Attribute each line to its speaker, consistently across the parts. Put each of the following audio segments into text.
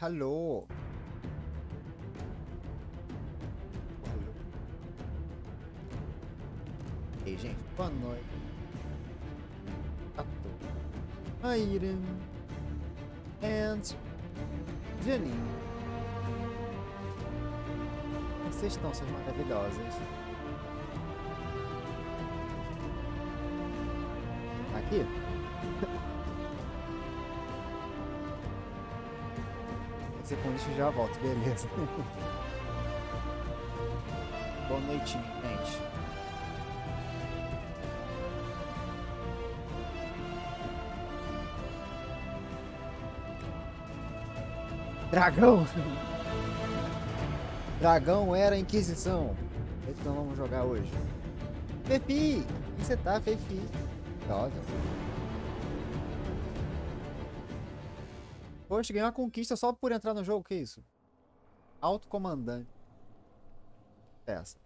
Speaker 1: Alô? Alô? Ei, gente, boa noite. Iron and Janine. Como é que vocês estão, suas maravilhosas? Tá aqui? Pode ser com isso e já volto, beleza. Boa noite, gente. Dragão! Dragão era a Inquisição. Então vamos jogar hoje. Fefi! Como você tá, Fefi? Ótimo. Poxa, ganhei uma conquista só por entrar no jogo, que isso? Alto comandante. Essa.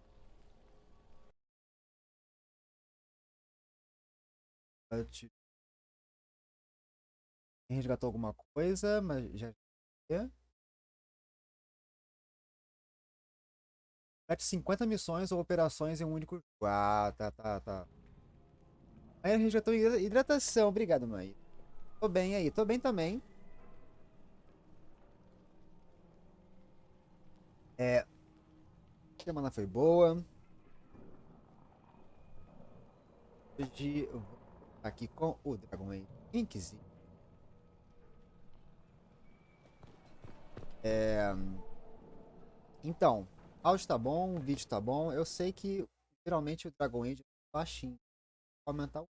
Speaker 1: Resgatou alguma coisa, mas já. Complete 50 missões ou operações em um único. Ah, tá. Aí resgatou hidratação. Obrigado, mãe. Tô bem aí, tô bem também. É. A semana foi boa. Hoje eu vou estar aqui com o Dragon Age Inquisition. É. Então, áudio tá bom, o vídeo tá bom. Eu sei que geralmente o Dragon Age é baixinho. Vou aumentar o.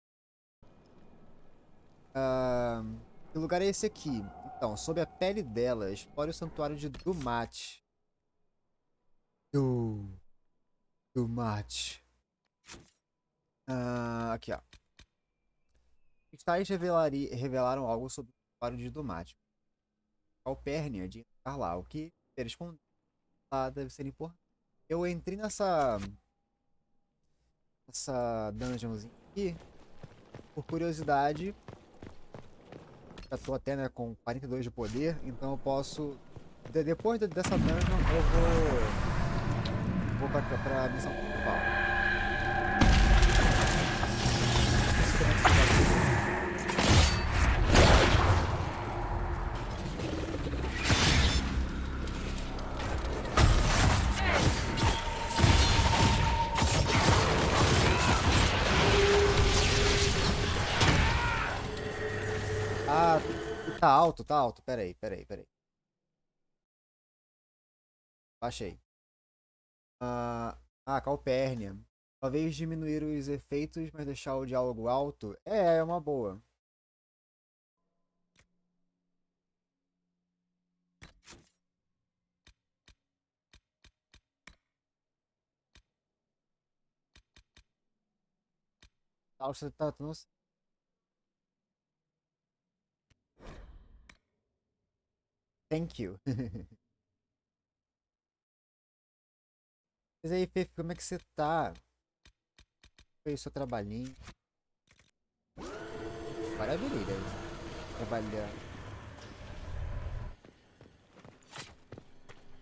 Speaker 1: Ah, que lugar é esse aqui? Então, sob a pele dela, explore o santuário de Dumat. Do. Dumat. Aqui, ó. Cristais revelaram algo sobre o santuário de Dumat. Calpurnia de entrar lá. O que ter escondido lá deve ser importante. Eu entrei nessa dungeonzinha aqui por curiosidade. Já tô até, né, com 42 de poder, então eu posso. Depois dessa dungeon eu vou pra missão principal. Não sei como é que você vai. Ah, tá alto. Pera aí. Baixei. Calpurnia. Talvez diminuir os efeitos, mas deixar o diálogo alto. É uma boa. Você tá. Thank you. Mas aí, Pepe, como é que você tá? Foi o seu trabalhinho? Maravilha. Trabalhando.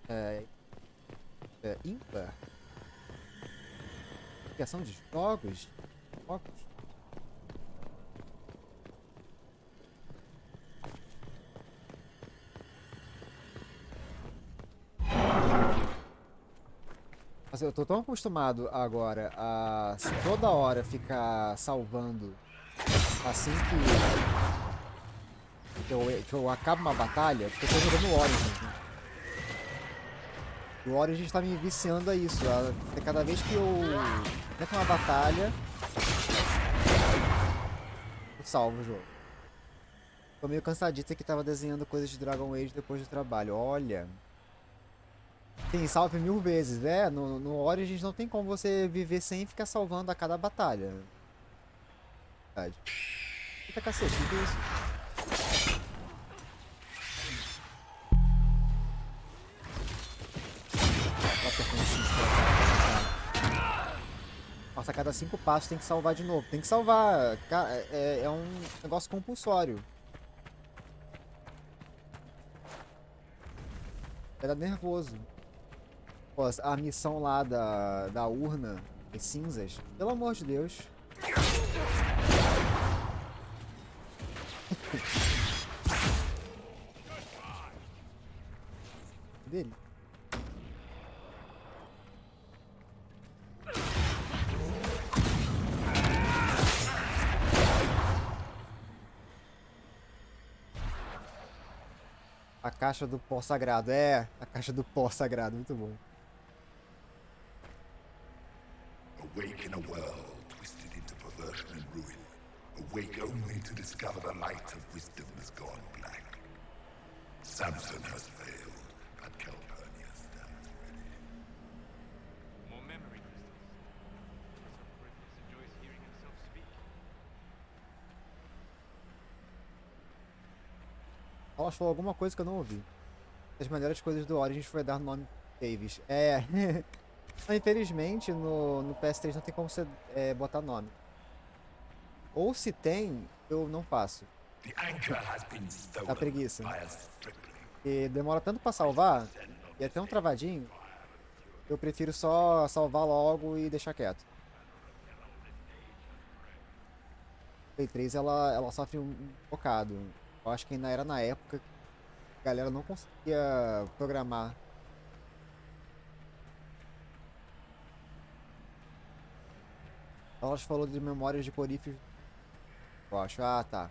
Speaker 1: É, ímpar. Criação de jogos? Jogos? Mas eu tô tão acostumado agora a toda hora ficar salvando assim que eu acabo uma batalha, porque eu tô jogando Origins, né? E o Origins tá me viciando a isso. Cada vez que eu entro uma batalha, eu salvo o jogo. Tô meio cansadito que tava desenhando coisas de Dragon Age depois do trabalho. Olha. Sim, salve 1000 vezes. No Origins não tem como você viver sem ficar salvando a cada batalha. Verdade. Eita cacete, o que é isso? Tá apertando X pra cá. Nossa, a cada 5 passos tem que salvar de novo. Tem que salvar. Cara, é um negócio compulsório. Vai dar nervoso. Pô, a missão lá da urna, as cinzas. Pelo amor de Deus. Dele. A caixa do pó sagrado. É, a caixa do pó sagrado. Muito bom.
Speaker 2: Awake in a world twisted into perversion and ruin. Awake only to discover the light of wisdom has gone black. Samson has failed, but Calpurnia stands ready.
Speaker 3: More memory crystals. Perhaps enjoys hearing himself speak.
Speaker 1: Ela falou alguma coisa que eu não ouvi. As melhores coisas do Origins foi dar nome Davis. É. Infelizmente no PS3 não tem como você botar nome. Ou se tem, eu não faço.
Speaker 2: The anchor has been stolen
Speaker 1: Dá preguiça.
Speaker 2: by a stripling.
Speaker 1: E demora tanto pra salvar, e é tão travadinho, eu prefiro só salvar logo e deixar quieto. Play 3 ela sofre um bocado. Eu acho que ainda era na época que a galera não conseguia programar. Elas falou de memórias de coríferos. Eu acho. Ah, tá.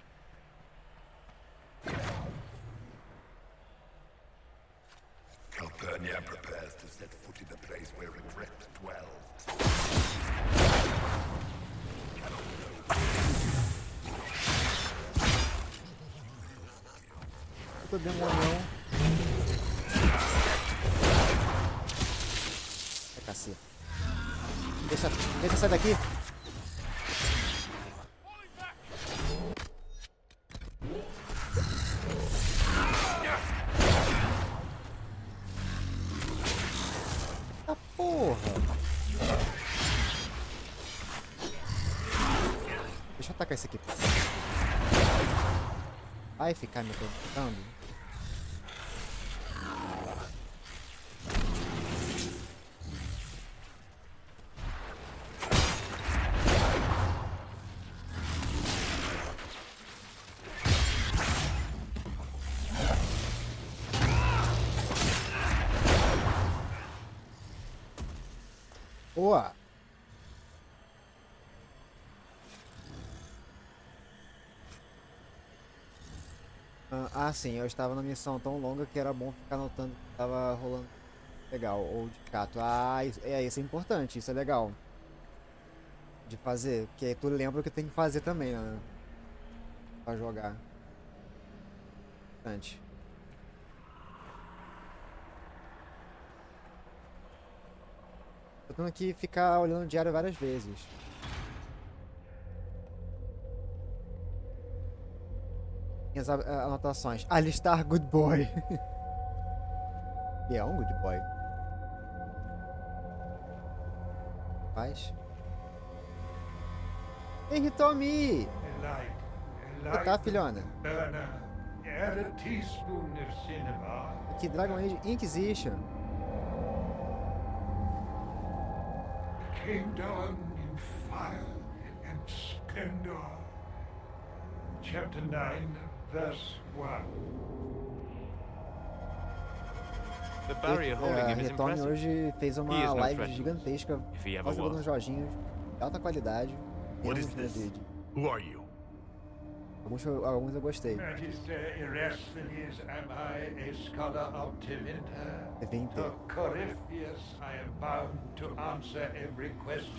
Speaker 2: Calpurnia prepares to set foot in the place where regret dwells.
Speaker 1: Puta demonião. É cacete. Deixa sair daqui. Ah, porra. Deixa eu atacar esse aqui. Vai ficar me perguntando. Boa! Ah, sim, eu estava na missão tão longa que era bom ficar notando que estava rolando legal, ou de cato. Ah, isso é importante, isso é legal de fazer, porque aí tu lembra o que tem que fazer também, né? Pra jogar. Importante. Eu tenho que ficar olhando o diário várias vezes. Minhas anotações. Alistar good boy. E é um good boy. Faz. Ei, Hitomi! Como tá, filhona?
Speaker 4: Add a teaspoon of cinema.
Speaker 1: Aqui, Dragon Age Inquisition.
Speaker 4: Came down in fire and splendor. Chapter 9, verse 1.
Speaker 3: The barrier holding him is
Speaker 1: Hitomi
Speaker 3: impressive.
Speaker 1: hoje fez
Speaker 3: He
Speaker 1: uma
Speaker 3: is no
Speaker 1: live
Speaker 3: threat to us,
Speaker 1: gigantesca.
Speaker 3: if he ever
Speaker 1: Só jogando
Speaker 3: was.
Speaker 1: uns joginhos de alta qualidade.
Speaker 2: What is
Speaker 1: Temos,
Speaker 2: this?
Speaker 1: né,
Speaker 2: Who are you?
Speaker 1: alguns eu gostei.
Speaker 4: Magister Erasthenes, am I a scholar of Tevinter?
Speaker 1: Tevinter.
Speaker 4: To Corypheus, I am bound to answer every question.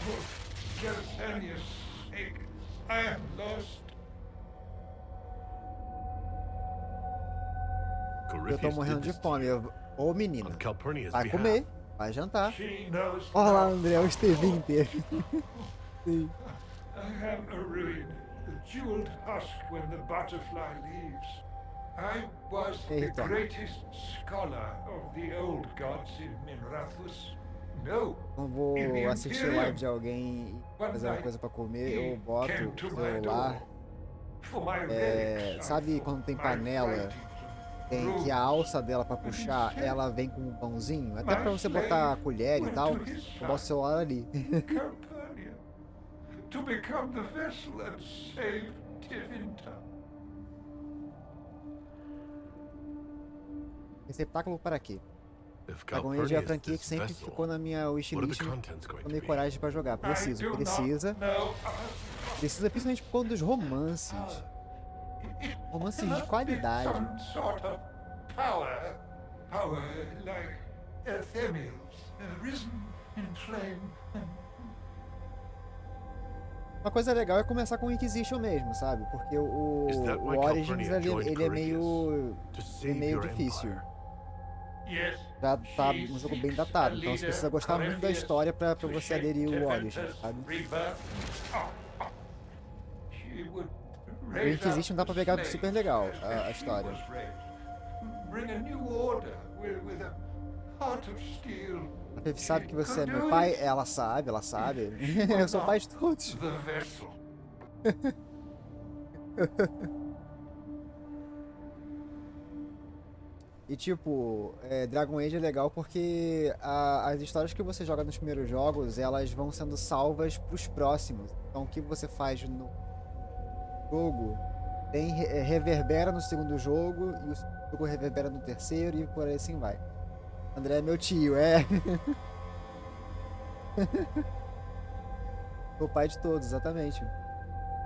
Speaker 4: For Gerthanius' sake, I am lost.
Speaker 1: Eu tô morrendo de fome. Ô menina,
Speaker 2: On Calpurnia's
Speaker 1: vai
Speaker 2: behalf.
Speaker 1: comer, vai jantar.
Speaker 4: She knows
Speaker 1: Olha lá,
Speaker 4: not.
Speaker 1: André, os T20. Sim.
Speaker 4: I am a ruin, the jeweled husk when the butterfly leaves. I was the
Speaker 1: Eita.
Speaker 4: greatest scholar of the old gods in Minrathus. No,
Speaker 1: Não vou
Speaker 4: in the
Speaker 1: assistir
Speaker 4: Imperium.
Speaker 1: live de alguém e fazer uma coisa pra comer, eu boto
Speaker 4: Came
Speaker 1: o
Speaker 4: to my
Speaker 1: celular.
Speaker 4: door. For my
Speaker 1: É,
Speaker 4: relics, I
Speaker 1: sabe
Speaker 4: thought
Speaker 1: quando tem
Speaker 4: my
Speaker 1: panela
Speaker 4: writings.
Speaker 1: tem que a alça dela pra puxar, ela vem com um pãozinho. Até pra você botar a colher e tal, eu boto o celular ali.
Speaker 4: Calpurnia, to become the vessel and save Tevinter.
Speaker 1: Receptáculo para quê?
Speaker 5: If
Speaker 1: Dragon Age é
Speaker 5: Calpurnia
Speaker 1: a
Speaker 5: is
Speaker 1: franquia que
Speaker 5: this
Speaker 1: sempre
Speaker 5: vessel,
Speaker 1: ficou na minha
Speaker 5: what are
Speaker 1: wishlist.
Speaker 5: the contents going to
Speaker 1: Tomei
Speaker 5: be?
Speaker 1: coragem pra jogar. Precisa principalmente por conta dos romances. Romances de qualidade.
Speaker 4: Some sort of power. Power like Ephemils, risen in flame.
Speaker 1: Uma coisa legal é começar com o Inquisition mesmo, sabe? Porque o
Speaker 5: Is that why
Speaker 1: Origins
Speaker 5: Calpurnia joined
Speaker 1: ele é meio
Speaker 5: Corypheus? To save
Speaker 1: meio
Speaker 5: your
Speaker 1: difícil.
Speaker 5: empire?
Speaker 4: Yes.
Speaker 1: Já tá um jogo bem datado, então você precisa gostar muito da história pra você aderir o Origins, sabe? O Inquisition dá pra pegar super legal a história. A Pepe sabe que você é meu pai? Ela sabe, ela sabe. Eu sou pai de todos. E tipo, Dragon Age é legal porque as histórias que você joga nos primeiros jogos, elas vão sendo salvas pros próximos. Então o que você faz no jogo reverbera no segundo jogo, e o segundo jogo reverbera no terceiro, e por aí assim vai. André é meu tio, Sou pai de todos, exatamente.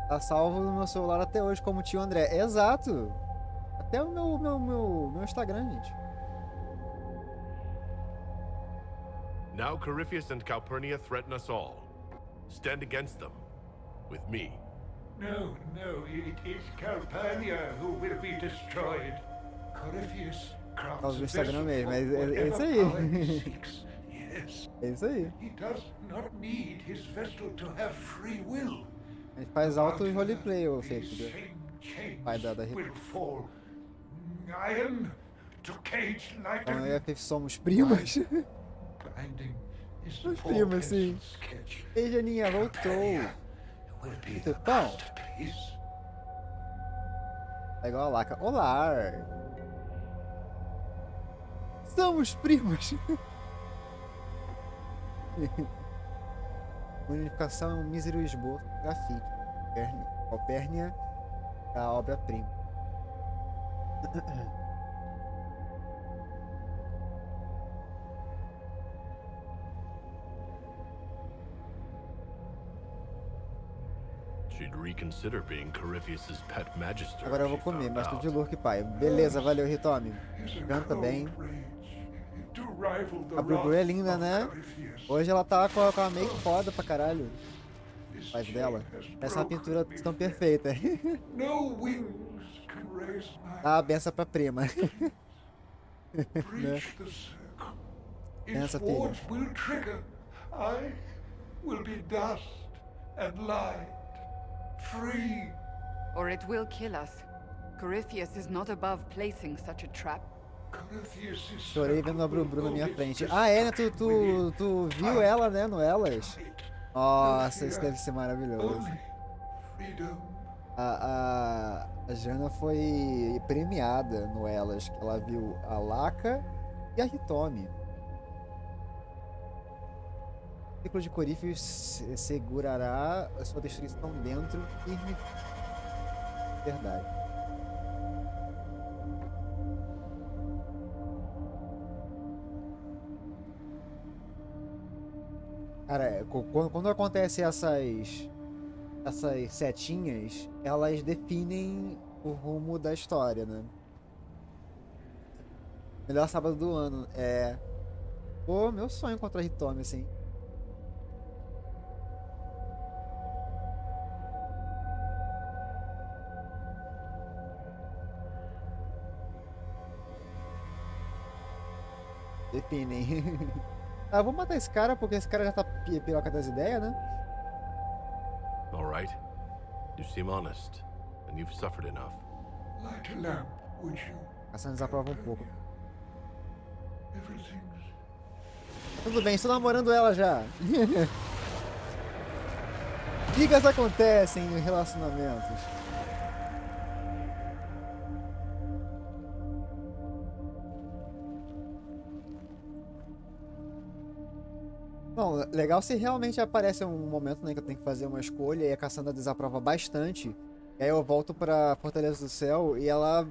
Speaker 1: Tá salvo no meu celular até hoje como tio André. Exato! Até o meu Instagram, gente.
Speaker 5: Now Corypheus and Calpurnia threaten us all. Stand against them. With me.
Speaker 4: No, it is Calpurnia who will be destroyed. Corypheus crafts
Speaker 1: O
Speaker 4: a
Speaker 1: Instagram
Speaker 4: vessel
Speaker 1: mesmo,
Speaker 4: for
Speaker 1: é isso
Speaker 4: whatever
Speaker 1: aí.
Speaker 4: power he seeks. Yes.
Speaker 1: É isso aí.
Speaker 4: He does not need his vessel to have free will.
Speaker 1: A gente faz alto roleplay, ô Fê.
Speaker 4: These same chains
Speaker 1: Vai dar
Speaker 4: will fall. Iron to cage like
Speaker 1: Então eu e a Fê somos primos.
Speaker 4: Binding is the
Speaker 1: Somos primos, sim.
Speaker 4: sketch.
Speaker 1: Ei, Janinha, voltou.
Speaker 4: Will be
Speaker 1: Muito
Speaker 4: the
Speaker 1: bom.
Speaker 4: masterpiece.
Speaker 1: É igual a Laca. Olá! Somos primos! Unificação é um mísero esboço de grafite. Calpurnia é a obra-prima.
Speaker 5: She'd reconsider being Corypheus's pet magister.
Speaker 1: Agora eu vou comer, mas tô de Lurk, pai. Beleza, valeu, Hitomi. Canta bem. A Brubu é linda, né? Hoje ela tá com a make foda pra caralho. Faz dela. Essa pintura tão perfeita. Dá a benção pra prima. Né? Pensa, filha.
Speaker 4: Free.
Speaker 6: Or it will kill us. Corypheus is not above placing such a trap.
Speaker 1: Chorei vendo a Brubu na minha frente. Ah, é, né? Tu viu ela, né? No Elas? Nossa, isso deve ser maravilhoso. A Jana foi premiada no Elas, que ela viu a Laca e a Hitomi. O ciclo de Corypheus segurará a sua destruição dentro firme. Verdade. Cara, quando acontecem essas setinhas, elas definem o rumo da história, né? Melhor sábado do ano. Pô, meu sonho contra a Hitomi, assim. Definem. Ah, vou matar esse cara porque esse cara já tá piroca das ideias, né?
Speaker 5: All right. You seem honest, and you've suffered enough.
Speaker 4: Light a lamp, would you?
Speaker 1: Essa desaprova um pouco.
Speaker 4: Everything's
Speaker 1: Tudo bem, estou namorando ela já. Brigas acontecem em relacionamentos. Não, legal se realmente aparece um momento, né, que eu tenho que fazer uma escolha e a Cassandra desaprova bastante. E aí eu volto pra Fortaleza do Céu e ela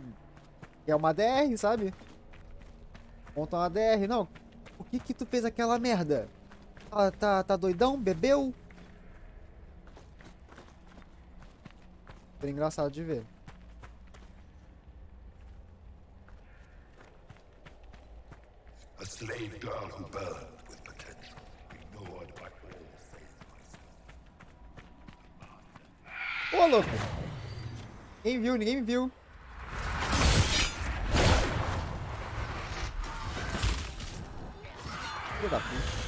Speaker 1: é uma DR, sabe? Monta uma DR. Não, por que que tu fez aquela merda? Tá doidão? Bebeu? Seria engraçado de ver.
Speaker 2: A slave girl who burned with potential, ignored by all save myself.
Speaker 1: Ô, louco! Ninguém viu, ninguém viu. Filho da puta.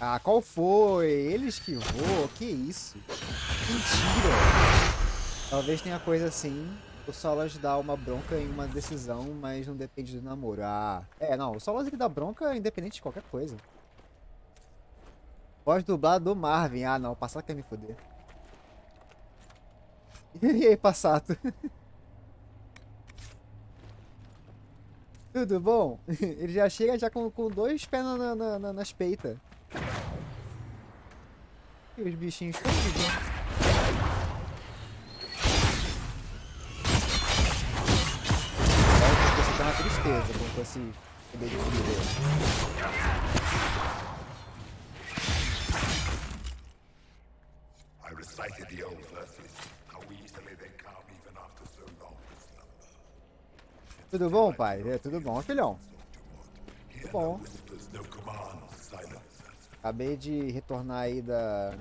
Speaker 1: Ah, qual foi? Ele esquivou? Que isso? Mentira! Talvez tenha coisa assim. O Solas dá uma bronca em uma decisão, mas não depende do namoro. Ah, não. O Solas ele dá bronca independente de qualquer coisa. Voz dublada do Marvin. Ah, não. O Passato quer me foder. E aí, Passato? Tudo bom? Ele já chega já com dois pés nas peitas. E os bichinhos todos, né? Você tá na tristeza com esse poder de vida.
Speaker 2: I recited the old verses. How easily they come even after so long a slumber.
Speaker 1: Tudo bom, pai? Tudo bom, filhão? Tudo bom.
Speaker 2: Whispers, no commands, silences.
Speaker 1: Acabei de retornar aí da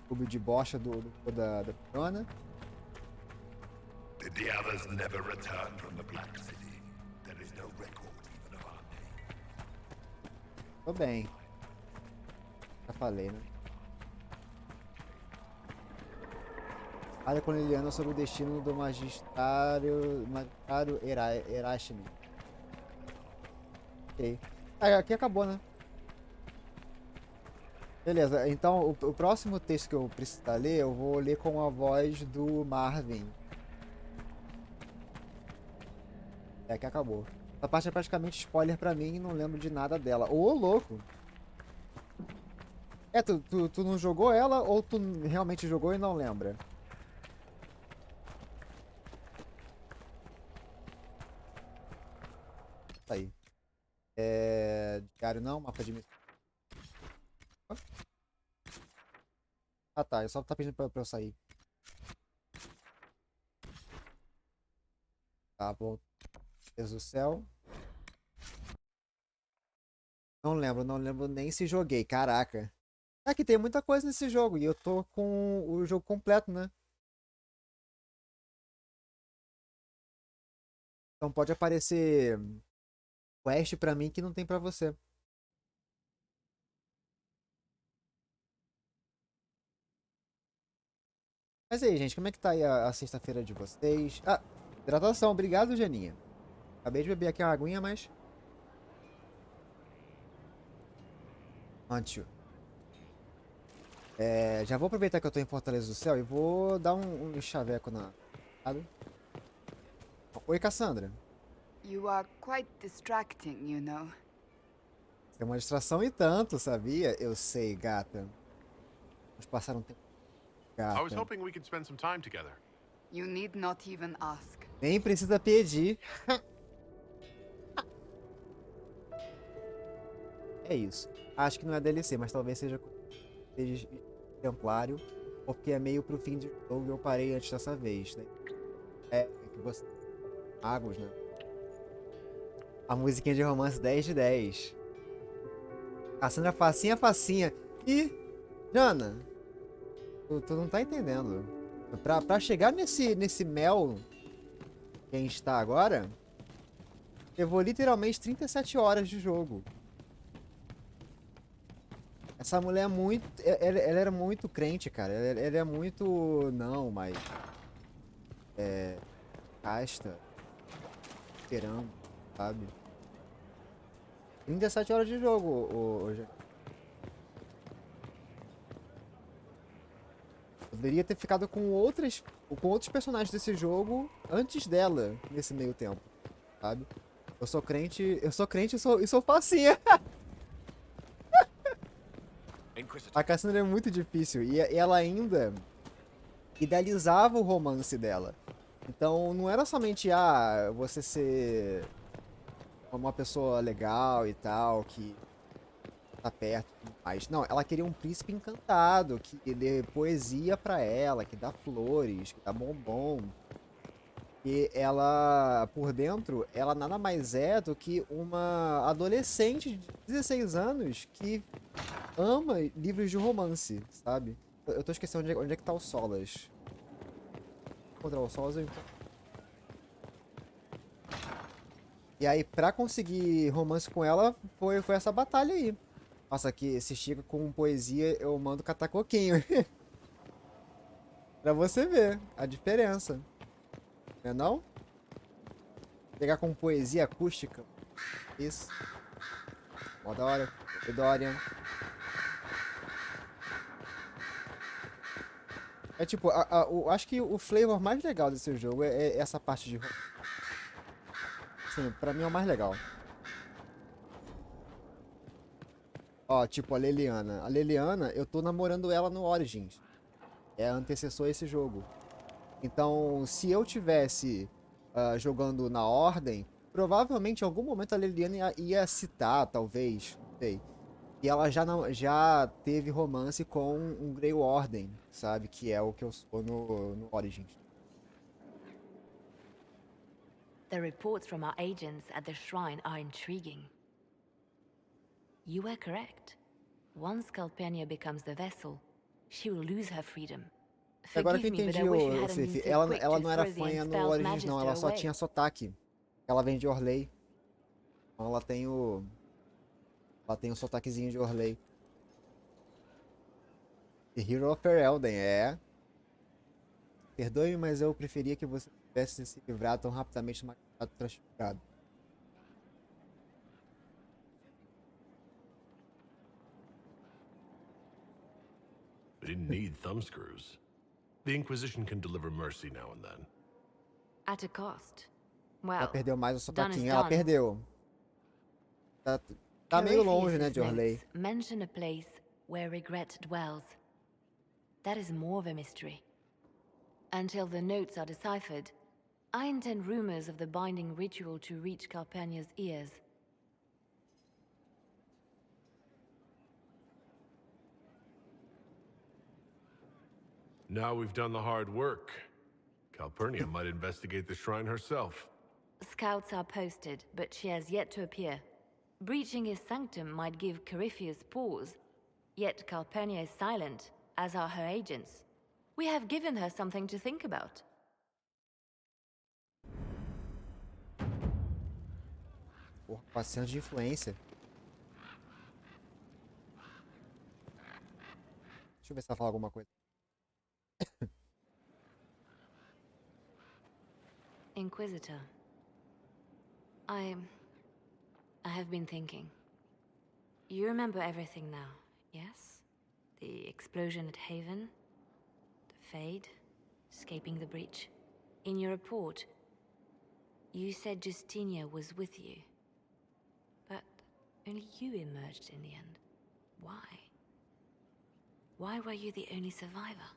Speaker 1: clube de bocha da Fiona.
Speaker 2: Did the others never return from the Black City? There is no record even of our name.
Speaker 1: Tô bem. Já falei, né? Área corneliana sobre o destino do Magistrado Erashne. Ok. Aqui acabou, né? Beleza, então o próximo texto que eu precisar ler, eu vou ler com a voz do Marvin. Aqui acabou. Essa parte é praticamente spoiler pra mim e não lembro de nada dela. Ô, louco! Tu não jogou ela ou tu realmente jogou e não lembra? Tá aí. Diário não, mapa de missão. Ah tá, só tá pedindo pra eu sair. Tá bom. Deus do céu. Não lembro nem se joguei, caraca. É que tem muita coisa nesse jogo e eu tô com o jogo completo, né? Então pode aparecer quest pra mim que não tem pra você. Mas aí, gente, como é que tá aí a sexta-feira de vocês? Ah, hidratação, obrigado, Janinha. Acabei de beber aqui uma aguinha, mas... Antio. Já vou aproveitar que eu tô em Fortaleza do Céu e vou dar um chaveco na... Oi, Cassandra.
Speaker 6: You are quite distracting, you know.
Speaker 1: É uma distração e tanto, sabia? Eu sei, gata. Vamos passar um tempo...
Speaker 5: I was
Speaker 1: Gata.
Speaker 5: hoping we could spend some time together.
Speaker 6: You need not even ask.
Speaker 1: Nem precisa pedir. É isso. Acho que não é DLC, mas talvez seja exemplário, porque é meio pro fim de jogo e eu parei antes dessa vez, né? Que você... Magos, né? A musiquinha de romance 10 de 10. Cassandra facinha, facinha. E... Jana, tu não tá entendendo. Pra chegar nesse mel que a gente tá agora, levou literalmente 37 horas de jogo. Essa mulher é muito... Ela era muito crente, cara. Ela é muito... Não, mas... Casta. Esperando, sabe? 37 horas de jogo, hoje. Poderia ter ficado com outros personagens desse jogo antes dela, nesse meio tempo, sabe? Eu sou crente e sou facinha.
Speaker 3: Inquisitor.
Speaker 1: A Cassandra é muito difícil e ela ainda idealizava o romance dela. Então não era somente você ser uma pessoa legal e tal, que tá perto e tudo mais. Não, ela queria um príncipe encantado, que dê poesia pra ela, que dá flores, que dá bombom. E ela, por dentro, ela nada mais é do que uma adolescente de 16 anos que ama livros de romance, sabe? Eu tô esquecendo onde é que tá o Solas. Encontrar o Solas, eu encontro. E aí, pra conseguir romance com ela, foi essa batalha aí. Nossa, que se chega com poesia, eu mando catar coquinho. Pra você ver a diferença. Não é não? Pegar com poesia acústica. Isso. Mó da hora. Dorian. É tipo, acho que o flavor mais legal desse jogo é essa parte de... Sim, pra mim é o mais legal. Ó, tipo a Leliana. A Leliana, eu tô namorando ela no Origins. É a antecessor a esse jogo. Então, se eu tivesse jogando na ordem, provavelmente em algum momento a Leliana ia citar, talvez, não sei. E ela já teve romance com um Grey Warden, sabe? Que é o que eu sou no Origins.
Speaker 7: The reports from our agents at the shrine are intriguing. You were correct. Once Calpurnia becomes the vessel, she will lose her freedom.
Speaker 1: Agora que eu
Speaker 7: Forgive me, but
Speaker 1: entendi,
Speaker 7: I wish we hadn't
Speaker 1: Fifi,
Speaker 7: been so
Speaker 1: ela
Speaker 7: quick
Speaker 1: não
Speaker 7: to
Speaker 1: era
Speaker 7: throw the
Speaker 1: fanha no
Speaker 7: expelled
Speaker 1: Origins não,
Speaker 7: magister
Speaker 1: ela só
Speaker 7: away.
Speaker 1: tinha sotaque. Ela vem de Orley. Então ela tem o sotaquezinho de Orley. The Hero of Elden, é. Perdoe, mas eu preferia que você tivesse se livrado tão rapidamente do magistrado transfigurado.
Speaker 5: We didn't need thumbscrews. The Inquisition can deliver mercy now and then.
Speaker 7: At a cost.
Speaker 1: Ela
Speaker 7: Well,
Speaker 1: perdeu mais o
Speaker 7: done is
Speaker 1: sotaquinho. Ela
Speaker 7: done.
Speaker 1: perdeu. Tá meio longe, né, de Orley.
Speaker 7: Corypheus's mention a place where regret dwells. That is more of a mystery. Until the notes are deciphered, I intend rumors of the binding ritual to reach Calpurnia's ears.
Speaker 5: Now we've done the hard work. Calpurnia might investigate the shrine herself.
Speaker 7: Scouts are posted, but she has yet to appear. Breaching his sanctum might give Corypheus pause. Yet Calpurnia is silent, as are her agents. We have given her something to think about.
Speaker 1: Porra, 400 de influência. Deixa eu ver se ela fala alguma coisa.
Speaker 7: Inquisitor, I have been thinking. You remember everything now, yes? The explosion at Haven, the Fade, escaping the breach. In your report, you said Justinia was with you. But only you emerged in the end. Why? Why were you the only survivor?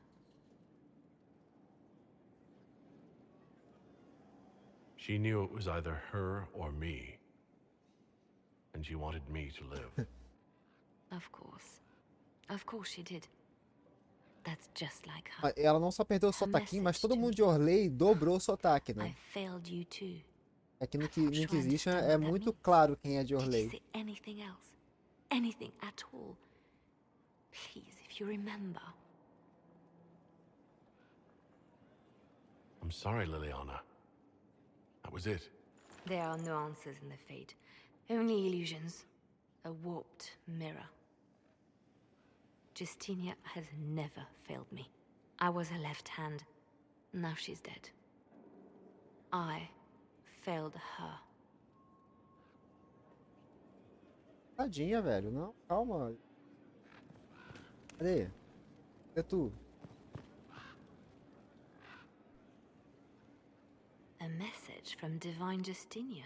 Speaker 5: She knew it was either her or me. And she wanted me to live.
Speaker 7: Of course. Of course she did. That's just like her.
Speaker 1: Ela não só perdeu o sotaquinho, mas todo mundo de Orley dobrou o sotaque,
Speaker 7: I
Speaker 1: né?
Speaker 7: failed you too.
Speaker 1: É que no Inquisition é muito claro quem é de
Speaker 7: Did you
Speaker 1: Orley.
Speaker 7: say anything else? Anything at all? Please, if you remember.
Speaker 5: I'm sorry, Liliana. That was it.
Speaker 7: There are no answers in the fate. Only illusions. A warped mirror. Justinia has never failed me. I was her left hand. Now she's dead. I failed her.
Speaker 1: Tadinha, velho. Não, calma. Cadê? Cadê tu?
Speaker 7: A message from Divine Justinia.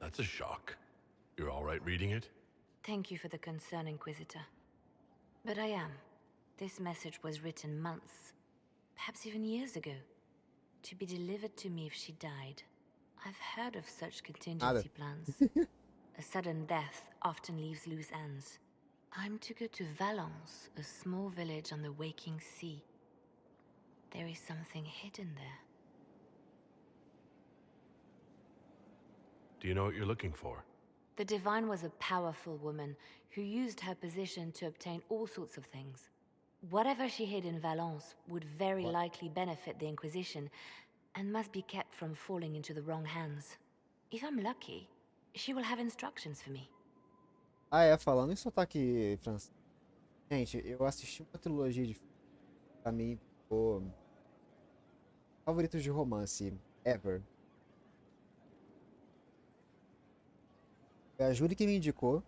Speaker 5: That's a shock. You're all right reading it?
Speaker 7: Thank you for the concern, Inquisitor. But I am. This message was written months, perhaps even years ago, to be delivered to me if she died. I've heard of such contingency plans. A sudden death often leaves loose ends. I'm to go to Valence, a small village on the waking sea. There is something hidden there.
Speaker 5: Do you know what you're looking for?
Speaker 7: The Divine was a powerful woman who used her position to obtain all sorts of things. Whatever she hid in Valence would very likely benefit the Inquisition and must be kept from falling into the wrong hands. If I'm lucky, she will have instructions for me.
Speaker 1: Ah, é, falando em sotaque francês. Gente, eu assisti uma trilogia de filmes, pra mim, ficou favoritos de romance ever. Foi a Júlia que me indicou.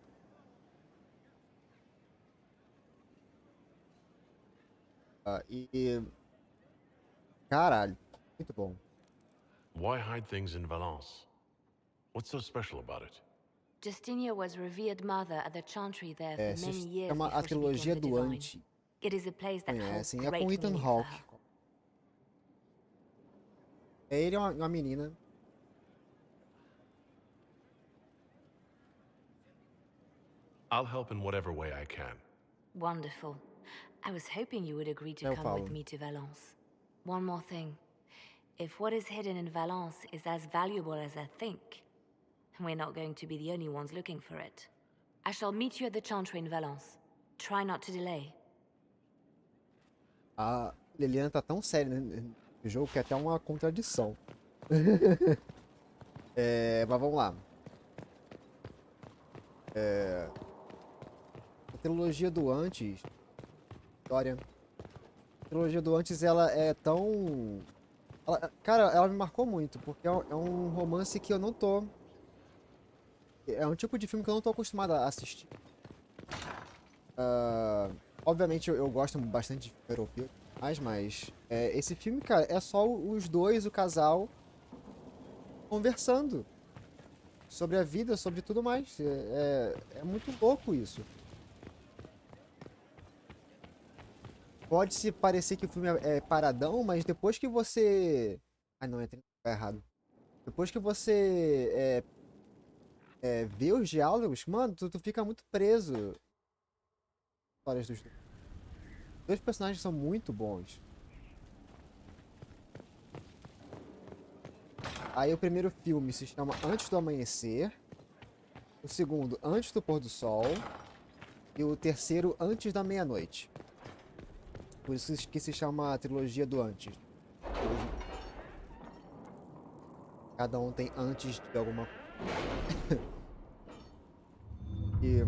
Speaker 1: Caralho, muito bom.
Speaker 5: Why hide things in Valence? What's so special about it?
Speaker 7: Justinia was revered mother at the chantry there
Speaker 1: É,
Speaker 7: for
Speaker 1: se
Speaker 7: many years
Speaker 1: chama A
Speaker 7: before she
Speaker 1: Trilogia
Speaker 7: became the
Speaker 1: do
Speaker 7: Divine.
Speaker 1: Anti.
Speaker 7: It is a place that holds
Speaker 1: Conhecem? É
Speaker 7: great
Speaker 1: com Ethan
Speaker 7: meaning for
Speaker 1: Hawke.
Speaker 7: her.
Speaker 1: Ele é uma menina.
Speaker 5: I'll help in whatever way I can.
Speaker 7: Wonderful. I was hoping you would agree to
Speaker 1: No
Speaker 7: come
Speaker 1: problem.
Speaker 7: with me to Valence. One more thing. If what is hidden in Valence is as valuable as I think, we're not going to be the only ones looking for it. I shall meet you at the chantry in Valence. Try not to delay.
Speaker 1: A Liliana tá tão séria no jogo que é até uma contradição. Mas vamos lá. A trilogia do Antes. História. A trilogia do Antes, ela é tão. Cara, ela me marcou muito, porque é um romance que eu não tô. É um tipo de filme que eu não tô acostumado a assistir. Obviamente eu gosto bastante de filme europeu, mas esse filme, cara, é só os dois, o casal, conversando sobre a vida, sobre tudo mais. É muito louco isso. Pode se parecer que o filme é paradão, mas depois que você... Ah, não, é errado. Depois que você vê os diálogos, mano, tu fica muito preso. Histórias dos dois personagens são muito bons. Aí o primeiro filme se chama Antes do Amanhecer. O segundo, Antes do Pôr do Sol. E o terceiro, Antes da Meia-Noite. Por isso que se chama a trilogia do Antes. Cada um tem antes de alguma coisa. E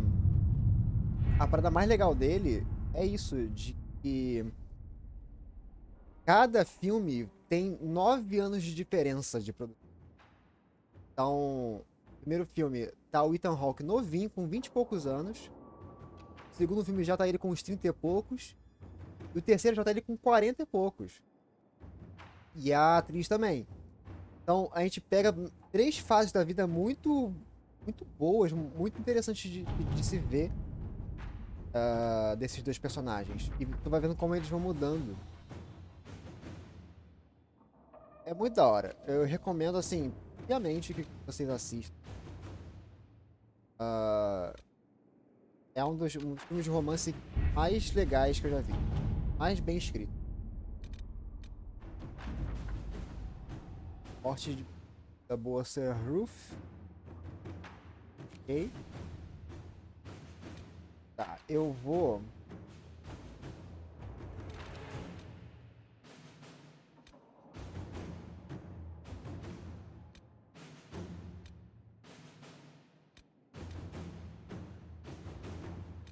Speaker 1: a parada mais legal dele é isso, de que cada filme tem 9 anos de diferença de produção. Então, no primeiro filme tá o Ethan Hawke novinho, com 20 e poucos anos. O segundo filme já tá ele com uns 30 e poucos. E o terceiro já tá ele com 40 e poucos. E a atriz também. Então, a gente pega 3 fases da vida muito boas, muito interessantes de se ver desses dois personagens. E tu vai vendo como eles vão mudando. É muito da hora. Eu recomendo, assim, obviamente, que vocês assistam. É um dos filmes de romance mais legais que eu já vi. Mais bem escrito. Morte da boa Sir Ruth. Ok. Tá, eu vou...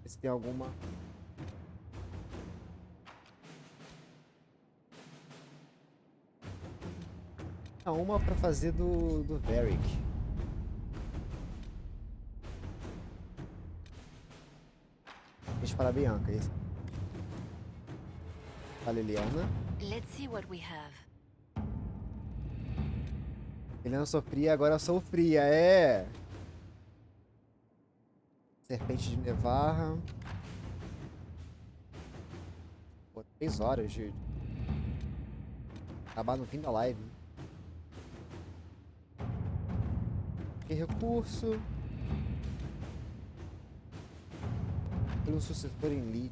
Speaker 1: ver se tem alguma... Uma pra fazer do Varric. Deixa para a Bianca, isso. A Liliana.
Speaker 7: Let's see what we have.
Speaker 1: Liliana sofria, agora eu sou fria, é. Serpente de Nevarra. Pô, 3 horas de... Acabar no fim da live. Que recurso. Tem um sucessor em lead.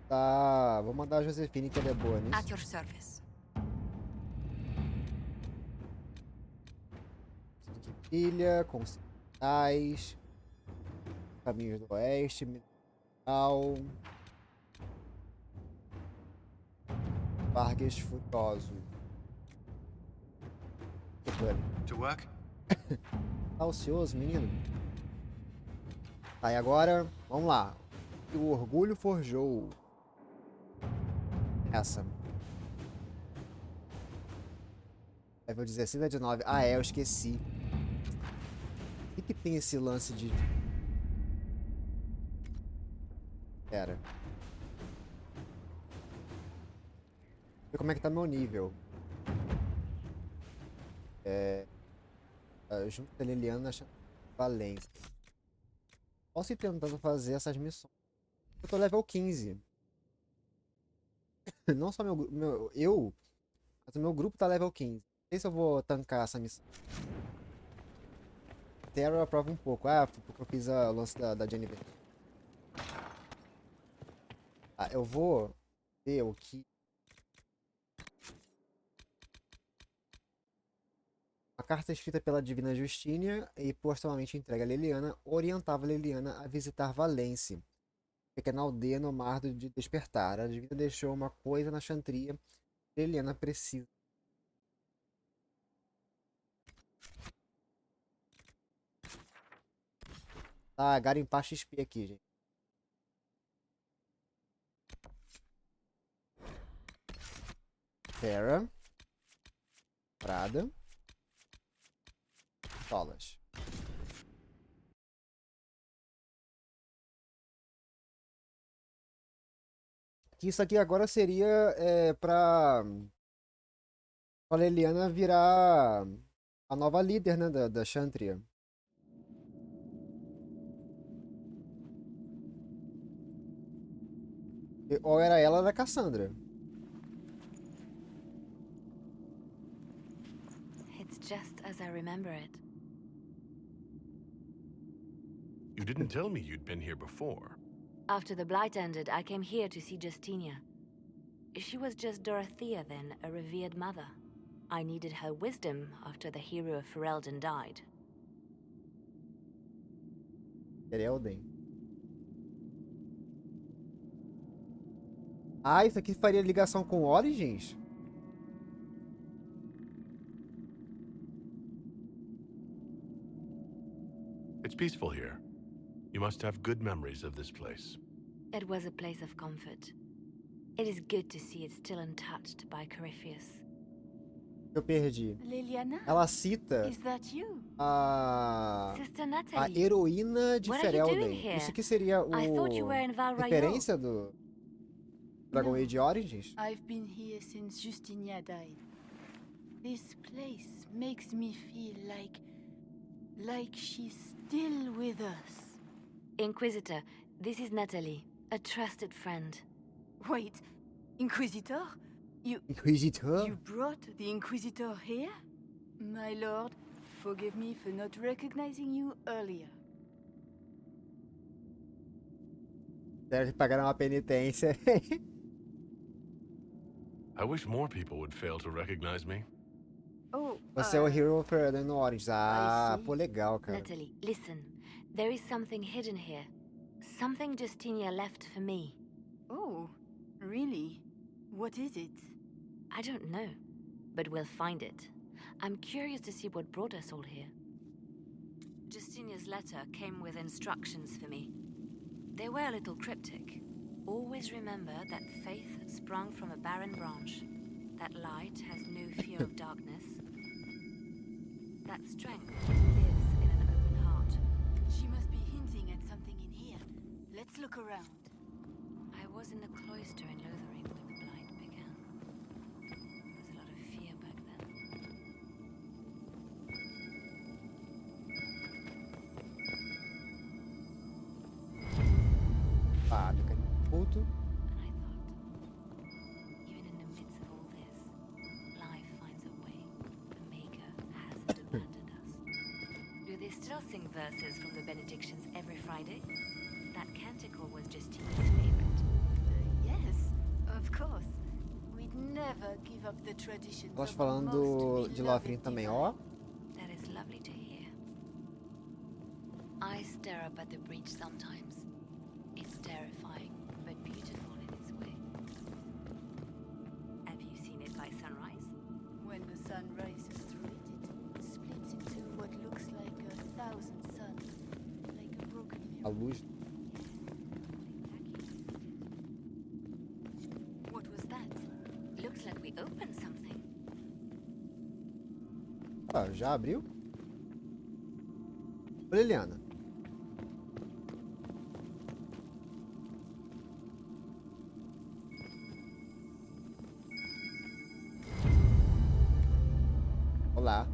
Speaker 1: Tá, vou mandar a Josefine, que ela é boa nisso.
Speaker 6: At your service.
Speaker 1: Ilha, Concitais, Caminhos do Oeste, Mineral, Vargas Furioso.
Speaker 8: To work?
Speaker 1: Tá ocioso, menino? Tá, e agora, vamos lá. O orgulho forjou. Essa. Level 16 é de 9. Ah, é, eu esqueci. O que tem esse lance de... Pera. Ver como é que tá meu nível. Junto com a Liliana, Valência. Posso ir tentando fazer essas missões. Eu tô level 15. Não só eu, mas o meu grupo tá level 15. Não sei se eu vou tancar essa missão. Terror aprova um pouco. Ah, porque eu fiz o lance da Jennifer. Ah, eu vou ver o que... A carta escrita pela Divina Justina e posteriormente entregue a Liliana orientava a Liliana a visitar Valência, pequena aldeia no mar de Despertar. A Divina deixou uma coisa na chantria que Liliana precisa. Tá, garimpar XP aqui, gente. Terra. Prada. Solas. Isso aqui agora seria pra Liliana virar a nova líder, né, da Chantria. Ou era ela ou era a Cassandra.
Speaker 7: It's just as I remember it.
Speaker 5: You didn't tell me you'd been here before.
Speaker 7: After the Blight ended, I came here to see Justinia. She was just Dorothea then, a revered mother. I needed her wisdom after the hero of Ferelden died.
Speaker 1: Ferelden. Ah, isso aqui faria ligação com Origins?
Speaker 5: It's peaceful here. You must have good memories of this place.
Speaker 7: It was a place of comfort. It is good to see it still untouched by Corypheus.
Speaker 1: Eu perdi.
Speaker 6: Liliana?
Speaker 1: Ela cita
Speaker 6: Is that you?
Speaker 7: Sister
Speaker 1: a
Speaker 7: Natalie,
Speaker 1: heroína de
Speaker 7: What are you doing
Speaker 1: Ferelden.
Speaker 7: here?
Speaker 1: Isso aqui seria
Speaker 7: I thought you were in Val Royeaux.
Speaker 1: referência do Dragon
Speaker 6: No.
Speaker 1: Age Origins?
Speaker 6: I've been here since Justinia died. This place makes me feel like she's still with us.
Speaker 7: Inquisitor, this is Natalie, a trusted friend.
Speaker 6: Wait, Inquisitor?
Speaker 1: Inquisitor?
Speaker 6: You brought the Inquisitor here? My lord, forgive me for not recognizing you earlier.
Speaker 1: Deve pagar uma penitência.
Speaker 5: I wish more people would fail to recognize me.
Speaker 6: Oh,
Speaker 1: Você é o Hero of Ferelden no Origins. Ah,
Speaker 6: see.
Speaker 1: pô, legal, cara.
Speaker 7: Natalie, listen. There is something hidden here. Something Justinia left for me.
Speaker 6: Oh, really? What is it?
Speaker 7: I don't know, but we'll find it. I'm curious to see what brought us all here. Justinia's letter came with instructions for me. They were a little cryptic. Always remember that faith sprung from a barren branch. That light has no fear of darkness. That strength lives in an open heart.
Speaker 6: She must be hinting at something in here. Let's look around.
Speaker 7: I was in the cloister in Lothering when the blight began. There was a lot of fear back then.
Speaker 1: Fábrica de culto.
Speaker 7: And I thought, even in the midst of all this, life finds a way. The Maker hasn't abandoned us. Do they still sing verses from the benedictions every Friday? That canticle was Justine's favorite.
Speaker 6: Yes, of course. We'd never give up the traditions
Speaker 1: Nós
Speaker 6: of our most
Speaker 1: falando de Lothring
Speaker 6: beloved
Speaker 1: também,
Speaker 6: divine.
Speaker 1: ó.
Speaker 7: That is lovely to hear. I stare up at the breach sometimes. It's terrifying, but beautiful in its way. Have you seen it by sunrise?
Speaker 6: When the sun rises through it, it splits into what looks like 1,000 suns, like a broken
Speaker 1: A
Speaker 6: mirror.
Speaker 1: luz.
Speaker 7: What was that? Looks like we opened something.
Speaker 1: Ah, já abriu? Ô, Liliana. Olá.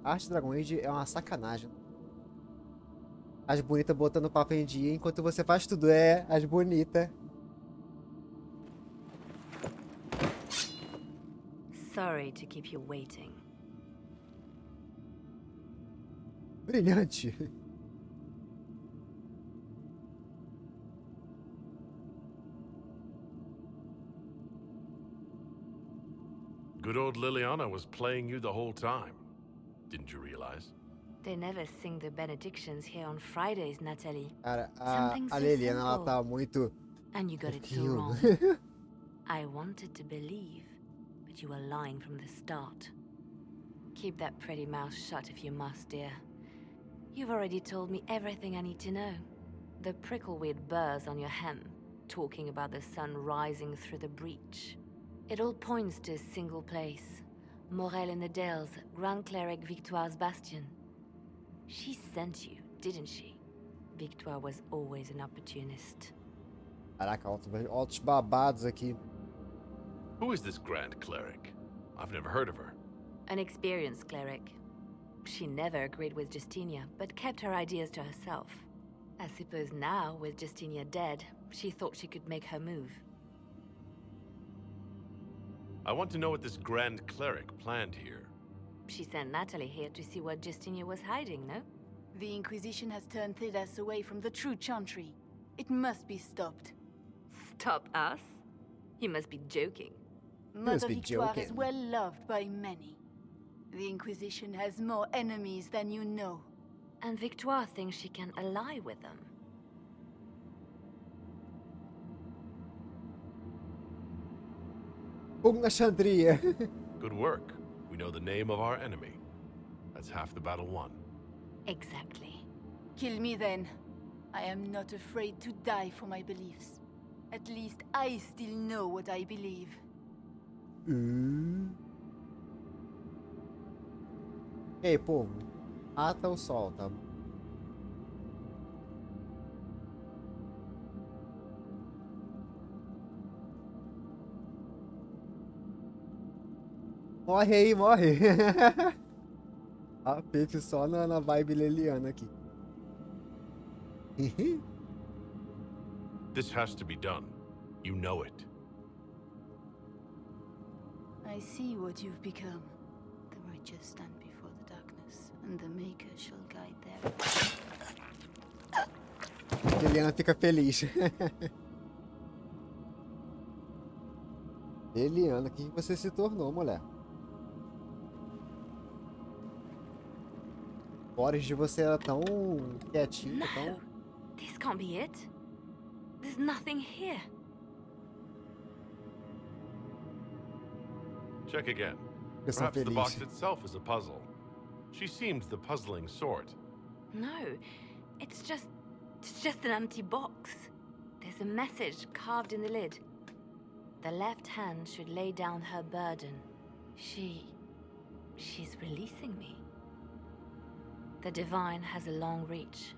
Speaker 1: A arte Dragon Age é uma sacanagem. As bonitas botando papo em dia enquanto você faz tudo. É, as bonitas.
Speaker 7: Sorry to keep you waiting.
Speaker 1: Brilhante.
Speaker 5: Good old Liliana was playing you the whole time. Didn't you realize?
Speaker 7: They never sing the benedictions here on Fridays, Natalie.
Speaker 1: Cara,
Speaker 7: Something so
Speaker 1: a Liliana, ela
Speaker 7: simple.
Speaker 1: tá muito...
Speaker 7: And you got it so
Speaker 1: Aquilo.
Speaker 7: wrong. I wanted to believe, but you were lying from the start. Keep that pretty mouth shut if you must, dear. You've already told me everything I need to know. The prickleweed burrs on your hem, talking about the sun rising through the breach. It all points to a single place. Morel in the Dales, Grand Cleric Victoire's bastion. She sent you, didn't she? Victoire was always an opportunist.
Speaker 1: Caraca, altos babados aqui.
Speaker 5: Who is this Grand Cleric? I've never heard of her.
Speaker 7: An experienced cleric. She never agreed with Justinia, but kept her ideas to herself. I suppose now, with Justinia dead, she thought she could make her move.
Speaker 5: I want to know what this Grand Cleric planned here.
Speaker 7: She sent Natalie here to see what Justinia was hiding, no?
Speaker 6: The Inquisition has turned Thidas away from the true chantry. It must be stopped.
Speaker 7: Stop us? You must be joking.
Speaker 1: must
Speaker 6: Mother
Speaker 1: be
Speaker 6: Victoire is
Speaker 1: joking.
Speaker 6: well loved by many. The Inquisition has more enemies than you know.
Speaker 7: And Victoire thinks she can ally with them.
Speaker 1: Fogo na Chandria.
Speaker 5: Good work. We know the name of our enemy. That's half the battle won.
Speaker 7: Exactly.
Speaker 6: Kill me then. I am not afraid to die for my beliefs. At least I still know what I believe.
Speaker 1: E aí, povo? Mata o sol, tá? Morre aí, morre! A Pepe só na vibe Liliana aqui.
Speaker 5: This has to be done. You know it.
Speaker 6: I see what you've become. The righteous stand before the darkness, and the Maker shall guide them.
Speaker 1: Liliana fica feliz. Liliana, o que você se tornou, mulher? Boris, de você era tão quietinha, tão...
Speaker 7: This can't be it. There's nothing here.
Speaker 5: Check again.
Speaker 1: Eu sou
Speaker 5: Perhaps the
Speaker 1: feliz.
Speaker 5: box itself is a puzzle. She seems the puzzling sort.
Speaker 7: No, it's just an empty box. There's a message carved in the lid. The left hand should lay down her burden. She's releasing me. The divine has a long reach.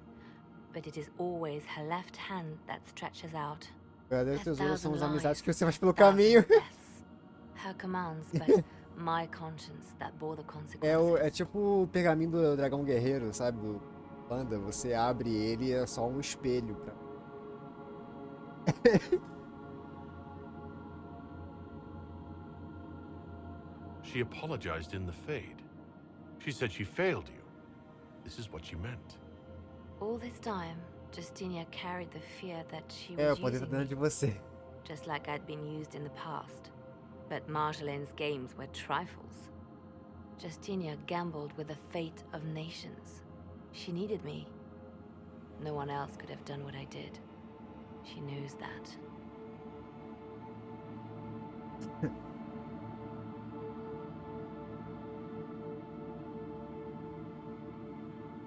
Speaker 7: but it is always her left hand that stretches out.
Speaker 1: O verdadeiro tesouro são as amizades que você faz pelo
Speaker 7: Thousand
Speaker 1: caminho.
Speaker 7: deaths. Her commands, but my conscience that bore the consequences.
Speaker 1: É tipo o pergaminho do dragão guerreiro, sabe? Do Panda. Você abre ele e é só um espelho pra...
Speaker 5: She apologized in the Fade. She said she failed you. This is what she meant.
Speaker 7: All this time, Justinia carried the fear that she
Speaker 1: É, o
Speaker 7: was
Speaker 1: poder tá
Speaker 7: using
Speaker 1: dentro de
Speaker 7: me,
Speaker 1: você.
Speaker 7: just like I'd been used in the past. But Marjolaine's games were trifles. Justinia gambled with the fate of nations. She needed me. No one else could have done what I did. She knows that.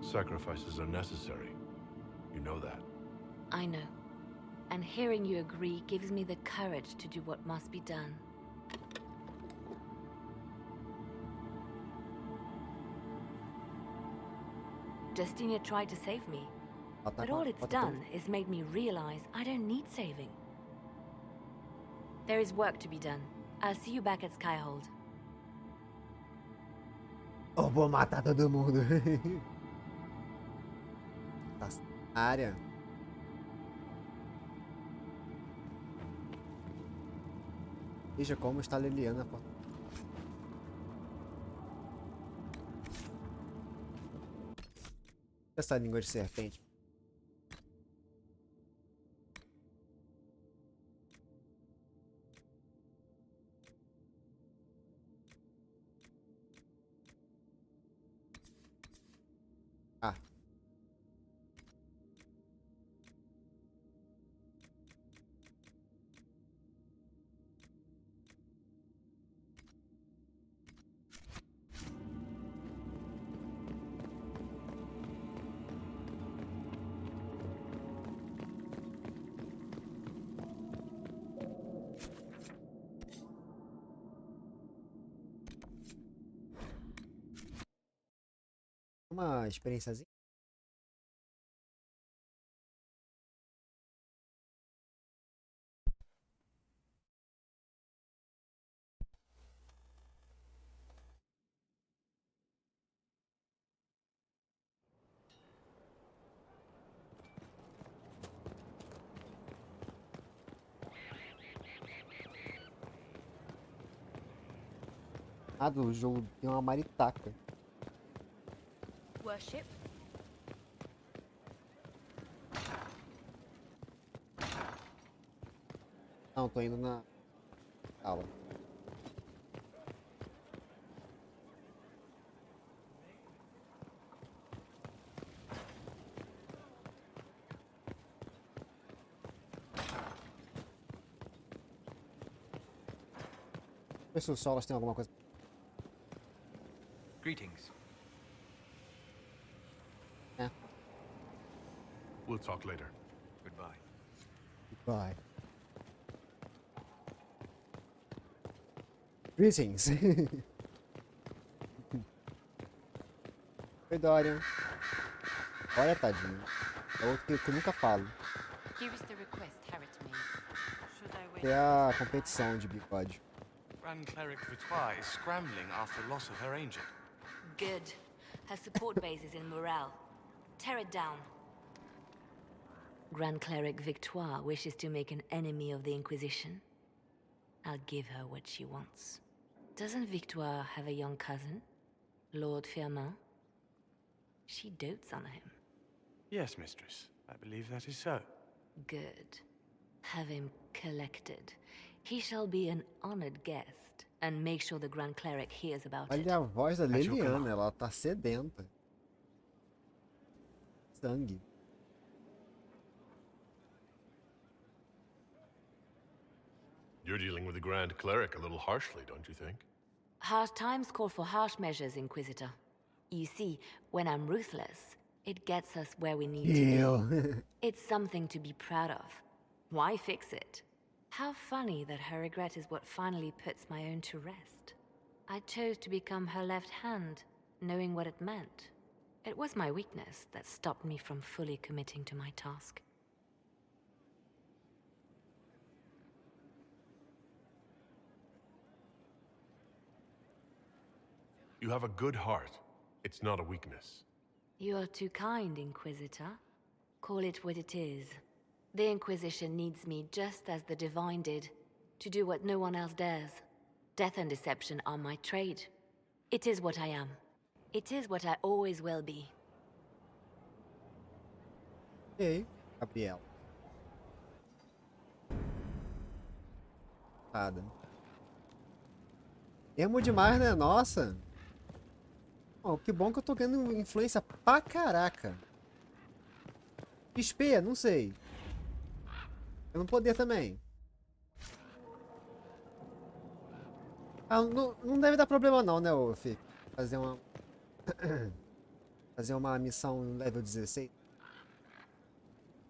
Speaker 5: Sacrifices are necessary. You know that.
Speaker 7: I know. And hearing you agree gives me the courage to do what must be done. Justinia tried to save me, but all it's done is made me realize I don't need saving. There is work to be done. I'll see you back at Skyhold.
Speaker 1: Eu vou matar todo mundo. Tá na área. Veja como está Liliana. Essa língua de serpente. Ah. Uma experiênciazinha. Ah, do jogo tem uma maritaca.
Speaker 6: Worship?
Speaker 1: Não, tô indo na aula. Vê se os solos tem alguma coisa.
Speaker 8: Greetings.
Speaker 1: É.
Speaker 5: We'll talk later.
Speaker 8: Goodbye.
Speaker 1: Goodbye. Greetings. Oi, Dorian. Olha, tadinho. É outro que eu nunca falo.
Speaker 6: Here is the request Harriet made. Should I wait?
Speaker 1: É a competição de bigode.
Speaker 8: Grand Cleric Victoire is scrambling after loss of her angel.
Speaker 7: Good. Her support base is in Morale. Tear it down. Grand Cleric Victoire wishes to make an enemy of the Inquisition. I'll give her what she wants. Doesn't Victoire have a young cousin? Lord Firmin? She dotes on him.
Speaker 8: Yes, mistress. I believe that is so.
Speaker 7: Good. Have him collected. He shall be an honored guest, and make sure the Grand Cleric hears about it.
Speaker 1: Olha a voz da Liliana, ela tá sedenta. Sangue.
Speaker 5: You're dealing with the Grand Cleric a little harshly, don't you think?
Speaker 7: Harsh times call for harsh measures, Inquisitor. You see, when I'm ruthless, it gets us where we need to be. It's something to be proud of. Why fix it? How funny that her regret is what finally puts my own to rest. I chose to become her left hand, knowing what it meant. It was my weakness that stopped me from fully committing to my task.
Speaker 5: You have a good heart. It's not a weakness.
Speaker 7: You are too kind, Inquisitor. Call it what it is. The Inquisition needs me just as the Divine did, to do what no one else dares. Death and deception are my trade. It is what I am. It is what I always will be.
Speaker 1: Ei, Gabriel. Nada. Emo demais, né? Nossa. Oh, que bom que eu tô ganhando influência pra caraca. XP, não sei. Eu não poder também. Ah, não deve dar problema não, né, Fih? Fazer uma... Fazer uma missão no level 16.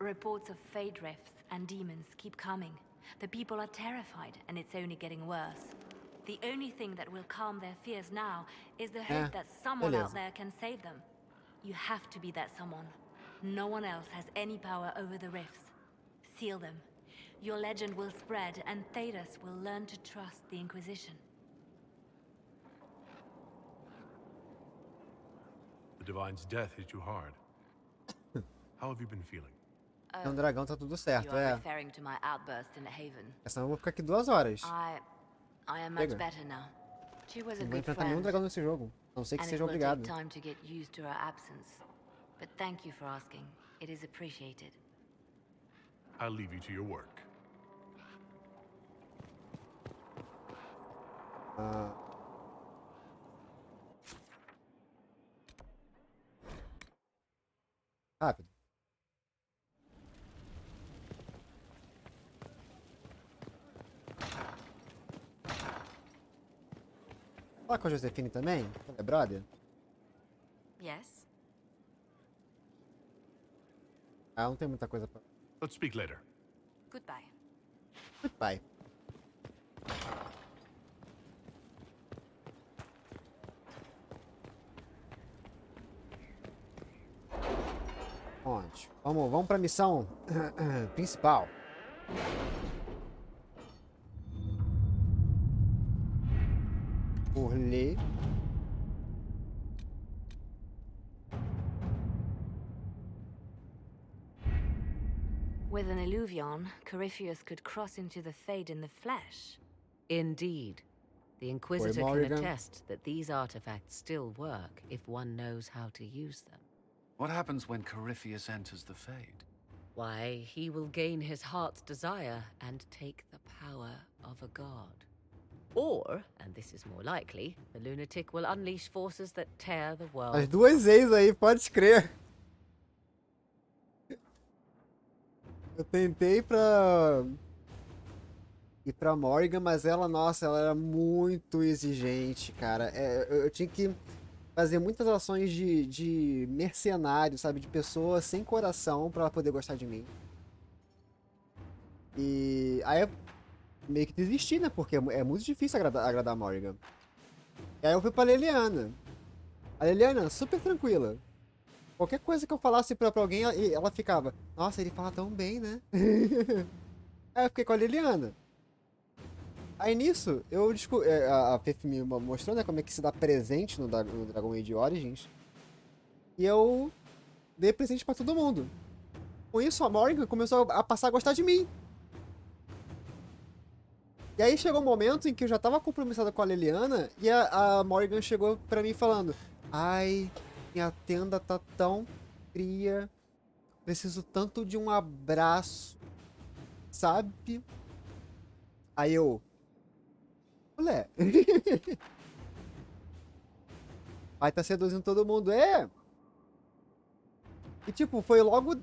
Speaker 7: Reports of fade rifts and demons keep coming. The people are terrified, and it's only getting worse. The only thing that will calm their fears now is the hope that someone out there can save them. You have to be that someone. No one else has any power over the rifts. Seal them. Your legend will spread, and Thedas will learn to trust the Inquisition.
Speaker 5: The Divine's death hit you hard. How have you been feeling?
Speaker 1: É um dragão, tá tudo certo,
Speaker 7: You are
Speaker 1: é.
Speaker 7: referring to my outburst in the Haven.
Speaker 1: Senão eu vou ficar aqui 2 horas.
Speaker 7: I am much better now. She was a
Speaker 1: Não vou
Speaker 7: good
Speaker 1: enfrentar nenhum
Speaker 7: friend,
Speaker 1: dragão nesse jogo. A não ser que
Speaker 7: and it
Speaker 1: seja
Speaker 7: will take
Speaker 1: obrigado.
Speaker 7: time to get used to her absence. But thank you for asking. It is appreciated.
Speaker 5: I'll leave you to your work.
Speaker 1: Rápido. Fala com a Josefine também? É brother?
Speaker 7: Yes?
Speaker 1: Ah, não tem muita coisa pra...
Speaker 5: Let's speak later.
Speaker 7: Goodbye.
Speaker 1: Goodbye. Onde? Vamos pra missão principal. Por ler.
Speaker 7: With an illuvion, Corypheus could cross into the Fade in the flesh.
Speaker 9: Indeed. The Inquisitor can
Speaker 1: Morrigan.
Speaker 9: attest that these artifacts still work if one knows how to use them.
Speaker 8: What happens when Corypheus enters the Fade?
Speaker 9: Why, he will gain his heart's desire and take the power of a god. Or, and this is more likely, the lunatic will unleash forces that tear the world.
Speaker 1: As duas ex aí, pode crer. Eu tentei ir pra Morrigan, mas ela, nossa, ela era muito exigente, cara. Eu tinha que fazer muitas ações de mercenário, sabe? De pessoa sem coração pra ela poder gostar de mim. E aí eu meio que desisti, né? Porque é muito difícil agradar a Morrigan. E aí eu fui pra Leliana. A Leliana, super tranquila. Qualquer coisa que eu falasse pra alguém, ela ficava, nossa, ele fala tão bem, né? Aí eu fiquei com a Liliana. Aí nisso, eu descobri, a Fef me mostrou, né, como é que se dá presente no Dragon Age Origins. E eu dei presente pra todo mundo. Com isso, a Morrigan começou a passar a gostar de mim. E aí chegou um momento em que eu já tava compromissada com a Liliana, e a Morrigan chegou pra mim falando, ai... Minha tenda tá tão fria. Preciso tanto de um abraço. Sabe? Aí eu... Mulher. Vai tá seduzindo todo mundo. É. E tipo, foi logo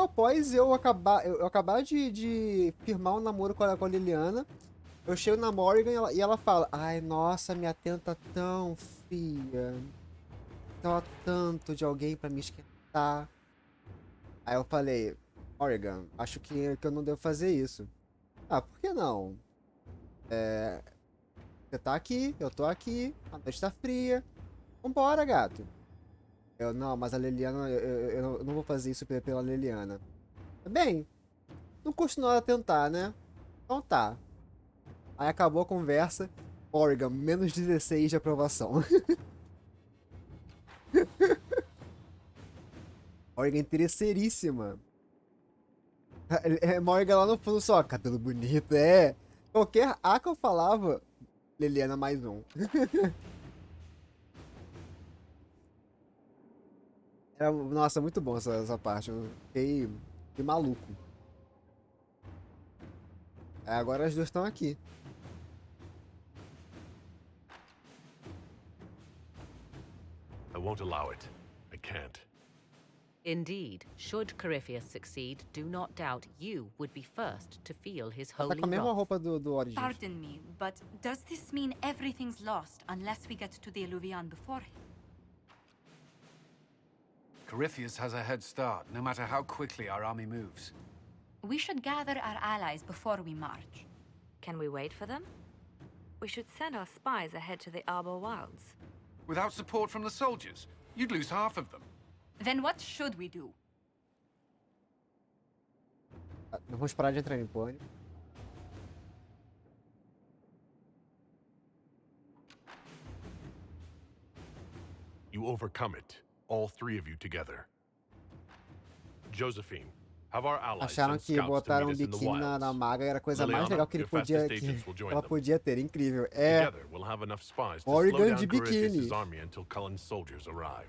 Speaker 1: após eu acabar de firmar um namoro com a Liliana. Eu chego na Morrigan e ela fala, ai, nossa, minha tenda tá tão fria. Precisava tanto de alguém pra me esquentar. Aí eu falei, Morrigan, acho que eu não devo fazer isso. Ah, por que não? Você tá aqui, eu tô aqui, a noite tá fria. Vambora, gato. Não, mas a Leliana, eu não vou fazer isso pela Leliana. Bem, não custa nada tentar, né? Então tá. Aí acabou a conversa. Oregon, menos 16 de aprovação. Oregon interesseiríssima. Morgan lá no fundo só, cabelo bonito, é. Qualquer A que eu falava, Leliana mais um. Nossa, muito bom essa parte. Eu fiquei maluco. Agora as duas estão aqui.
Speaker 5: I won't allow it. I can't.
Speaker 9: Indeed, should Corypheus succeed, do not doubt you would be first to feel his
Speaker 1: Ela tá
Speaker 9: holy
Speaker 1: com a mesma
Speaker 9: wrath.
Speaker 1: roupa do Origins.
Speaker 6: Pardon me, but does this mean everything's lost unless we get to the Illuvian before him?
Speaker 10: Corypheus has a head start, no matter how quickly our army moves.
Speaker 6: We should gather our allies before we march.
Speaker 7: Can we wait for them? We should send our spies ahead to the Arbor Wilds.
Speaker 10: Without support from the soldiers, you'd lose half of them.
Speaker 6: Then what should we do?
Speaker 1: Vamos parar de entrar em pânico.
Speaker 5: You overcome it, all three of you together. Josephine, have our allies
Speaker 1: Acharam
Speaker 5: send
Speaker 1: que
Speaker 5: scouts to
Speaker 1: botaram
Speaker 5: meet us in the
Speaker 1: biquíni na
Speaker 5: wilds.
Speaker 1: maga era a coisa mais
Speaker 5: Liliana,
Speaker 1: legal que
Speaker 5: your fastest agents will join
Speaker 1: ela
Speaker 5: them.
Speaker 1: podia ter. Incrível. É.
Speaker 5: Together, we'll have enough spies to
Speaker 1: Oregon
Speaker 5: slow down
Speaker 1: de biquíni.
Speaker 5: Corypheus' army until Cullen's soldiers arrive.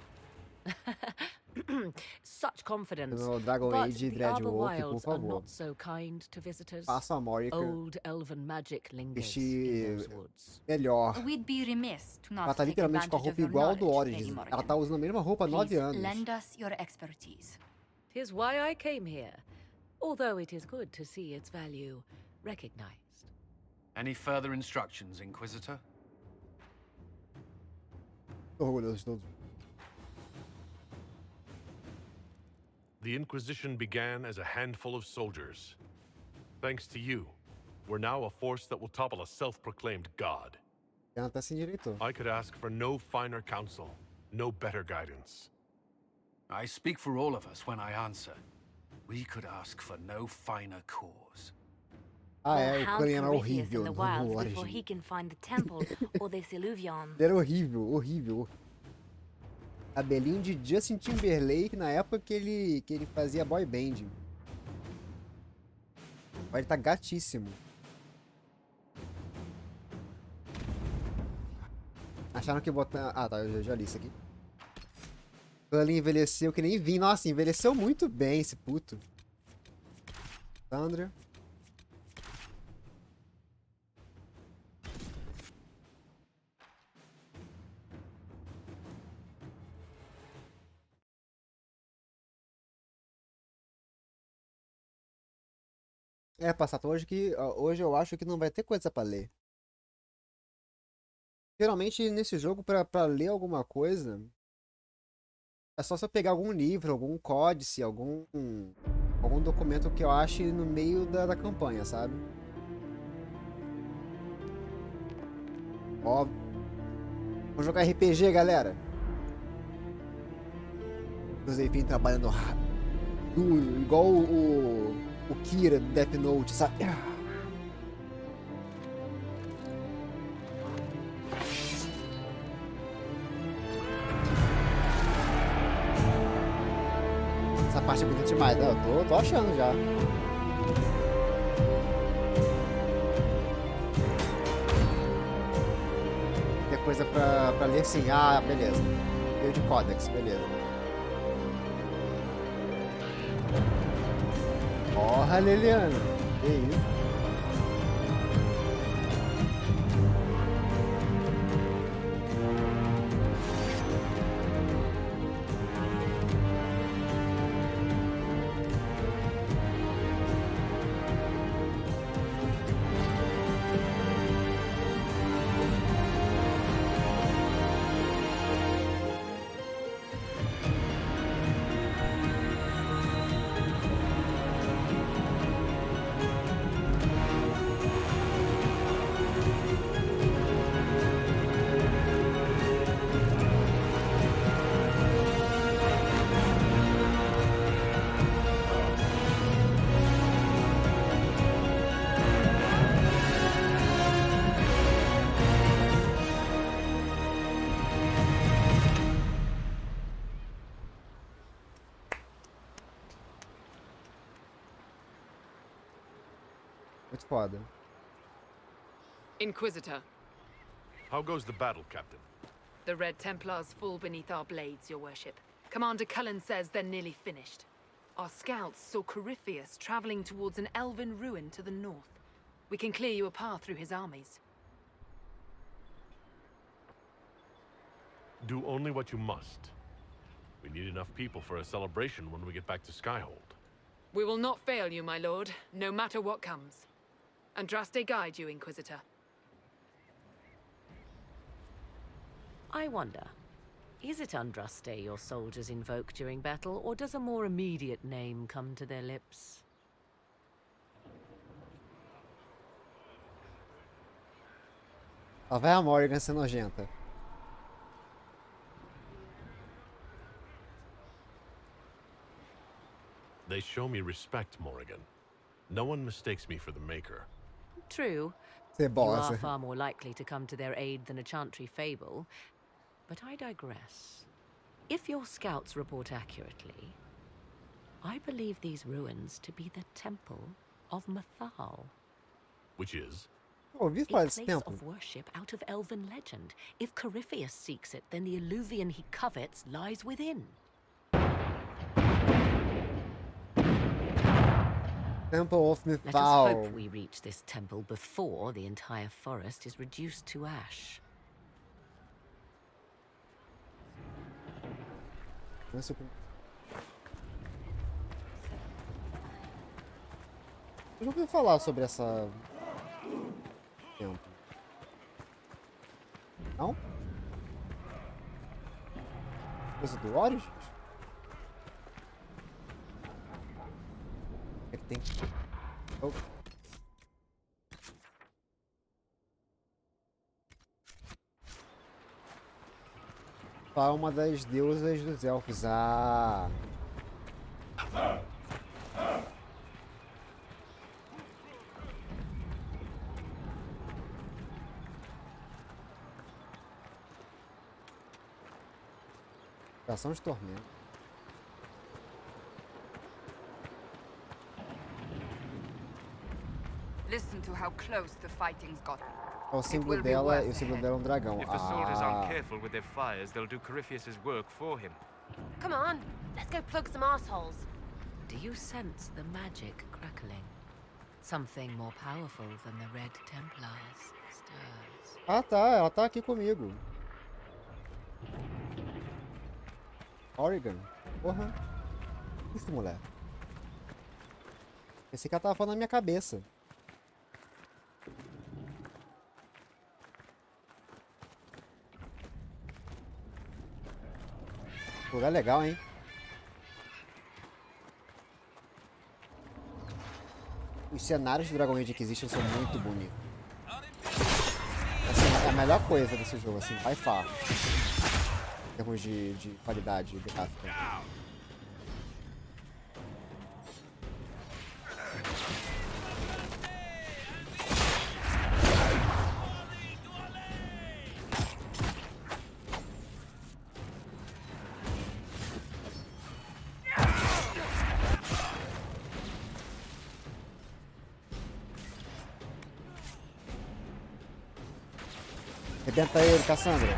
Speaker 9: Such confidence.
Speaker 1: No Dragon
Speaker 9: But
Speaker 1: Age
Speaker 9: the
Speaker 1: Dreadwolf,
Speaker 9: Arbor
Speaker 1: por
Speaker 9: Wilds are
Speaker 1: favor.
Speaker 9: not so kind to visitors.
Speaker 1: Faça a Morica
Speaker 9: Old elven magic lingers in
Speaker 1: vestir
Speaker 9: those woods.
Speaker 1: melhor.
Speaker 6: We'd be remiss to
Speaker 1: Ela
Speaker 6: not
Speaker 1: tá
Speaker 6: take
Speaker 1: literalmente com a
Speaker 6: advantage
Speaker 1: roupa
Speaker 6: of your
Speaker 1: igual ao do
Speaker 6: knowledge,
Speaker 1: Origins.
Speaker 6: Lady
Speaker 1: Ela
Speaker 6: Morgan.
Speaker 1: tá usando a mesma roupa há 9
Speaker 6: Please
Speaker 1: anos.
Speaker 6: lend us your expertise.
Speaker 9: 'Tis why I came here, although it is good to see its value recognized.
Speaker 10: Any further instructions, Inquisitor?
Speaker 1: Tô orgulhoso de todos.
Speaker 5: The Inquisition began as a handful of soldiers. Thanks to you, we're now a force that will topple a self-proclaimed god.
Speaker 1: Ela até se endireitou.
Speaker 5: I could ask for no finer counsel, no better guidance.
Speaker 10: I speak for all of us when I answer. We could ask for no finer cause.
Speaker 1: Ah,
Speaker 7: We'll
Speaker 1: é, o
Speaker 7: hound
Speaker 1: Cullen era
Speaker 7: Corypheus
Speaker 1: horrível
Speaker 7: in the
Speaker 1: no
Speaker 7: wilds before he
Speaker 1: Origins.
Speaker 7: can find the temple or this Illuvian.
Speaker 1: Ele era horrível, horrível. Cabelinho de Justin Timberlake na época que ele fazia boy band. Agora ele tá gatíssimo. Acharam que botar... Ah, tá, eu já li isso aqui. Cullen envelheceu que nem vinho. Nossa, envelheceu muito bem esse puto. Sandra. Passato, hoje eu acho que não vai ter coisa pra ler. Geralmente nesse jogo, pra ler alguma coisa, é só se eu pegar algum livro, algum códice, algum documento que eu ache no meio da campanha, sabe? Ó, vamos jogar RPG, galera. Josephine trabalhando duro, igual o Kira do Death Note, sabe? Essa parte é bonita demais, né? Eu tô achando já. Tem coisa pra ler sim. Ah, beleza. Veio de Codex, beleza. Porra, Liliana. Que isso? Muito foda.
Speaker 11: Inquisitor,
Speaker 5: How goes the battle, Captain?
Speaker 11: the Red Templars fall beneath our blades, your worship. Commander Cullen says they're nearly finished. Our scouts saw Corypheus traveling towards an elven ruin to the north. We can clear you a path through his armies.
Speaker 5: Do only what you must. We need enough people for a celebration when we get back to Skyhold.
Speaker 11: We will not fail you, my lord, no matter what comes. Andraste guide you, Inquisitor.
Speaker 9: I wonder, is it Andraste your soldiers invoke during battle, or does a more immediate name come to their lips?
Speaker 1: Lá vai a Morrigan ser nojenta.
Speaker 5: They show me respect, Morrigan. No one mistakes me for the Maker.
Speaker 9: True.
Speaker 1: Ser
Speaker 9: You are
Speaker 1: bossa.
Speaker 9: far more likely to come to their aid than a chantry fable. But I digress. If your scouts report accurately, I believe these ruins to be the Temple of Mathal.
Speaker 5: Which is?
Speaker 1: Ouvi
Speaker 9: A
Speaker 1: falar
Speaker 9: place
Speaker 1: desse templo.
Speaker 9: of worship out of elven legend. If Corypheus seeks it, then the alluvian he covets lies within.
Speaker 1: Temple of
Speaker 9: Let us
Speaker 1: Mythal.
Speaker 9: hope we reach this temple before the entire forest is reduced to ash.
Speaker 1: Você já ouviu falar sobre essa templo? Não? Coisa do Origins? É que tem. Oh. Tá uma das deusas dos elfos. Ah. Ação de tormento.
Speaker 12: Listen to how close the fighting's gotten.
Speaker 1: O símbolo dela, e o símbolo dela é um dragão.
Speaker 3: If the soldiers aren't
Speaker 1: Ah.
Speaker 3: careful with their fires, they'll do Corypheus's work for him.
Speaker 13: Come on, let's go plug some assholes.
Speaker 9: Do you sense the magic crackling? Something more powerful than the Red Templars stirs.
Speaker 1: Ah tá, ela tá aqui comigo. Oregon. Porra. Isso, mulher. Pensei que ela tava falando na minha cabeça. Lugar legal, hein? Os cenários do Dragon Age Inquisition são muito bonitos. Assim, é a melhor coisa desse jogo, assim, by far. Em termos de qualidade gráfica. Rebenta ele, Cassandra.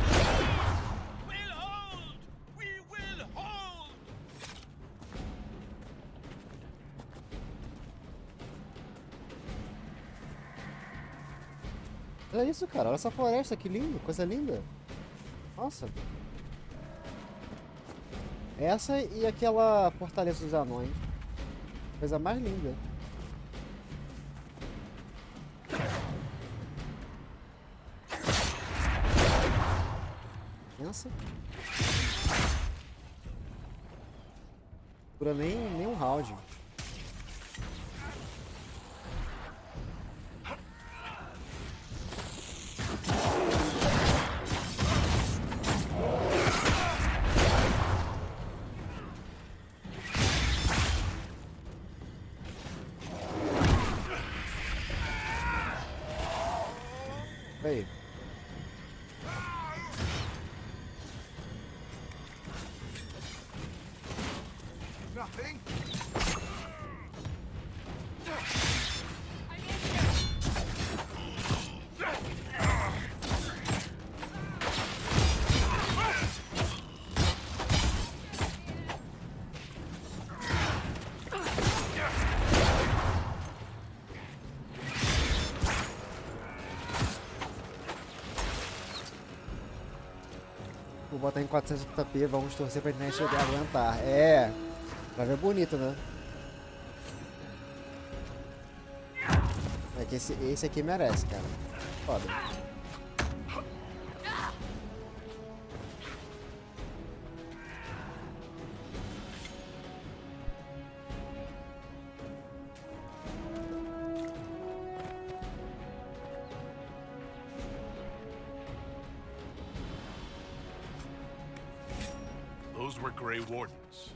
Speaker 1: Olha isso, cara. Olha essa floresta, que lindo. Coisa linda. Nossa. Essa e aquela fortaleza dos anões. Coisa mais linda. Pensa. Dura nem um round. Aí.
Speaker 2: Nothing.
Speaker 1: botar em 480p, vamos torcer pra internet aguentar. É, pra ver bonito, né? É que esse aqui merece, cara. Foda.
Speaker 5: Those were Grey Wardens.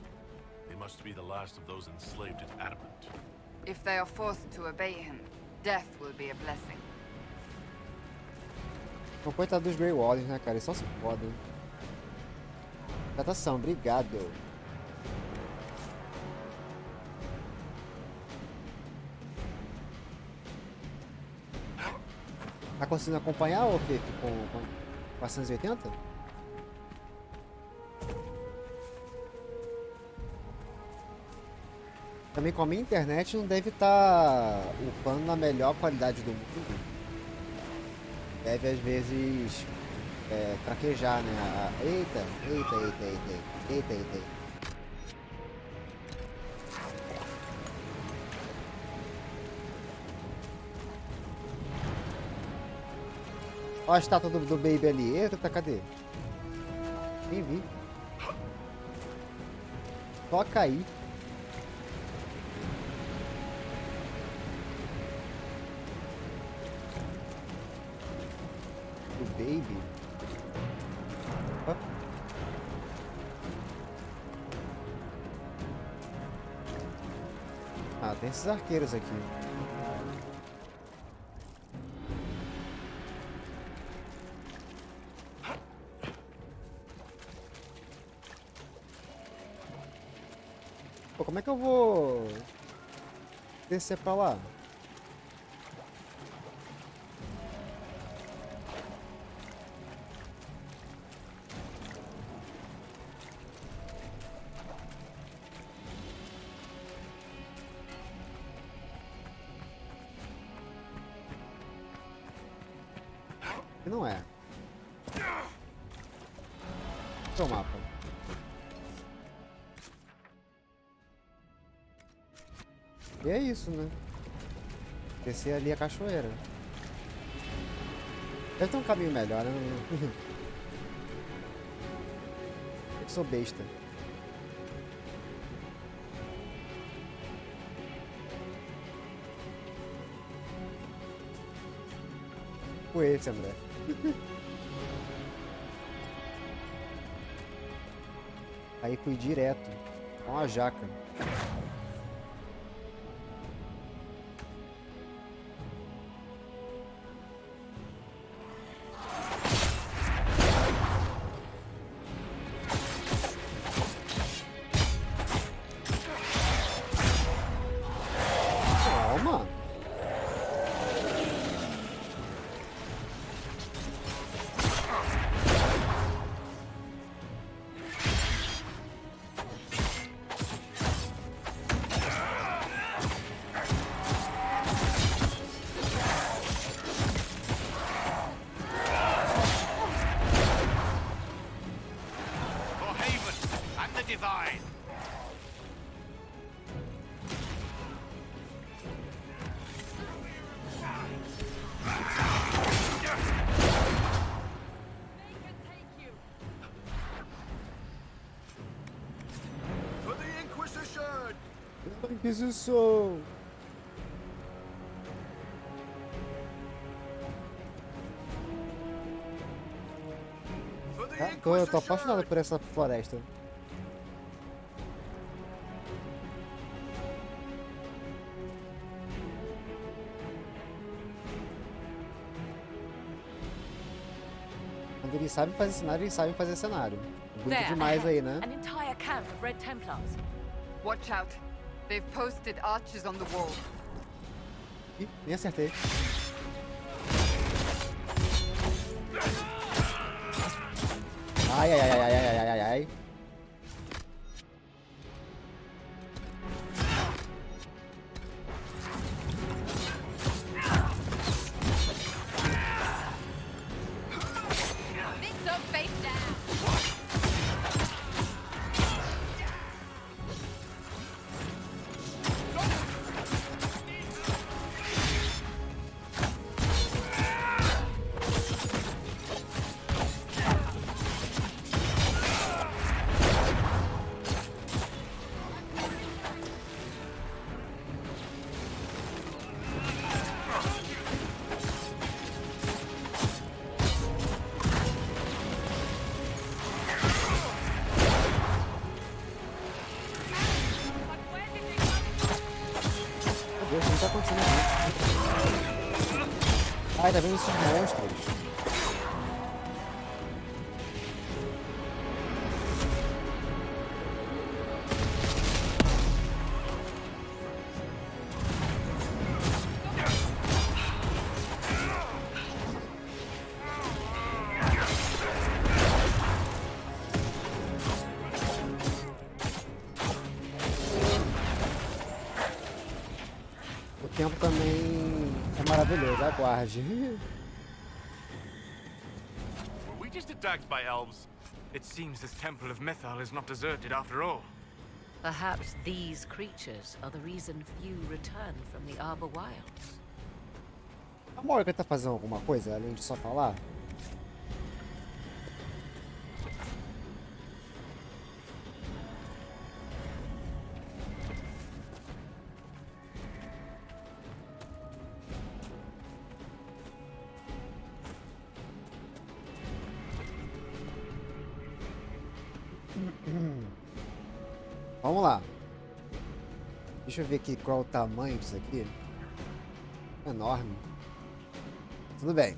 Speaker 5: They must be the last of those enslaved in Adamant.
Speaker 12: If they are forced to obey him, death will be a blessing.
Speaker 1: Então, coitado dos Grey Wardens, né, cara? Eles só se fodem. Datação, obrigado. Tá conseguindo acompanhar ou o quê? Com 480? Também com a minha internet não deve estar upando na melhor qualidade do mundo. Deve às vezes traquejar, né? Eita. Olha a estátua do Baby ali. Eita, cadê? Nem vi. Toca aí. Do Baby. Opa. Ah, tem esses arqueiros aqui. Pô, como é que eu vou descer pra lá? E não é. Esse é o mapa. E é isso, né? Descer ali a cachoeira. Deve ter um caminho melhor, né? Eu sou besta. Com esse, André. Aí fui direto. Com uma jaca. Inquisition! Eu tô apaixonado por essa floresta. Quando eles sabem fazer cenário, eles sabem fazer cenário. Bonito demais aí, né?
Speaker 9: An entire camp of Red Templars.
Speaker 12: Watch out. They've posted archers on the wall.
Speaker 1: Ih, nem acertei. Ai, ai, ai, ai, ai, ai, ai, ai.
Speaker 12: Bits of face down.
Speaker 1: que tá acontecendo aqui? Ai, tá vendo esses monstros? O tempo também é maravilhoso, aguarde.
Speaker 3: Were we just attacked by elves? It seems this temple of Mythal is not deserted after all.
Speaker 9: Perhaps these creatures are the reason few return from the Arbor Wilds.
Speaker 1: A Morgan tá fazendo alguma coisa além de só falar? Vamos lá. Deixa eu ver aqui qual é o tamanho disso aqui. Enorme. Tudo bem.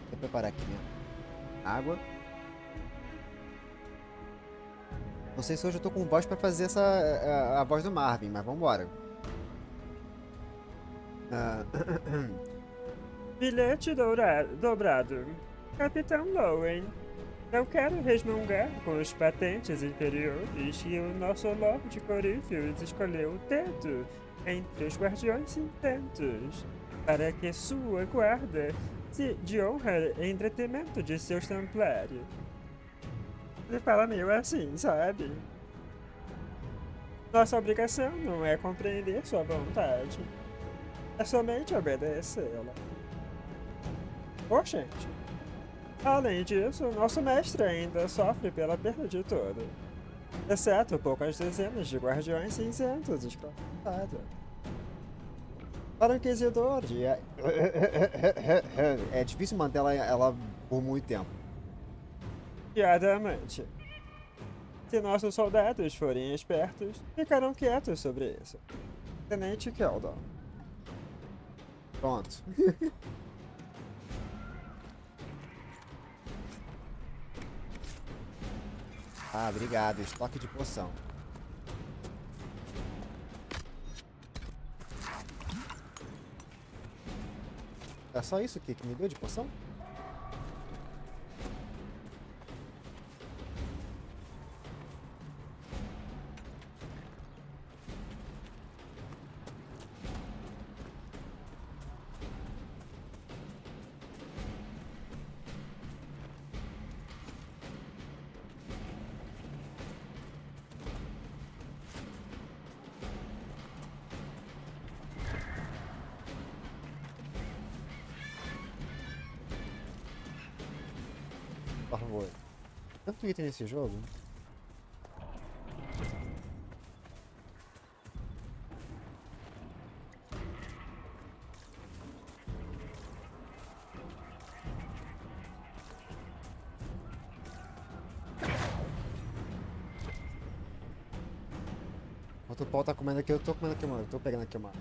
Speaker 1: Vou preparar aqui mesmo. Água. Não sei se hoje eu tô com voz pra fazer a voz do Marvin, mas vambora.
Speaker 14: Bilhete dobrado. Capitão Lowen. Não quero resmungar com os patentes inferiores que o nosso Lorde Corífios escolheu tendo entre os guardiões cinzentos, para que sua guarda se de honra em detrimento de seus templários. Ele fala meio assim, sabe? Nossa obrigação não é compreender sua vontade, é somente obedecê-la. Ô, gente. Além disso, nosso mestre ainda sofre pela perda de tudo, exceto poucas dezenas de guardiões cinzentos escravizados. Para o Inquisidor, é difícil manter ela por muito tempo. E adamante. Se nossos soldados forem espertos, ficarão quietos sobre isso. Tenente Keldon.
Speaker 1: Pronto. Ah, obrigado. Estoque de poção. É só isso aqui que me deu de poção? Por favor. Tanto item nesse jogo. Enquanto o pau tá comendo aqui, eu tô comendo aqui uma. Eu tô pegando aqui uma.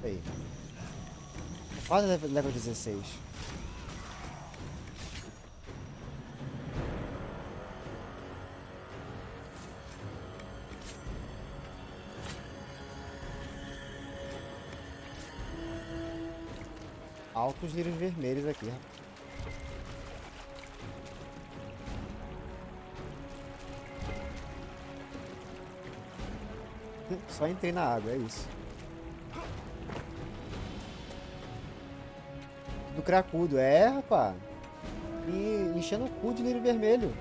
Speaker 1: Aí. Quase level 16. Altos lírios vermelhos aqui, rapaz. Só entrei na água, é isso. Do cracudo, é, rapaz. E enchendo o cu de lírio vermelho.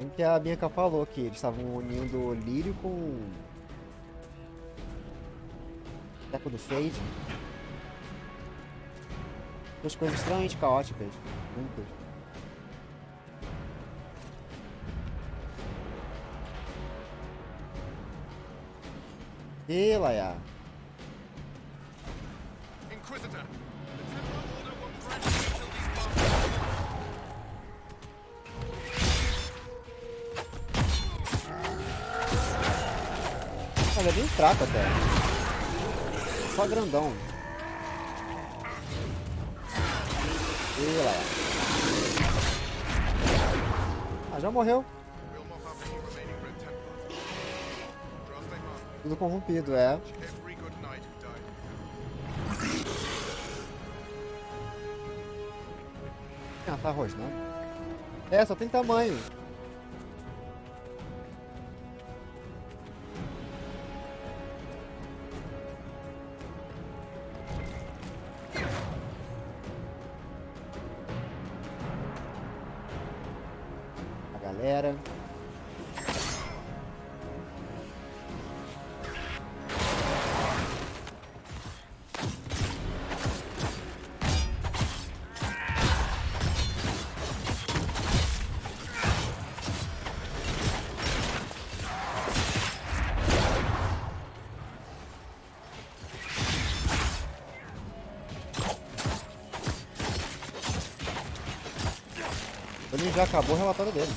Speaker 1: Tem que a Bianca falou que eles estavam unindo lírio com... Teco do Fade. Duas coisas extremamente caóticas. Juntas. E Laia.
Speaker 3: Inquisitor,
Speaker 1: Ele é bem fraco até. Só grandão. E Laia. Ah, já morreu. Tudo corrompido, é. Ah, tá rosnando. É, só tem tamanho. A galera. Ele já acabou o relatório dele.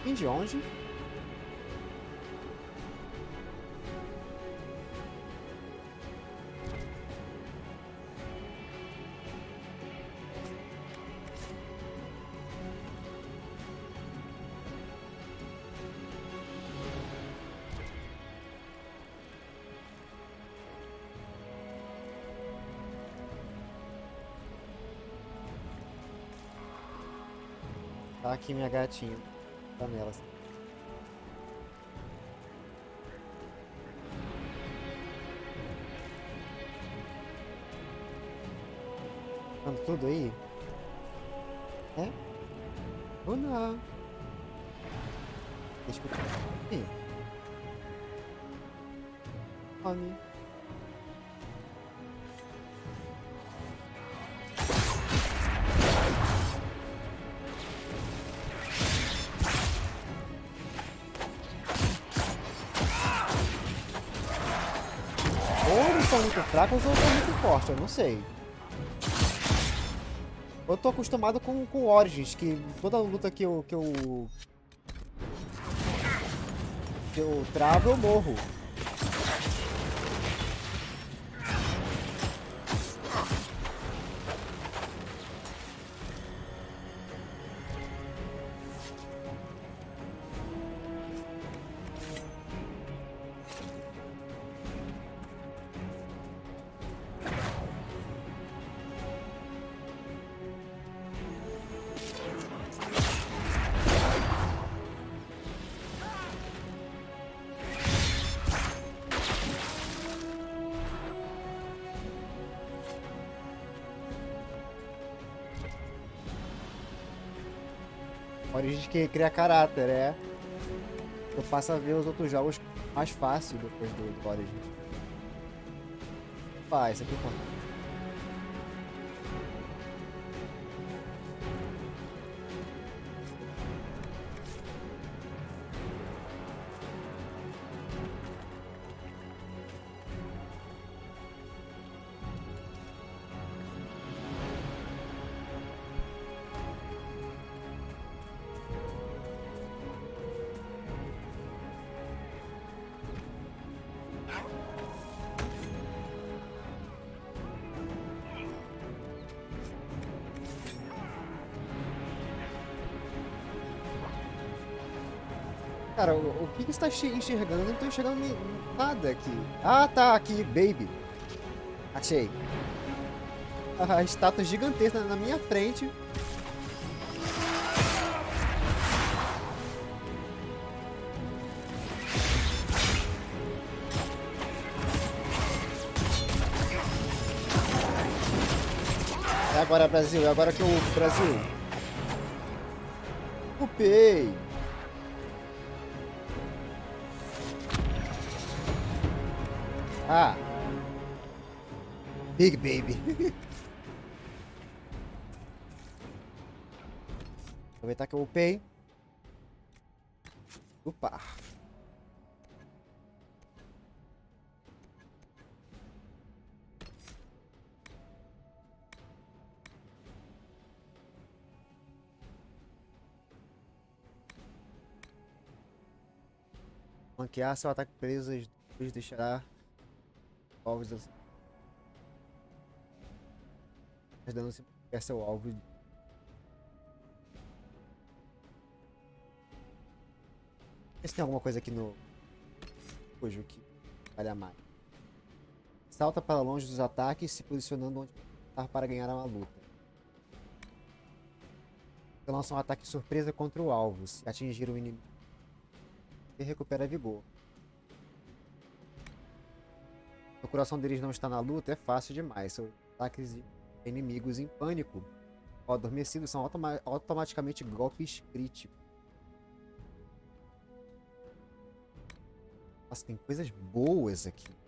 Speaker 1: Vim de onde? Tá aqui minha gatinha. Tá nela. Ando tudo aí? É? Ou não? Deixa eu... Ih. Come. Ou eles são muito fracos ou são muito fortes, eu não sei. Eu tô acostumado com Origins, que toda luta que eu travo, eu morro. Origins que cria caráter, é. Eu passo a ver os outros jogos mais fácil depois do Origins. Pá, isso aqui é importante. Cara, o que você tá enxergando? Eu não tô enxergando nada aqui. Ah, tá, aqui, baby. Achei. A estátua gigantesca na minha frente. É agora, Brasil. É agora que eu uso, Brasil. Upei. Ah. Big Baby. Aproveitar que eu upei. Upar. Flanquear seu ataque preso depois deixará alvos dando se quer seu alvo. Vê se tem alguma coisa aqui no cujo que vale mais. Salta para longe dos ataques, se posicionando onde está para ganhar uma luta. Você lança um ataque surpresa contra o alvo. Se atingir o inimigo, e recupera vigor. Se o coração deles não está na luta, é fácil demais. Seus ataques inimigos em pânico ou adormecidos são automaticamente golpes críticos. Nossa, tem coisas boas aqui.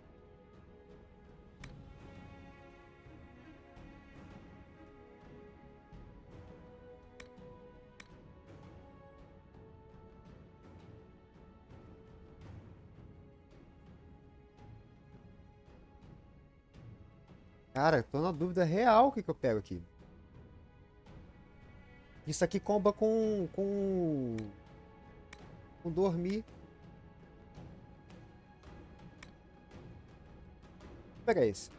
Speaker 1: Cara, tô na dúvida real o que eu pego aqui. Isso aqui comba com dormir. Vou pegar esse.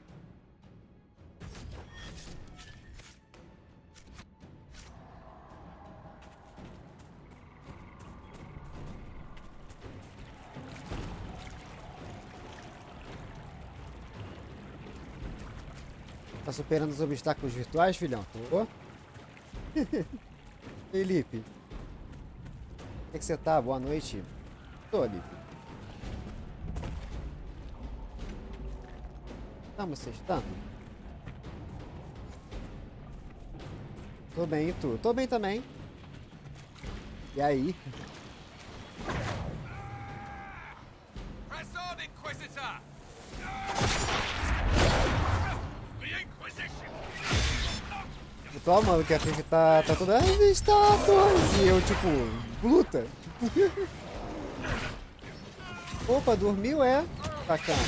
Speaker 1: Tá superando os obstáculos virtuais, filhão? Tô. Felipe. Como é que você tá? Boa noite. Tô, Felipe. Estamos sextando? Tô bem, e tu? Tô bem também. E aí?
Speaker 3: Press on, Inquisitor!
Speaker 1: Eu tô amando que a Fifi tá toda estátuas e eu tipo, luta. Opa, dormiu é? Bacana.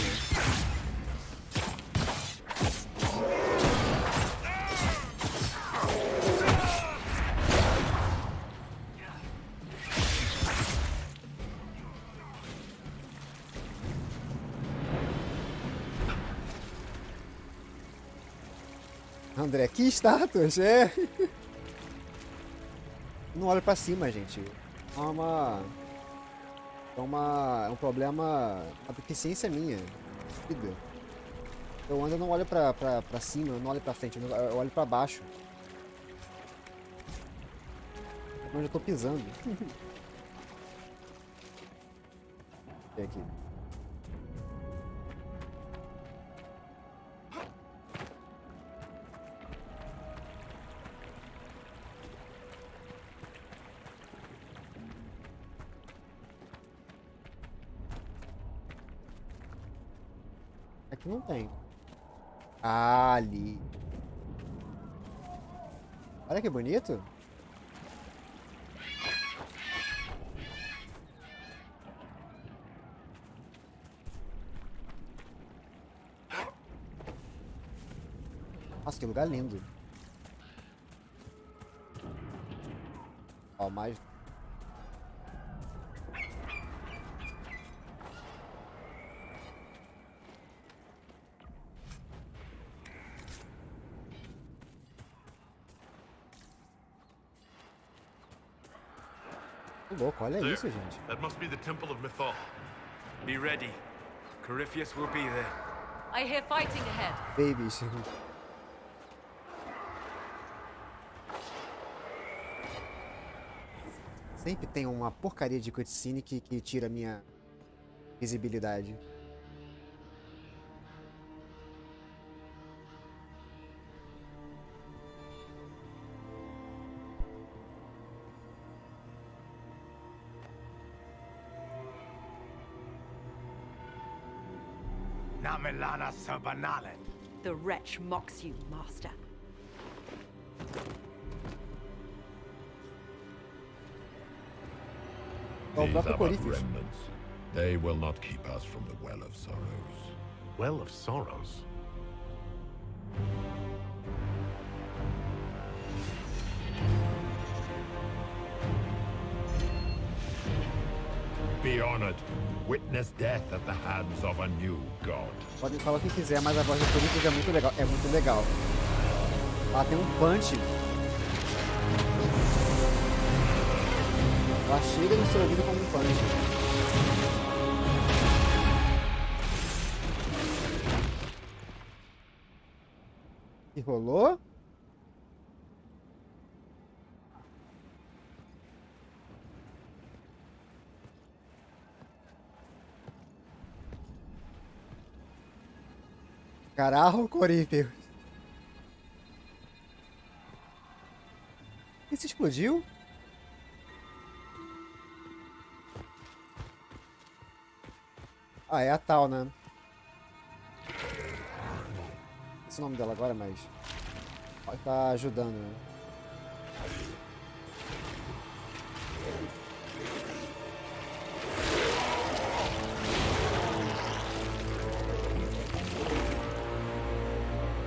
Speaker 1: André, que estátuas, é? Não olha pra cima, gente. É um problema, uma deficiência minha. Eu ando, eu não olho pra cima, eu não olho pra frente, eu olho pra baixo. É onde eu tô pisando. E aqui. Aqui não tem. Ah, ali. Olha que bonito. Nossa, que lugar lindo. Ó, mais... Louco, olha
Speaker 5: There.
Speaker 1: isso, gente.
Speaker 5: That must be the Temple of Mythal.
Speaker 3: Be ready. Corypheus will be there.
Speaker 9: I hear fighting ahead.
Speaker 1: Babies. Sempre tem uma porcaria de cutscene que tira a minha visibilidade.
Speaker 15: Namelana Sabanalet.
Speaker 16: The wretch mocks you, master.
Speaker 2: These are but remnants. They will not keep us from the Well of Sorrows.
Speaker 5: Well of Sorrows?
Speaker 2: Be honored. Witness death at the hands of a new god.
Speaker 1: Podem falar o que quiser, mas a voz do Corinthians é muito legal. É muito legal. Ela tem um punch. Ela chega no seu ouvido como um punch. E rolou? Carajo, Corinthians. Isso explodiu? Ah, é a tal, né? Esse é o nome dela agora, mas... tá ajudando, né?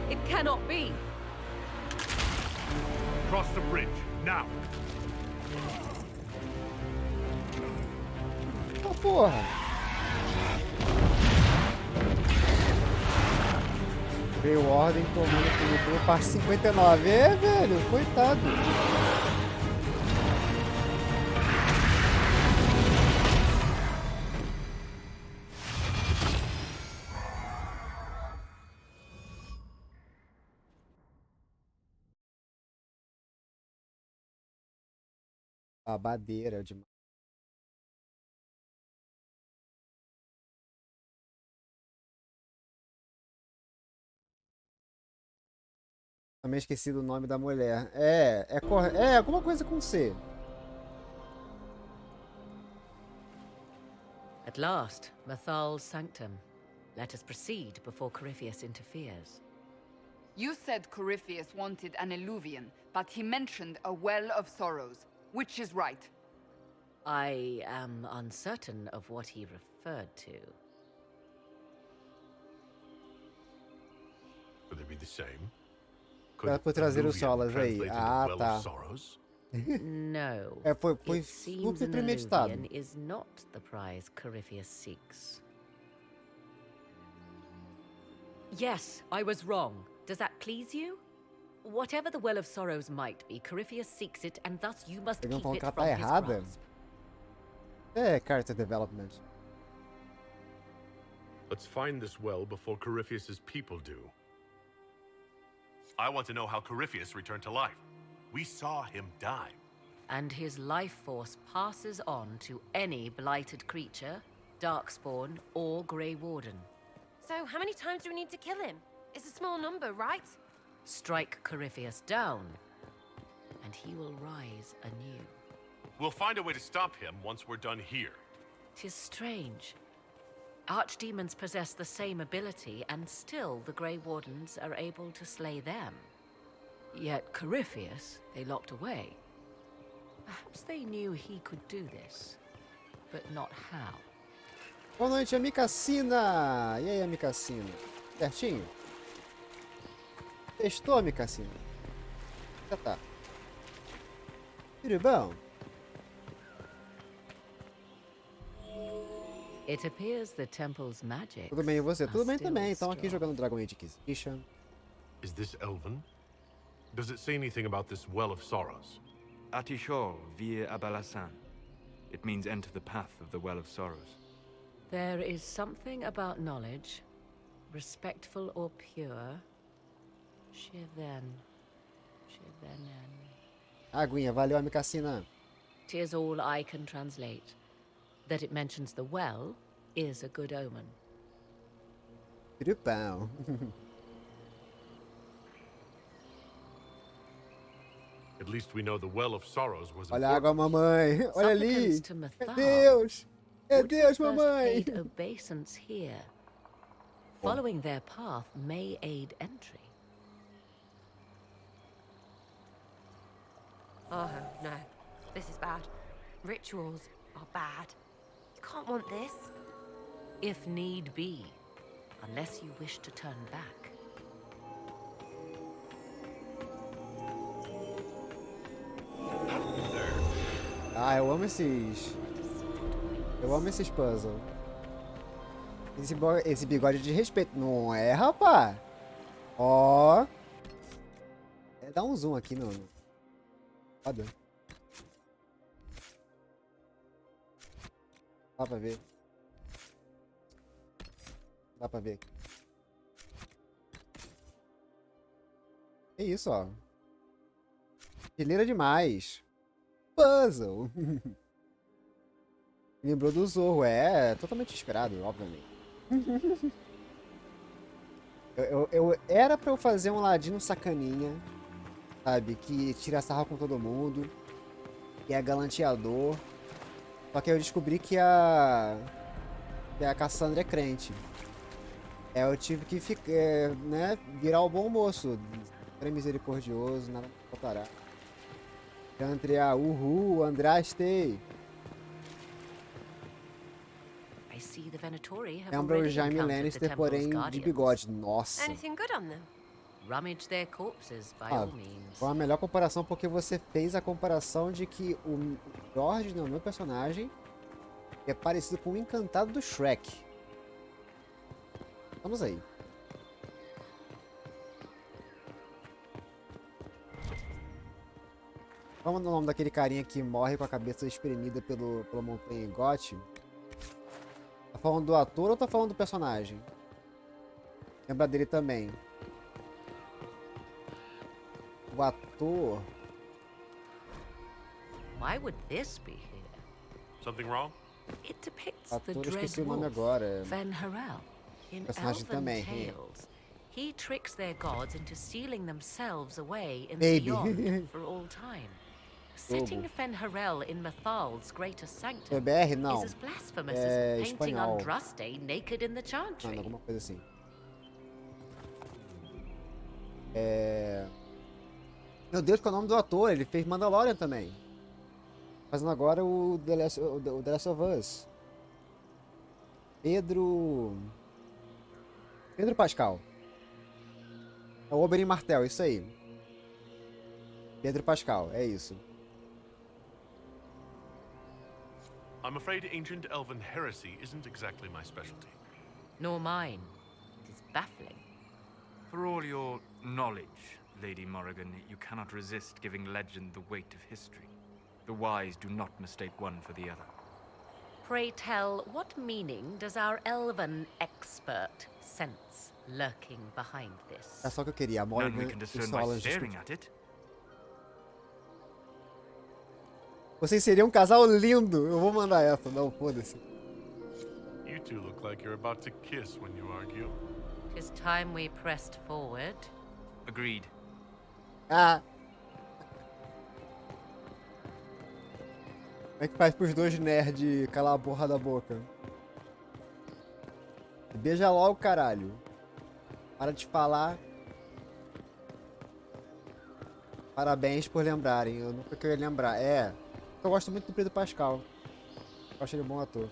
Speaker 9: It cannot be.
Speaker 5: Cross the bridge, now.
Speaker 1: Oh, porra! Veio ordem tomando tudo, parte 59. É, velho, coitado. Babadeira demais. Também esqueci do nome da mulher. É alguma coisa com C.
Speaker 9: At last, Mathal's sanctum. Let us proceed before Corypheus interferes.
Speaker 12: You said Corypheus wanted an eluvian, but he mentioned a Well of Sorrows. Which is right?
Speaker 9: I am uncertain of what he referred to.
Speaker 5: Could they be the same?
Speaker 1: Era por trazer os solas aí. Ah, tá.
Speaker 9: No.
Speaker 1: Foi super premeditado.
Speaker 9: Is not the prize Corypheus seeks. Yes, I was wrong. Does that please you? Whatever the Well of Sorrows might be, Corypheus seeks it, and thus you must keep it from his grasp.
Speaker 1: É, character development.
Speaker 5: Let's find this well before Corypheus's people do.
Speaker 3: I want to know how Corypheus returned to life. We saw him die.
Speaker 9: And his life force passes on to any blighted creature, darkspawn, or Grey Warden.
Speaker 13: So, how many times do we need to kill him? It's a small number, right?
Speaker 9: Strike Corypheus down, and he will rise anew.
Speaker 3: We'll find a way to stop him once we're done here.
Speaker 9: 'Tis strange. Archdemons possess the same ability, and still the Grey Wardens are able to slay them. Yet Corypheus they locked away. Perhaps they knew he could do this, but not how.
Speaker 1: Boa noite, Amicacina! E aí, Amicacina? Certinho? Testou, Amicacina? Já tá. Tudo bom?
Speaker 9: It appears the temple's magic.
Speaker 1: Tudo bem, e você? Tudo bem também. Estão aqui jogando Dragon Age Inquisition.
Speaker 5: Is this Elven? Does it say anything about this Well of Sorrows?
Speaker 17: Atishor vir Abalasan. It means enter the path of the Well of Sorrows.
Speaker 9: There is something about knowledge, respectful or pure, Shiven. Shivenen.
Speaker 1: Aguinha, valeu, Amicacina.
Speaker 9: 'Tis all I can translate. That it mentions the well is a good omen.
Speaker 1: Piripão.
Speaker 5: At least we know the Well of Sorrows was
Speaker 1: Olha a água,
Speaker 5: important.
Speaker 1: mamãe. Olha ali.
Speaker 9: Supplicants to
Speaker 1: É
Speaker 9: Mathar
Speaker 1: Deus. É
Speaker 9: would
Speaker 1: Deus,
Speaker 9: first
Speaker 1: mamãe.
Speaker 9: paid obeisance here. Following their path may aid entry.
Speaker 13: Oh, no. This is bad. Rituals are bad. You can't want this.
Speaker 9: If need be, unless you wish to turn back.
Speaker 1: Ah, eu amo esses... Eu amo esses puzzles. Esse bigode de respeito. Não é, rapá? Ó. É, dá um zoom aqui, meu. Foda. Dá pra ver. Dá pra ver. É isso, ó. Fileira demais. Puzzle. Lembrou do Zorro. É totalmente inspirado, obviamente. Era pra eu fazer um ladino sacaninha, sabe? Que tira sarro com todo mundo. Que é galanteador. Só que eu descobri que a Cassandra é crente. Eu tive que né, virar o bom moço. Ser misericordioso, nada me faltará. Andrea, Andraste. Lembra o Jaime Lannister, porém de bigode. Nossa.
Speaker 13: Anything good on them?
Speaker 9: Rummage their corpses, by all means.
Speaker 1: Foi a melhor comparação porque você fez a comparação de que o Jorge, não, meu personagem, é parecido com o encantado do Shrek. Vamos aí. Vamos no nome daquele carinha que morre com a cabeça espremida pela montanha Gote. Tá falando do ator ou tá falando do personagem? Lembra dele também. O ator...
Speaker 9: Why would this be here?
Speaker 5: Something wrong?
Speaker 9: It depicts
Speaker 1: Ator,
Speaker 9: the
Speaker 1: eu esqueci
Speaker 9: dread
Speaker 1: o nome
Speaker 9: wolf,
Speaker 1: agora.
Speaker 9: Van Harel. In
Speaker 1: Personagem
Speaker 9: elven
Speaker 1: também.
Speaker 9: tales, he tricks their gods into sealing themselves away in the beyond for all time. Setting Fenharel in Mathal's greater sanctum
Speaker 1: BR, não.
Speaker 9: is as blasphemous
Speaker 1: É
Speaker 9: as painting
Speaker 1: espanhol.
Speaker 9: Andraste naked in the chantry.
Speaker 1: Não, alguma coisa assim. Meu Deus, qual é o nome do ator? Ele fez Mandalorian também. Fazendo agora o The Last of Us. Pedro Pascal. É o Oberyn Martell, isso aí. Pedro Pascal, é isso.
Speaker 5: I'm afraid ancient elven heresy isn't exactly my specialty.
Speaker 9: Nor mine. It is baffling.
Speaker 17: For all your knowledge, Lady Morrigan, you cannot resist giving legend the weight of history. The wise do not mistake one for the other.
Speaker 9: Pray tell, what meaning does our elven expert sense lurking behind this?
Speaker 1: É só o que eu queria. A
Speaker 17: None
Speaker 1: Morrigan
Speaker 17: we can
Speaker 1: e o
Speaker 17: discern by
Speaker 1: Solange.
Speaker 17: staring at it.
Speaker 1: Vocês seriam um casal lindo. Eu vou mandar essa. Não, foda-se.
Speaker 5: You two look like you're about to kiss when you argue.
Speaker 9: 'Tis time we pressed forward.
Speaker 17: Agreed.
Speaker 1: Ah. Como é que faz pros dois nerds calar a porra da boca? Beija logo, caralho. Para de falar. Parabéns por lembrarem. Eu nunca queria lembrar. Eu gosto muito do Pedro Pascal. Eu acho ele um bom ator.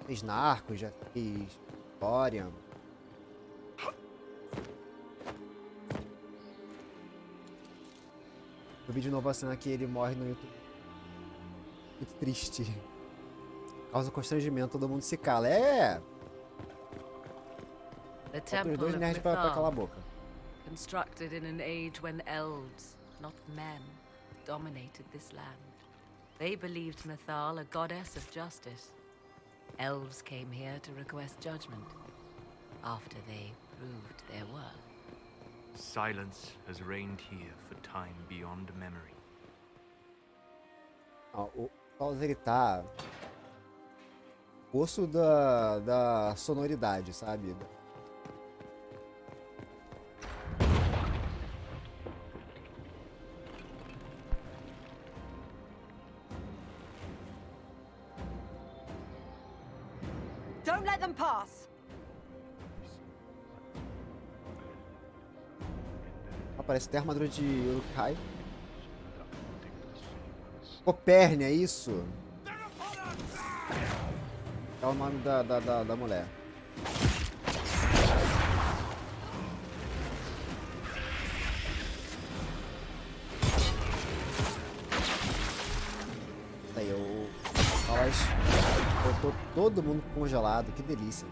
Speaker 1: Fez Narcos, já fez História. Eu vi de novo a cena que ele morre no YouTube. Muito triste. Causa constrangimento, todo mundo se cala.
Speaker 9: The
Speaker 1: Os
Speaker 9: temple
Speaker 1: dois
Speaker 9: of
Speaker 1: nerds pra calar a
Speaker 9: Mathar,
Speaker 1: boca.
Speaker 9: constructed in an age when elves, not men, dominated this land. They believed Mathal a goddess of justice. Elves came here to request judgment. after they proved their worth.
Speaker 17: Silence has reigned here for time beyond memory.
Speaker 1: O Carlos, ele tá... Osso da sonoridade, sabe?
Speaker 16: Don't let them pass.
Speaker 1: Aparece até a armadura de Uruk-hai. Copérnia, é isso? É o nome da mulher. Aí, elas botou todo mundo congelado, que delícia.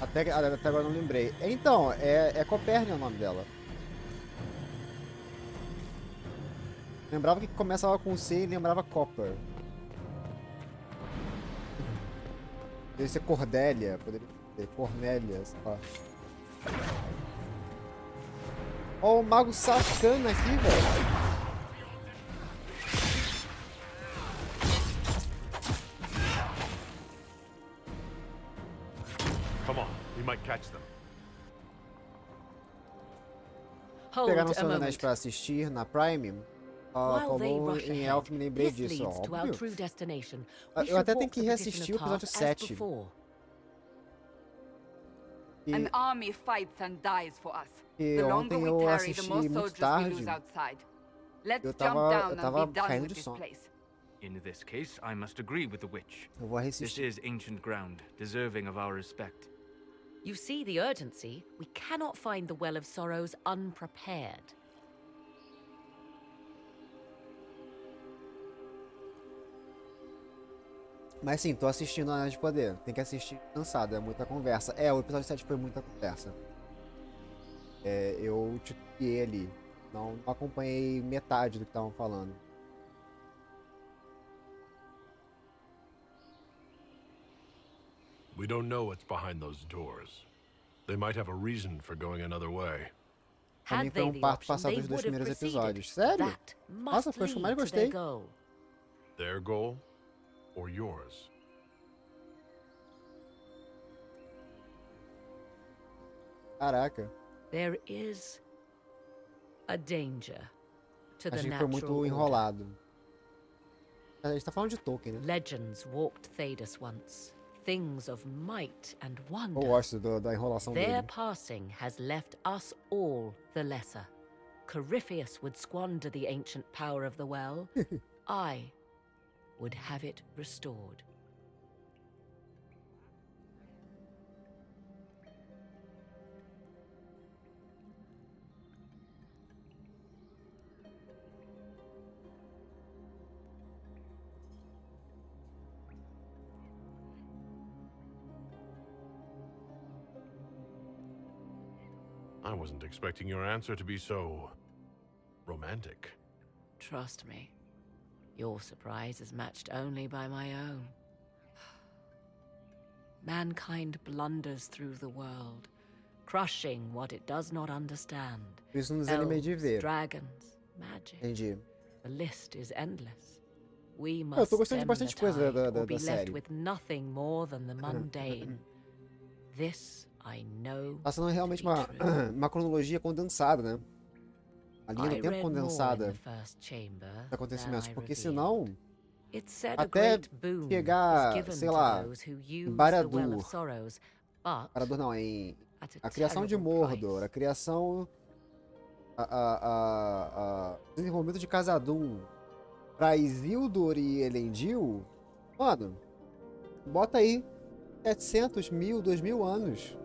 Speaker 1: Até agora eu não lembrei. Então, é Copérnia o nome dela. Lembrava que começava com C e lembrava Copper. Poderia ser Cordélia, poderia ser Cornélia, sei lá. Ó, o mago sacana aqui, velho.
Speaker 5: Come on, we might catch them.
Speaker 1: Pegar não são anéis pra assistir na Prime. Falou em Elf, me lembrei disso, óbvio. Eu até tenho que reassistir o episódio 7.
Speaker 12: An army fights and dies for us.
Speaker 1: E
Speaker 12: The longer
Speaker 1: ontem
Speaker 12: we
Speaker 1: eu
Speaker 12: tarry, the
Speaker 1: assisti
Speaker 12: more
Speaker 1: muito
Speaker 12: soldiers we
Speaker 1: tarde.
Speaker 12: lose outside. Let's
Speaker 1: Eu
Speaker 12: jump down and
Speaker 1: tava
Speaker 12: be done
Speaker 1: caindo
Speaker 12: with
Speaker 1: de
Speaker 12: this
Speaker 1: sono.
Speaker 12: place.
Speaker 17: In this case, I must agree with the witch.
Speaker 1: Eu vou
Speaker 17: This
Speaker 1: reassistir.
Speaker 17: is ancient ground, deserving of our respect.
Speaker 9: You see the urgency? We cannot find the Well of Sorrows unprepared.
Speaker 1: Mas sim, tô assistindo Anéis de Poder. Tem que assistir cansado, é muita conversa. O episódio 7 foi muita conversa. Eu titubeei ali. Não acompanhei metade do que estavam falando.
Speaker 5: We don't know what's behind those doors. They might have a reason for going another way.
Speaker 1: Pra mim foi um parto passado dos 2 primeiros episódios. Sério? Nossa, foi o que eu mais gostei.
Speaker 5: Their goal or yours?
Speaker 1: Caraca.
Speaker 9: There is a danger to the
Speaker 1: Achei que foi muito
Speaker 9: natural order.
Speaker 1: enrolado. A gente tá falando de Tolkien, né?
Speaker 9: Legends walked Thedas once. Things of might and
Speaker 1: Eu
Speaker 9: wonder.
Speaker 1: gosto da enrolação
Speaker 9: Their
Speaker 1: dele.
Speaker 9: passing has left us all the lesser. Corypheus would squander the ancient power of the well. I would have it restored.
Speaker 5: I wasn't expecting your answer to be so romantic.
Speaker 9: Trust me, your surprise is matched only by my own. Mankind blunders through the world, crushing what it does not understand.
Speaker 1: Por isso não desanimei de ver.
Speaker 9: Dragons, magic.
Speaker 1: Entendi.
Speaker 9: The list is endless. We
Speaker 1: Eu
Speaker 9: must
Speaker 1: tô gostando de
Speaker 9: stem
Speaker 1: bastante
Speaker 9: the
Speaker 1: coisa
Speaker 9: tide,
Speaker 1: da
Speaker 9: or be left
Speaker 1: série.
Speaker 9: with nothing more than the mundane. This I know.
Speaker 1: Tá sendo realmente
Speaker 9: to be true.
Speaker 1: uma cronologia condensada, né? A linha do
Speaker 9: I
Speaker 1: tempo
Speaker 9: read
Speaker 1: condensada
Speaker 9: more in the first chamber
Speaker 1: dos acontecimentos.
Speaker 9: than I
Speaker 1: Porque
Speaker 9: revealed.
Speaker 1: senão,
Speaker 9: It said a
Speaker 1: até
Speaker 9: great boon is
Speaker 1: chegar,
Speaker 9: given
Speaker 1: sei
Speaker 9: to
Speaker 1: lá,
Speaker 9: those who
Speaker 1: em
Speaker 9: use the Well
Speaker 1: Barad-dûr.
Speaker 9: of Sorrows, but
Speaker 1: Barad-dûr não, em
Speaker 9: at
Speaker 1: a criação de
Speaker 9: terrible
Speaker 1: Mordor,
Speaker 9: price.
Speaker 1: a criação, o desenvolvimento de Khazad-dûm pra Isildur e Elendil, mano, bota aí 700, 1000, 2000 anos.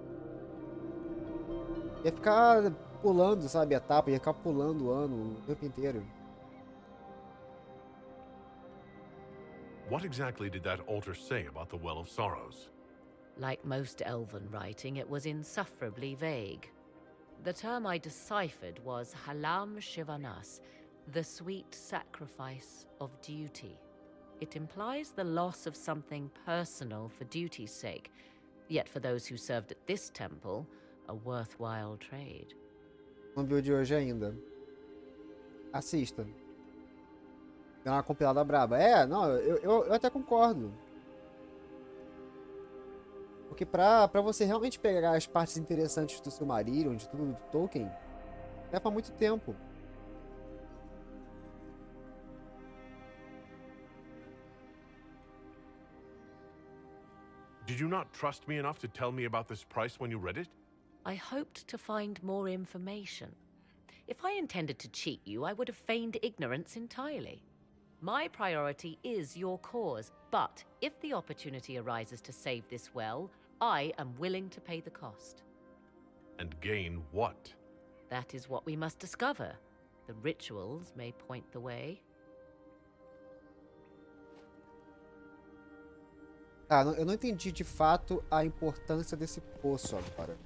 Speaker 1: Ia ficar pulando, sabe, etapa, ia ficar pulando o ano o tempo inteiro.
Speaker 5: What exactly did that altar say about the Well of Sorrows?
Speaker 9: Like most elven writing, it was insufferably vague. The term I deciphered was Halam Shivanas, the sweet sacrifice of duty. It implies the loss of something personal for duty's sake, yet for those who served at this temple, a worthwhile trade.
Speaker 1: Não viu o de hoje ainda. Assista. Deu uma compilada braba. É, não, eu até concordo. Porque pra você realmente pegar as partes interessantes do Silmarillion, de tudo do Tolkien, leva muito tempo.
Speaker 5: Did you not trust me enough to tell me about this price when you read it?
Speaker 9: I hoped to find more information. If I intended to cheat you, I would have feigned ignorance entirely. My priority is your cause, but if the opportunity arises to save this well, I am willing to pay the cost.
Speaker 5: And gain what?
Speaker 9: That is what we must discover. The rituals may point the way.
Speaker 1: Tá, eu não entendi de fato a importância desse poço agora.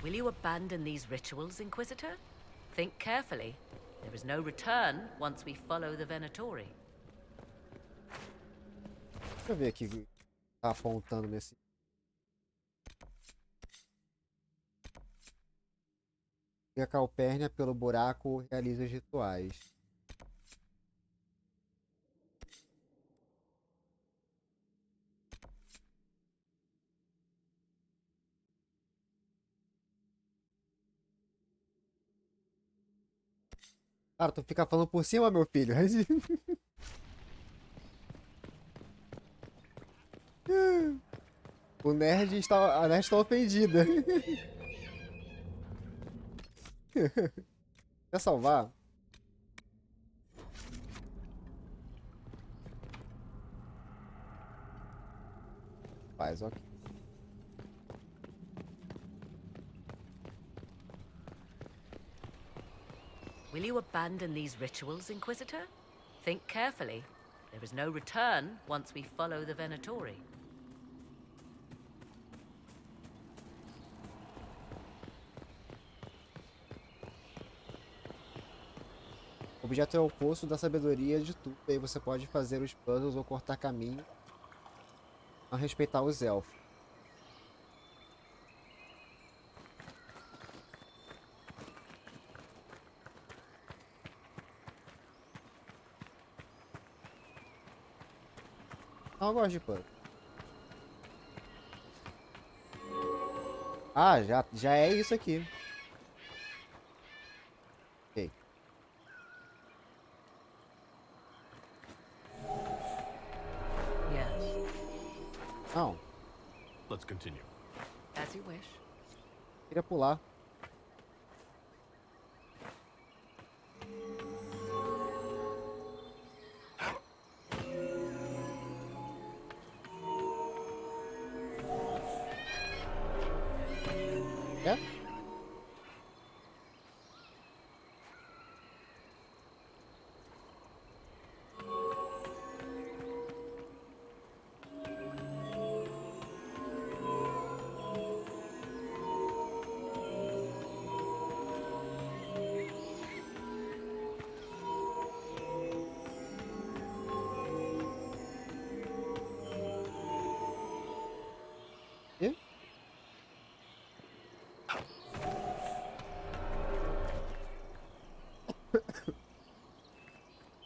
Speaker 9: Will you abandon these rituals, Inquisitor? Think carefully. There is no return once we follow the Venatori.
Speaker 1: Deixa eu ver aqui o que tá apontando nesse. E a Calpurnia pelo buraco realiza os rituais. Cara, tu fica falando por cima, meu filho. A nerd está ofendida. Quer salvar? Faz, ok.
Speaker 9: Will you abandon these rituals, Inquisitor? Think carefully. There is no return once we follow the Venatori.
Speaker 1: O objeto é o poço da sabedoria de tudo. E aí você pode fazer os puzzles ou cortar caminho a respeitar os elfos. Não, eu gosto de puzzle. Ah, já é isso aqui. Ok.
Speaker 9: Yes.
Speaker 1: Não.
Speaker 5: Let's continue.
Speaker 9: As you wish.
Speaker 1: Queria pular. É? E?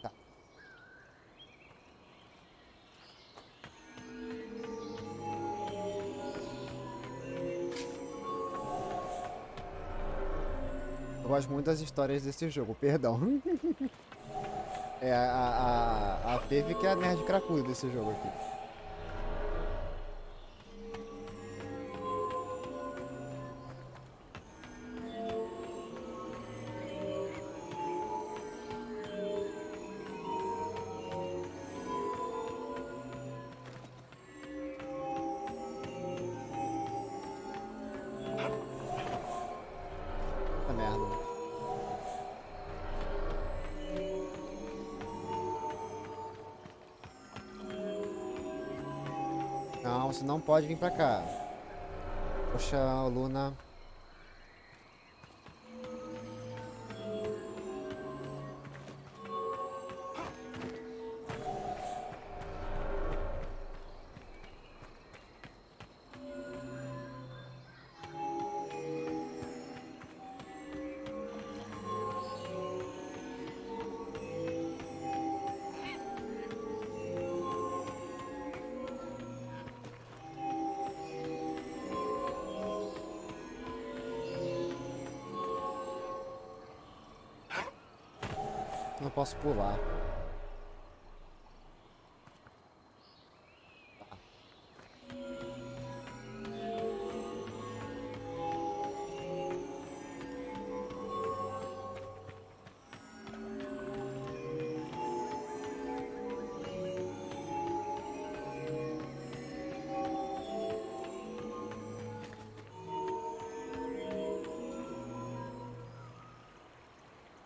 Speaker 1: Tá. Eu gosto muito das histórias desse jogo, perdão. É a Teve que é a nerd cracuda desse jogo aqui. Puta merda. Não, você não pode vir pra cá. Poxa, Luna. Não posso pular.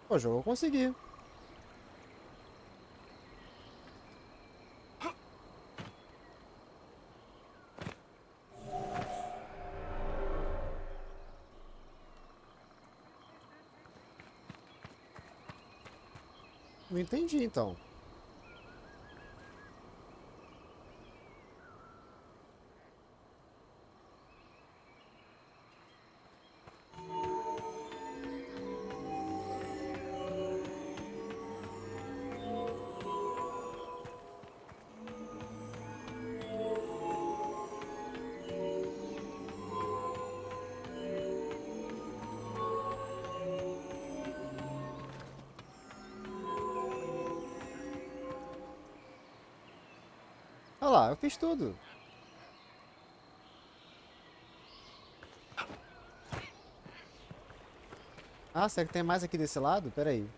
Speaker 1: Pô, jogo eu consegui. Não entendi então. Olha lá, eu fiz tudo. Ah, será que tem mais aqui desse lado? Pera aí.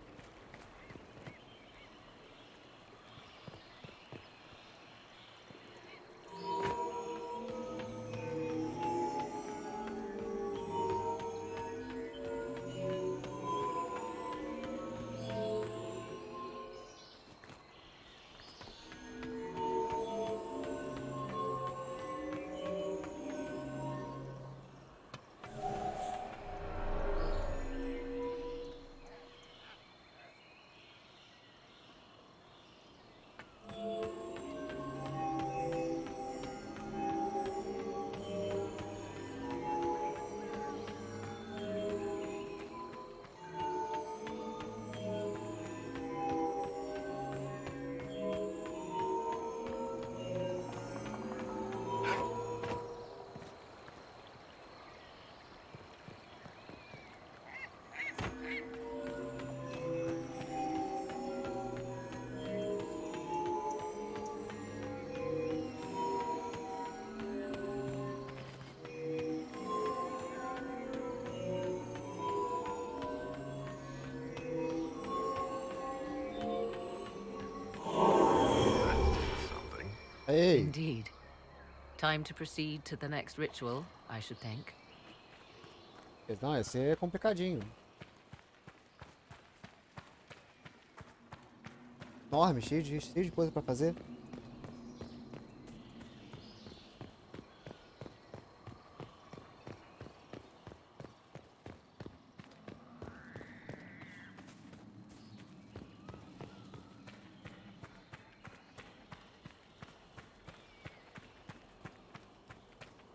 Speaker 1: Hey.
Speaker 9: Indeed. Time to proceed to the next ritual, I should think.
Speaker 1: Não, esse é complicadinho. Enorme, cheio de coisa pra fazer.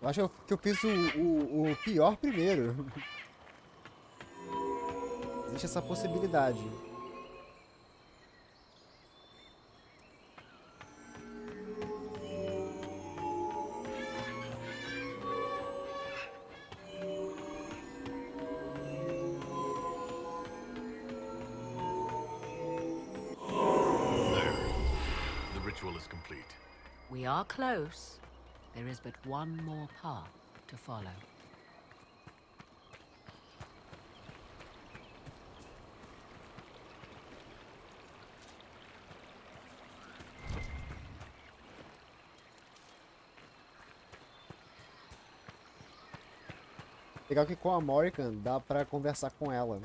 Speaker 1: Eu acho que eu fiz o pior primeiro. Existe essa possibilidade.
Speaker 5: The ritual is complete.
Speaker 9: We are close. There is but one more path to follow.
Speaker 1: Legal que com a Morrigan dá pra conversar com ela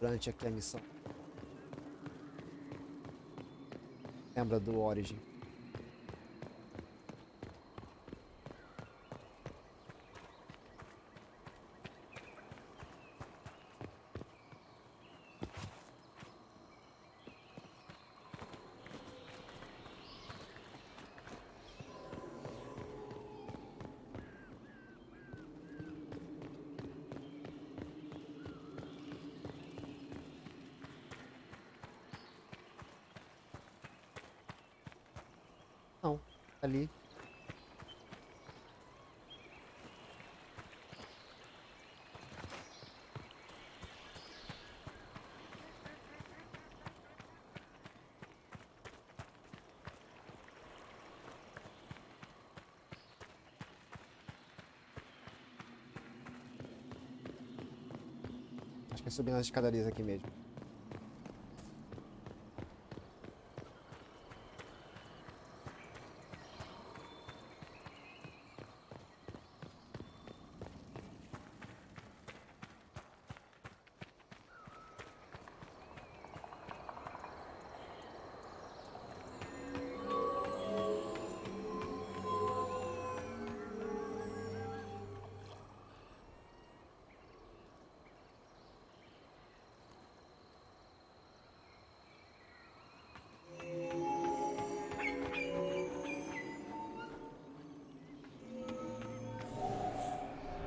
Speaker 1: durante aqui a missão. Lembra do Origin? Ali. Acho que é subindo as escadarias aqui mesmo.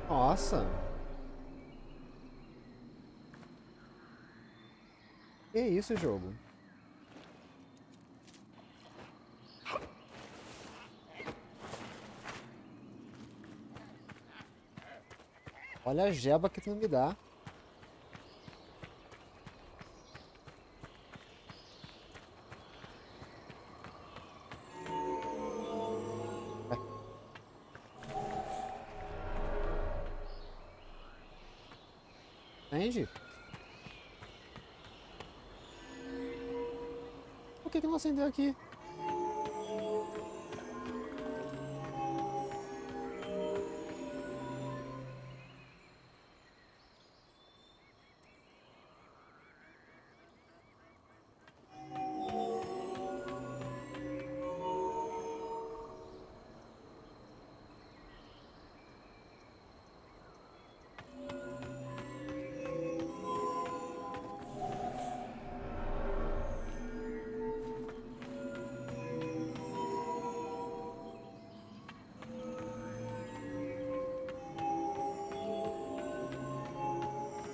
Speaker 1: Nossa! Que isso, jogo? Olha a jeba que tu me dá. Entende? Por que não acendeu aqui?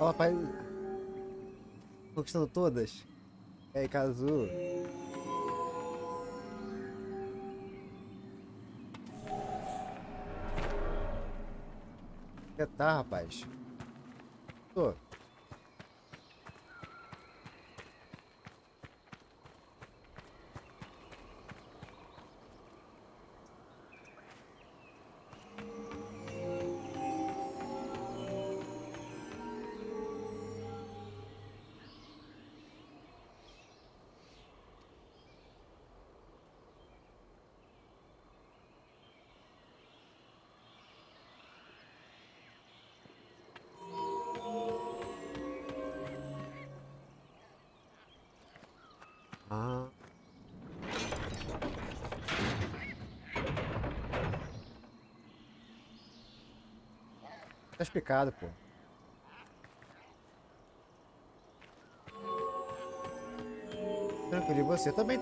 Speaker 1: Ó, pai. Conquistando todas. E aí, Kazu. Que tá, rapaz? Tô. Ah. Tá explicado, pô. Tranquilo, e você também.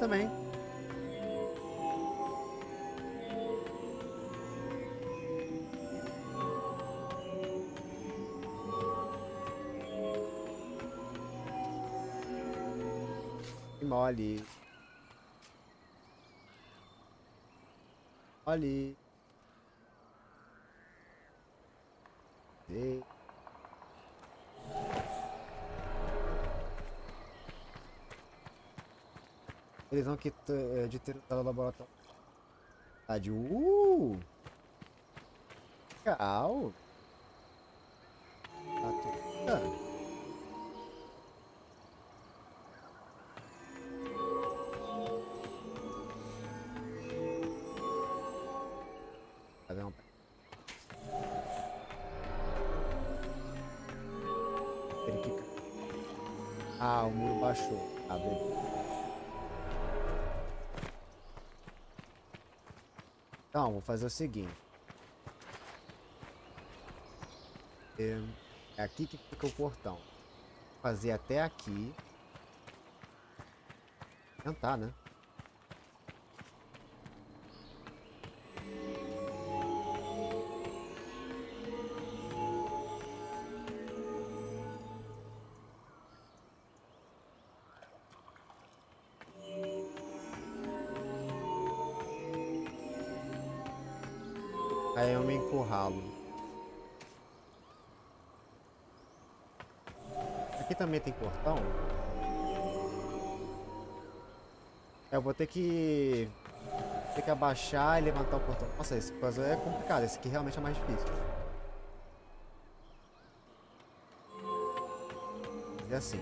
Speaker 1: Que mole. Mole. Ei. Eles vão aqui de ter o laboratório. Tá de legal. Tá tudo. Tá vendo? Ele fica. Ah, o muro baixou. Ah, beleza. Então, vou fazer o seguinte. É aqui que fica o portão. Vou fazer até aqui. Tentar, né? Aí eu me encurralo. Aqui também tem portão? Eu vou ter que abaixar e levantar o portão. Nossa, esse puzzle é complicado. Esse aqui realmente é mais difícil. É assim.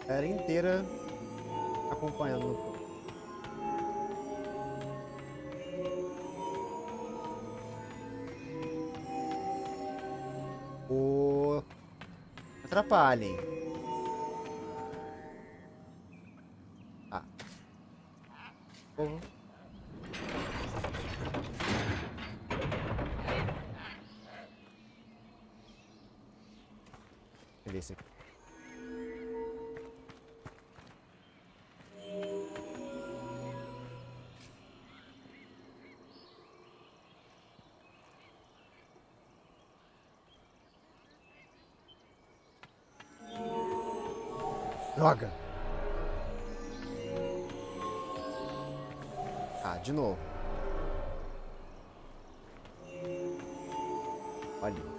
Speaker 1: Era inteira acompanhando. O atrapalhem. Ah. Povo. Cadê esse aqui? Droga! Ah, de novo. Olha.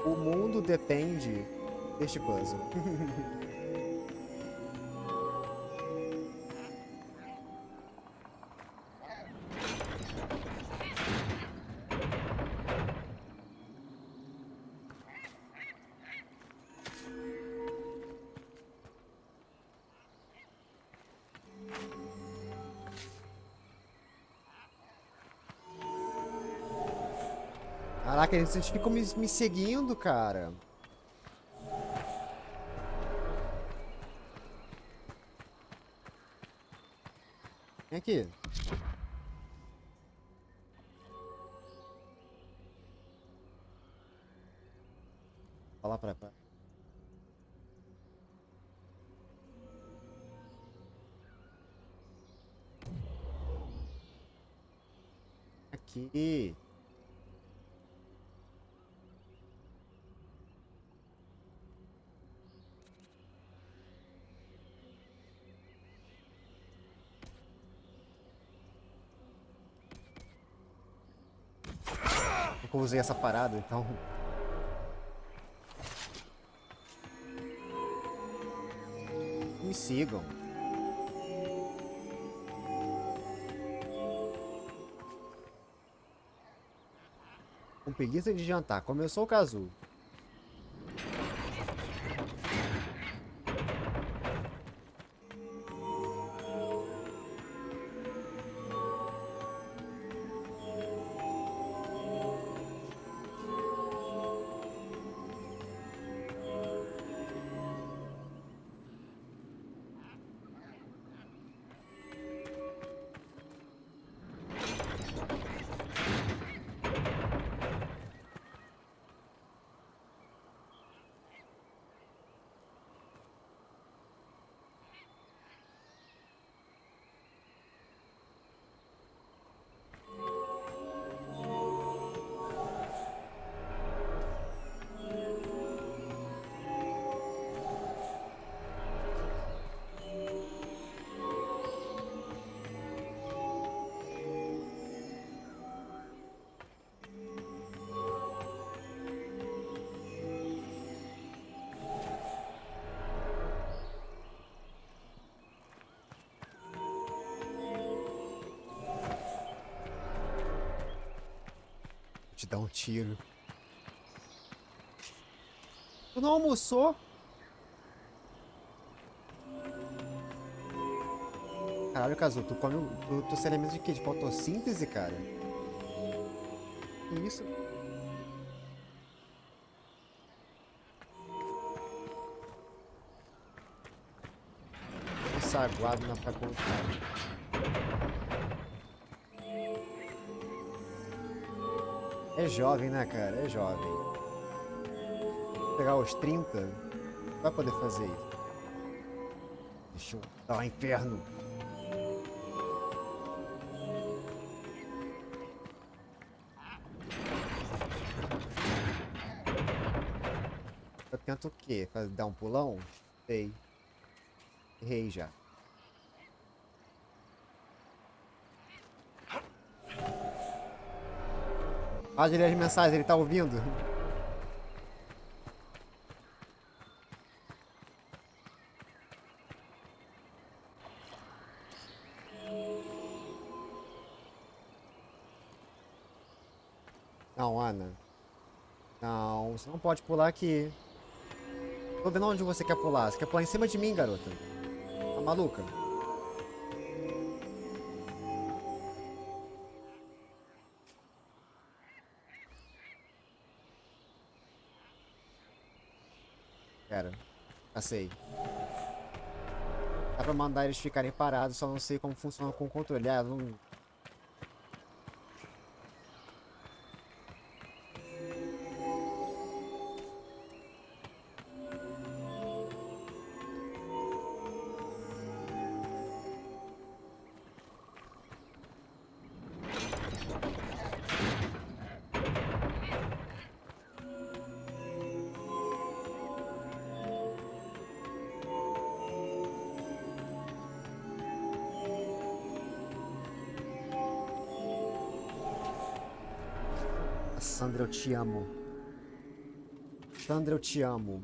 Speaker 1: O mundo depende deste puzzle. Caraca, eles ficam me seguindo, cara. Vem aqui. Fala pra cá. Aqui. Eu usei essa parada, então. Me sigam. Com preguiça de jantar. Começou o casulo. Te dar um tiro. Tu não almoçou? Caralho, Kazu, tu come. Tu se alimenta de quê? De fotossíntese, cara? Que isso? Um saguado na faculdade. É jovem, né, cara? É jovem. Vou pegar os 30, não vai poder fazer isso. Deixa eu dar um inferno. Eu tento o quê? Dar um pulão? Sei. Errei já. Pode ler as mensagens, ele tá ouvindo? Não, Ana. Não, você não pode pular aqui. Tô vendo onde você quer pular. Você quer pular em cima de mim, garota? Tá maluca? Pera. Passei. Dá pra mandar eles ficarem parados, só não sei como funciona com o controle. Ah, não... Sandra, eu te amo. Sandra, eu te amo.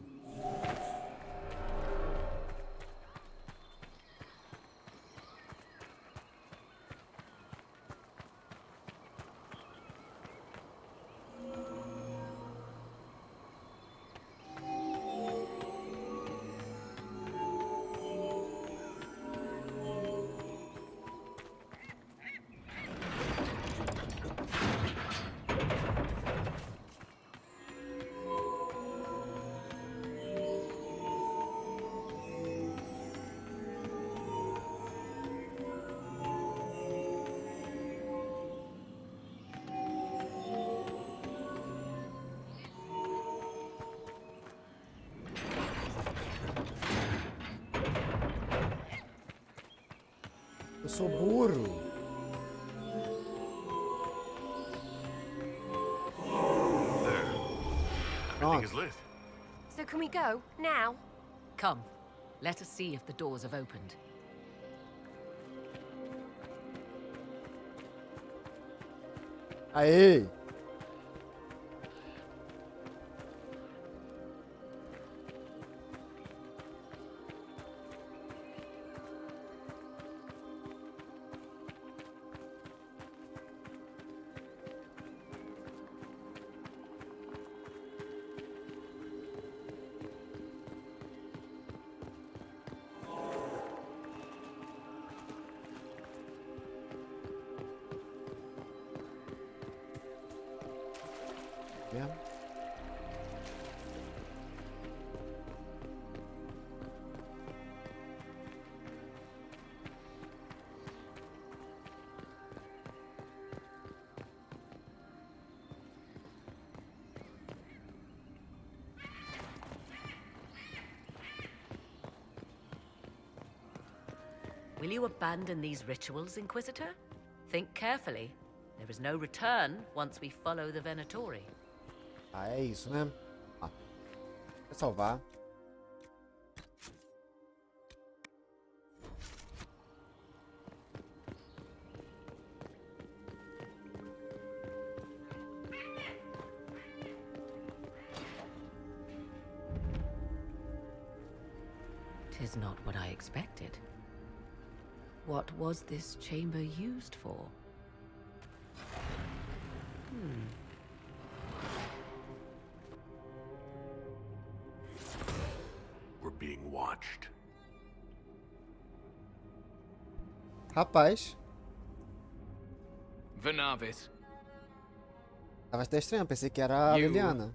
Speaker 1: Eu sou burro.
Speaker 5: Everything is lit.
Speaker 13: So can we go now?
Speaker 9: Come, let us see if the doors have opened.
Speaker 1: Aê! Mesmo?
Speaker 9: Will you abandon these rituals, Inquisitor? Think carefully. There is no return once we follow the Venatori.
Speaker 1: Ah, é isso, né? Ah, vou salvar.
Speaker 9: Tis not what I expected. What was this chamber used for?
Speaker 5: We're being watched.
Speaker 1: Rapaz,
Speaker 18: Venavis,
Speaker 1: tava até estranho, pensei que era a
Speaker 18: You
Speaker 1: Liliana.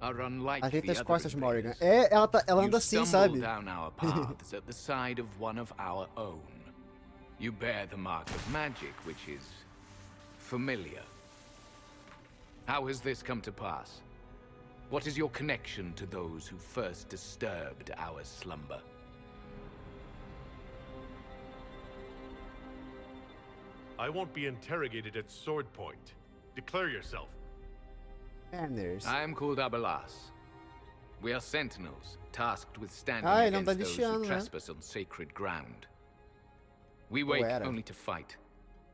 Speaker 18: are unlike
Speaker 1: Ajeita
Speaker 18: the
Speaker 1: as
Speaker 18: other
Speaker 1: costas, Morrigan.
Speaker 18: invaders.
Speaker 1: É, ela anda
Speaker 18: You
Speaker 1: assim,
Speaker 18: stumble
Speaker 1: sabe?
Speaker 18: down our paths at the side of one of our own. You bear the mark of magic, which is familiar. How has this come to pass? What is your connection to those who first disturbed our slumber?
Speaker 5: I won't be interrogated at sword point. Declare yourself.
Speaker 1: Manners.
Speaker 18: I am called Abelas. We are sentinels, tasked with standing
Speaker 1: não tá
Speaker 18: against those
Speaker 1: lixando,
Speaker 18: who
Speaker 1: né?
Speaker 18: trespass on sacred ground. We wake
Speaker 1: era.
Speaker 18: only to fight,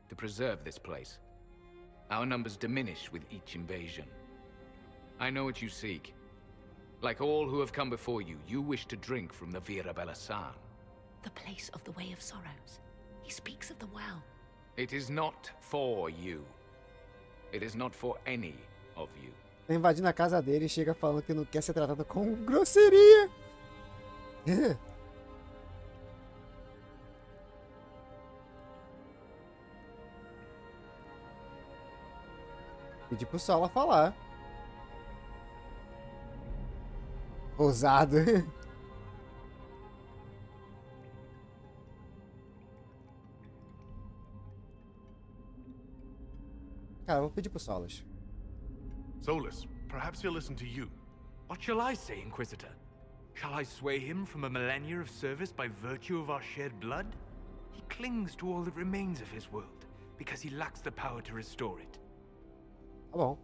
Speaker 18: to preserve this place. Our numbers diminish with each invasion. I know what you seek. Like all who have come before you, you wish to drink from the Vira Belasan.
Speaker 9: The place of the Way of Sorrows. He speaks of the well.
Speaker 18: It is not for you. It is not for any of you.
Speaker 1: Tá invadindo a casa dele e chega falando que não quer ser tratado com grosseria. Pedi pro Sola falar. Ousado. Cara, eu vou pedir pro Solas.
Speaker 5: Solus, perhaps he'll listen to you.
Speaker 3: What shall I say, Inquisitor? Shall I sway him from a millennia of service by virtue of our shared blood? He clings to all that remains of his world, because he lacks the power to restore it.
Speaker 1: Tá bom.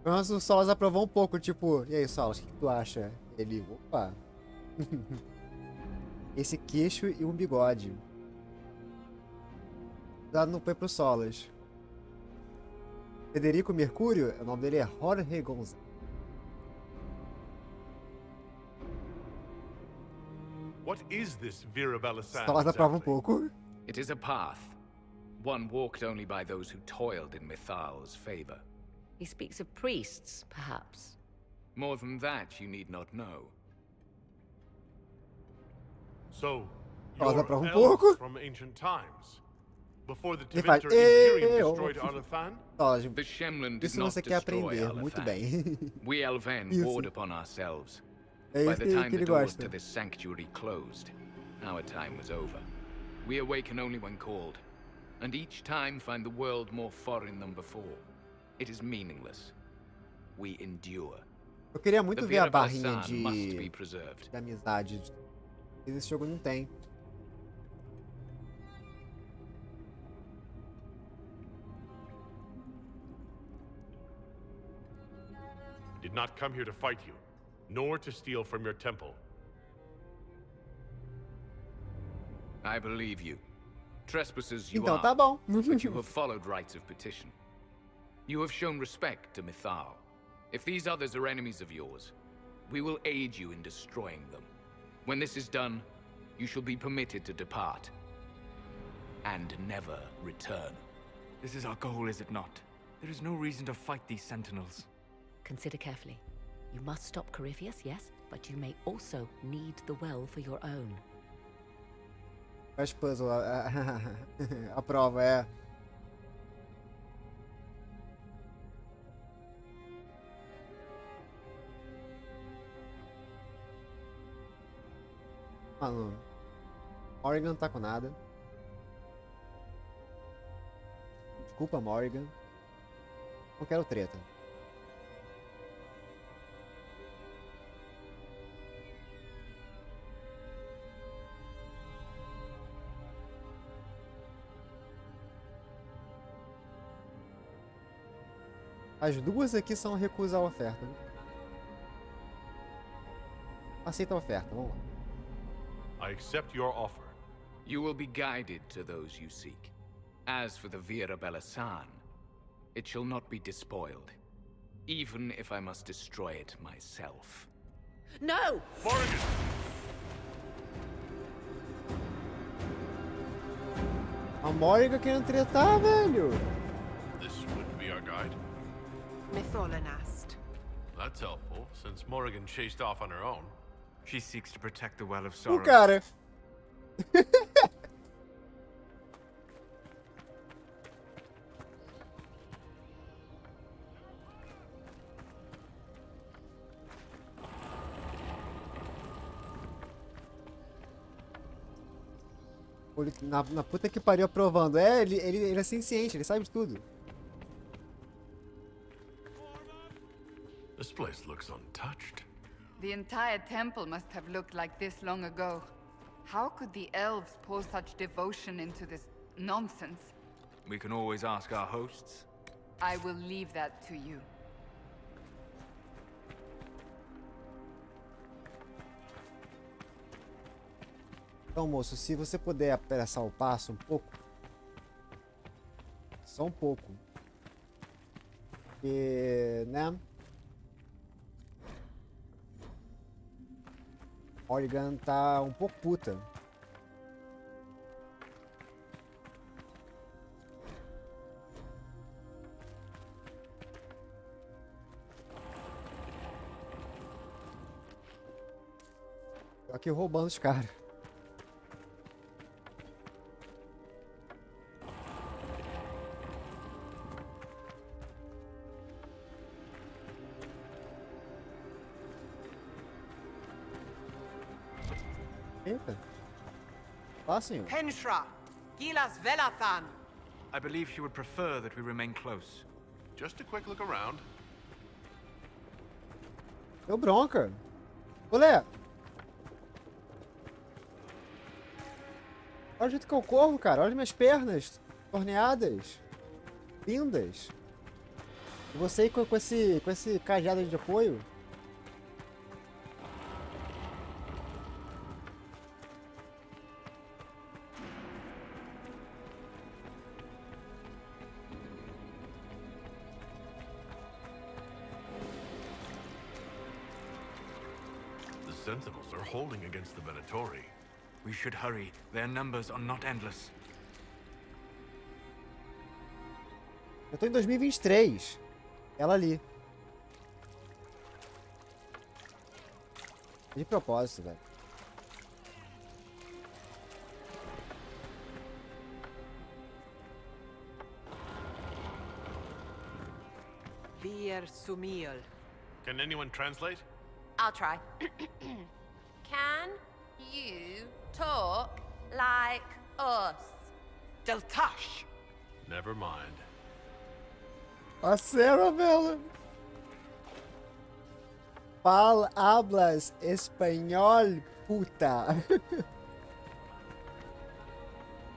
Speaker 1: Mas o Solas aprovou um pouco, tipo, e aí, Solas, o que tu acha? Ele, opa. Esse queixo e um bigode. Dado não foi pro Solas. Federico Mercúrio, o nome dele é Jorge Gonzalez.
Speaker 5: What is this Vira Belasan?
Speaker 1: Solas aprova um pouco.
Speaker 18: It is a path, one walked only by those who toiled in Mithal's favor.
Speaker 9: He speaks of priests, perhaps.
Speaker 18: More than that, you need not know.
Speaker 5: So,
Speaker 1: Solas
Speaker 5: you're
Speaker 1: aprova um
Speaker 5: elves
Speaker 1: pouco.
Speaker 5: from ancient times. Before the
Speaker 1: Ele faz,
Speaker 5: Tevinter Imperium destroyed Arlathan?
Speaker 1: Solas,
Speaker 18: The Shemlin did
Speaker 1: isso
Speaker 18: not
Speaker 1: você quer
Speaker 18: destroy
Speaker 1: aprender, muito
Speaker 18: Arlathan.
Speaker 1: bem.
Speaker 18: We Elven
Speaker 1: Isso.
Speaker 18: warred upon ourselves.
Speaker 1: É
Speaker 18: By
Speaker 1: isso
Speaker 18: the
Speaker 1: que
Speaker 18: time the
Speaker 1: ele
Speaker 18: doors
Speaker 1: gosta.
Speaker 18: to this sanctuary closed, our time was over. We awaken only when called, and each time find the world more foreign than before. It is meaningless. We endure.
Speaker 1: Eu queria muito
Speaker 18: The
Speaker 1: ver a
Speaker 18: Vira
Speaker 1: barrinha
Speaker 18: Belasan must be
Speaker 1: de
Speaker 18: preserved.
Speaker 1: amizade. Esse jogo não tem.
Speaker 5: Did not come here to fight you, nor to steal from your temple.
Speaker 18: I believe you. Trespassers you
Speaker 1: Então
Speaker 18: are,
Speaker 1: tá bom.
Speaker 18: but you have followed rites of petition. You have shown respect to Mithal. If these others are enemies of yours, we will aid you in destroying them. When this is done, you shall be permitted to depart. And never return.
Speaker 3: This is our goal, is it not? There is no reason to fight these sentinels.
Speaker 9: Consider carefully. You must stop Corypheus, yes, but you may also need the well for your own.
Speaker 1: Faz puzzle. A prova é. Mano, Morrigan não tá com nada. Desculpa, Morrigan. Não quero treta. As duas aqui são recusar a oferta. Né? Aceita a oferta, vamos lá.
Speaker 5: I accept your offer.
Speaker 18: You will be guided to those you seek. As for the Vira Belasan, it shall not be despoiled, even if I must destroy it myself.
Speaker 9: No!
Speaker 5: Morrigan!
Speaker 1: A Morrigan querendo tretar, velho.
Speaker 5: This would be our guide.
Speaker 16: Mytholanast.
Speaker 5: That's helpful, since Morrigan chased off on her own.
Speaker 3: She seeks to protect the Well of
Speaker 1: O
Speaker 3: Sorrows.
Speaker 1: cara. Na puta que pariu aprovando. É, ele é senciente, ele sabe de tudo.
Speaker 5: This place looks untouched.
Speaker 12: The entire temple must have looked like this long ago. How could the elves pour such devotion into this nonsense?
Speaker 17: We can always ask our hosts.
Speaker 12: I will leave that to you.
Speaker 1: Então, moço, se você puder apressar o passo um pouco. Só um pouco. Porque, né? Morrigan tá um pouco puta. Tô aqui roubando os caras. Eita. Fácil.
Speaker 16: Henshra, Gilas Velathan.
Speaker 17: I believe she would prefer that we remain close.
Speaker 5: Just a quick look around.
Speaker 1: Deu bronca. Olé. Olha o jeito que eu corro, cara. Olha minhas pernas. Torneadas. Lindas. E você aí com esse cajado de apoio.
Speaker 5: Sentinels are holding against the Venatori.
Speaker 17: We should hurry. Their numbers are not endless.
Speaker 1: Eu tô em 2023. Ela ali. De propósito, velho.
Speaker 16: Vir Sumiel.
Speaker 5: Can anyone translate?
Speaker 13: I'll try. Can you talk like us?
Speaker 16: Deltash.
Speaker 5: Never mind.
Speaker 1: A Sarah, velho. Hablas espanhol, puta.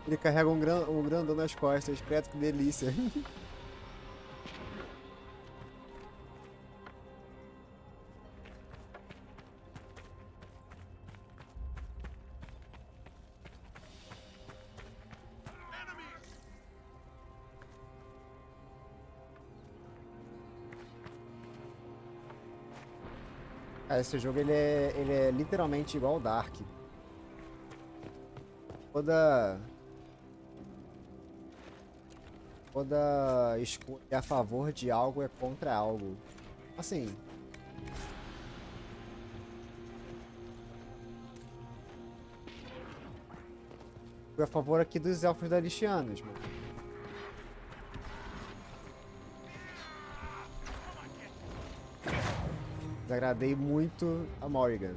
Speaker 1: Ele carrega um grandão nas costas. Credo, que delícia. Esse jogo ele é literalmente igual ao Dark. Toda escolha a favor de algo é contra algo. Assim. Fui a favor aqui dos elfos dalixianos, mano. Desagradei muito a Morrigan.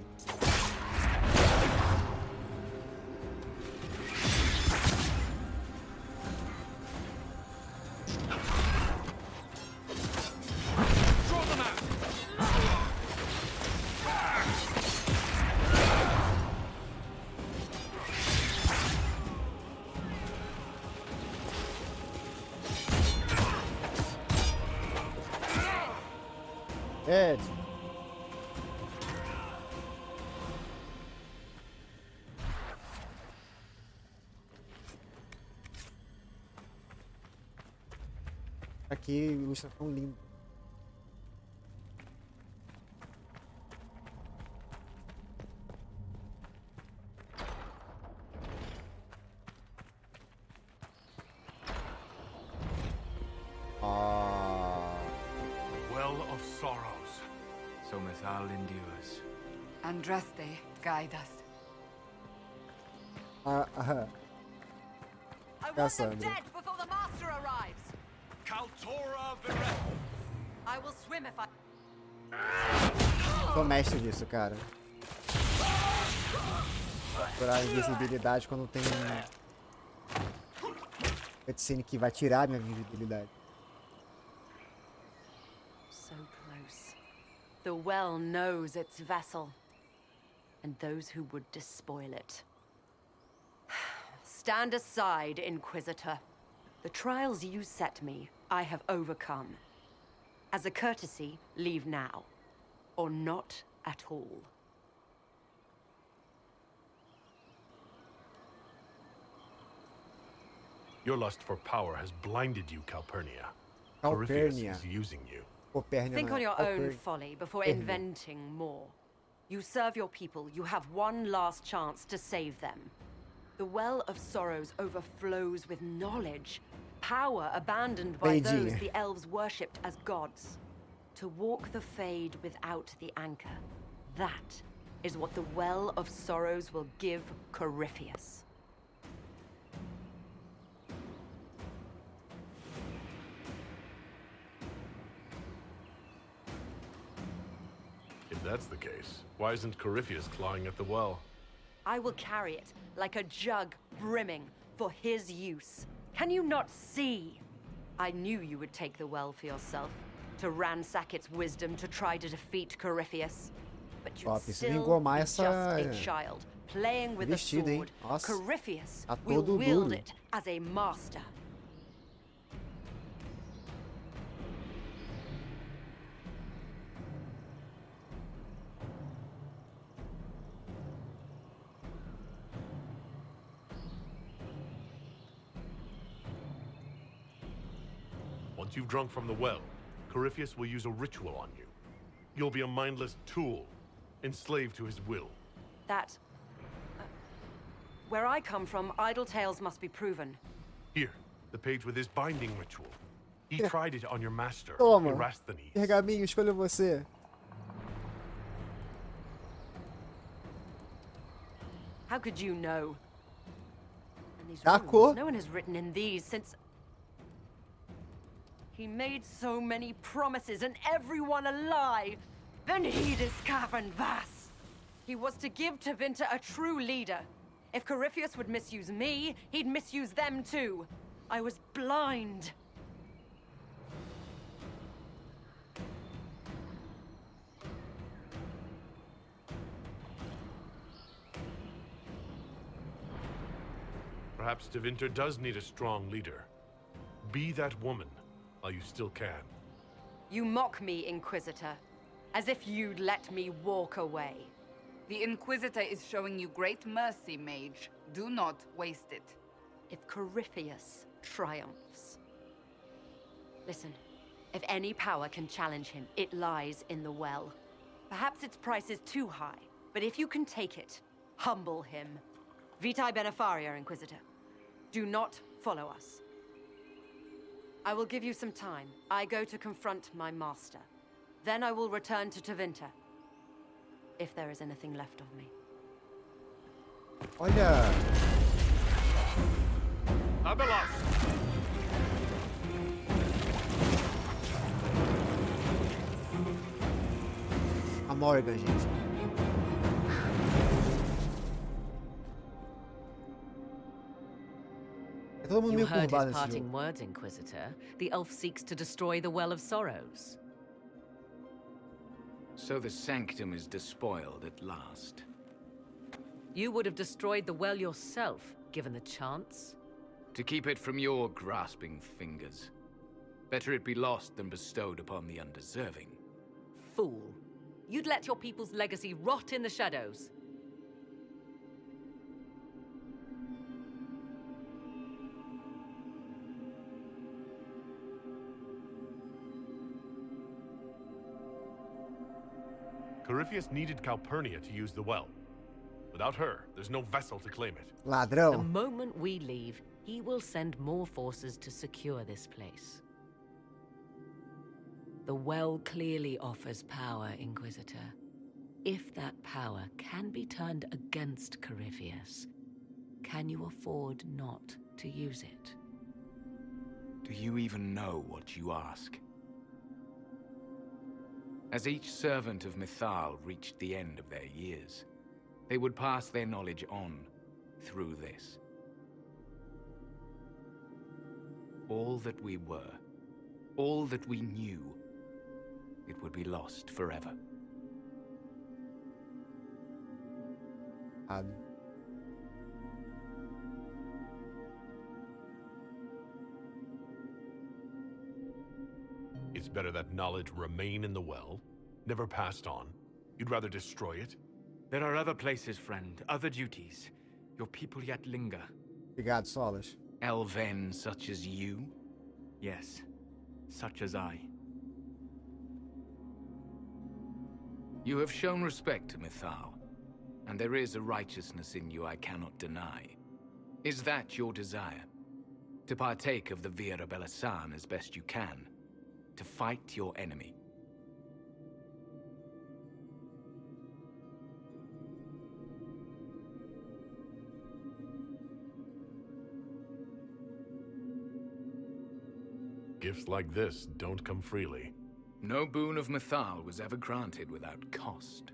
Speaker 1: Ed. Aqui, ilustração linda.
Speaker 5: Well of sorrows.
Speaker 17: So Mithal endures.
Speaker 12: Andraste, guide us.
Speaker 13: I want them
Speaker 1: Cassandra.
Speaker 13: dead before the master arrives.
Speaker 15: Kaltora Viret.
Speaker 13: I will swim if I.
Speaker 1: Sou mestre disso, cara. Curar invisibilidade quando tem cutscene que vai tirar minha invisibilidade.
Speaker 13: So close.
Speaker 9: The well knows its vessel, and those who would despoil it. Stand aside, Inquisitor. The trials you set me, I have overcome. As a courtesy, leave now. Or not at all.
Speaker 5: Your lust for power has blinded you, Calpurnia.
Speaker 1: Calpurnia.
Speaker 5: Corypheus is using you.
Speaker 9: Think on your own folly before inventing more. You serve your people. You have one last chance to save them. The Well of Sorrows overflows with knowledge. Power abandoned by those the elves worshipped as gods. To walk the Fade without the anchor. That is what the Well of Sorrows will give Corypheus.
Speaker 5: If that's the case, why isn't Corypheus clawing at the well?
Speaker 9: I will carry it like a jug brimming for his use. Can you not see? I knew you would take the well for yourself, to ransack its wisdom to try to defeat Corypheus. But you'd still be just a child, playing with a sword. Corypheus will wield it as a master.
Speaker 5: Once you've drunk from the well, Corypheus will use a ritual on you. You'll be a mindless tool, enslaved to his will.
Speaker 9: Where I come from, idle tales must be proven.
Speaker 5: Here, the page with his binding ritual. He tried it on your master,
Speaker 1: Toma.
Speaker 5: Erasthenes.
Speaker 1: Pergaminho, escolha você.
Speaker 9: How could you know? And these
Speaker 1: Taco.
Speaker 9: runes, no one has written in these since... He made so many promises, and everyone a lie. Then he cavern vas. He was to give Tevinter a true leader. If Corypheus would misuse me, he'd misuse them too. I was blind.
Speaker 5: Perhaps Tevinter does need a strong leader. Be that woman while you still can.
Speaker 9: You mock me, Inquisitor, as if you'd let me walk away.
Speaker 12: The Inquisitor is showing you great mercy, mage. Do not waste it.
Speaker 9: If Corypheus triumphs. Listen, if any power can challenge him, it lies in the well. Perhaps its price is too high, but if you can take it, humble him. Vitae Benefaria, Inquisitor. Do not follow us. I will give you some time. I go to confront my master. Then I will return to Tevinter. If there is anything left of me.
Speaker 1: Olha.
Speaker 5: Abelas!
Speaker 1: A Morgan, gente. É todo mundo
Speaker 9: You
Speaker 1: meio
Speaker 9: heard his
Speaker 1: curvado nesse
Speaker 9: parting
Speaker 1: jogo.
Speaker 9: words, Inquisitor. The elf seeks to destroy the Well of Sorrows.
Speaker 18: So the sanctum is despoiled at last.
Speaker 9: You would have destroyed the well yourself, given the chance.
Speaker 18: To keep it from your grasping fingers. Better it be lost than bestowed upon the undeserving.
Speaker 9: Fool. You'd let your people's legacy rot in the shadows.
Speaker 5: Corypheus needed Calpurnia to use the well. Without her, there's no vessel to claim it.
Speaker 9: The
Speaker 1: Ladrão.
Speaker 9: moment we leave, he will send more forces to secure this place. The well clearly offers power, Inquisitor. If that power can be turned against Corypheus, can you afford not to use it?
Speaker 18: Do you even know what you ask? As each servant of Mythal reached the end of their years, they would pass their knowledge on through this. All that we were, all that we knew, it would be lost forever.
Speaker 5: It's better that knowledge remain in the well, never passed on. You'd rather destroy it?
Speaker 17: There are other places, friend, other duties. Your people yet linger.
Speaker 1: Obrigado, Solas.
Speaker 18: Elven such as you?
Speaker 17: Yes, such as I.
Speaker 18: You have shown respect to Mithal, and there is a righteousness in you I cannot deny. Is that your desire? To partake of the Vira Belasan as best you can? To fight your enemy?
Speaker 5: Gifts like this don't come freely.
Speaker 18: No boon of Mithal was ever granted without cost.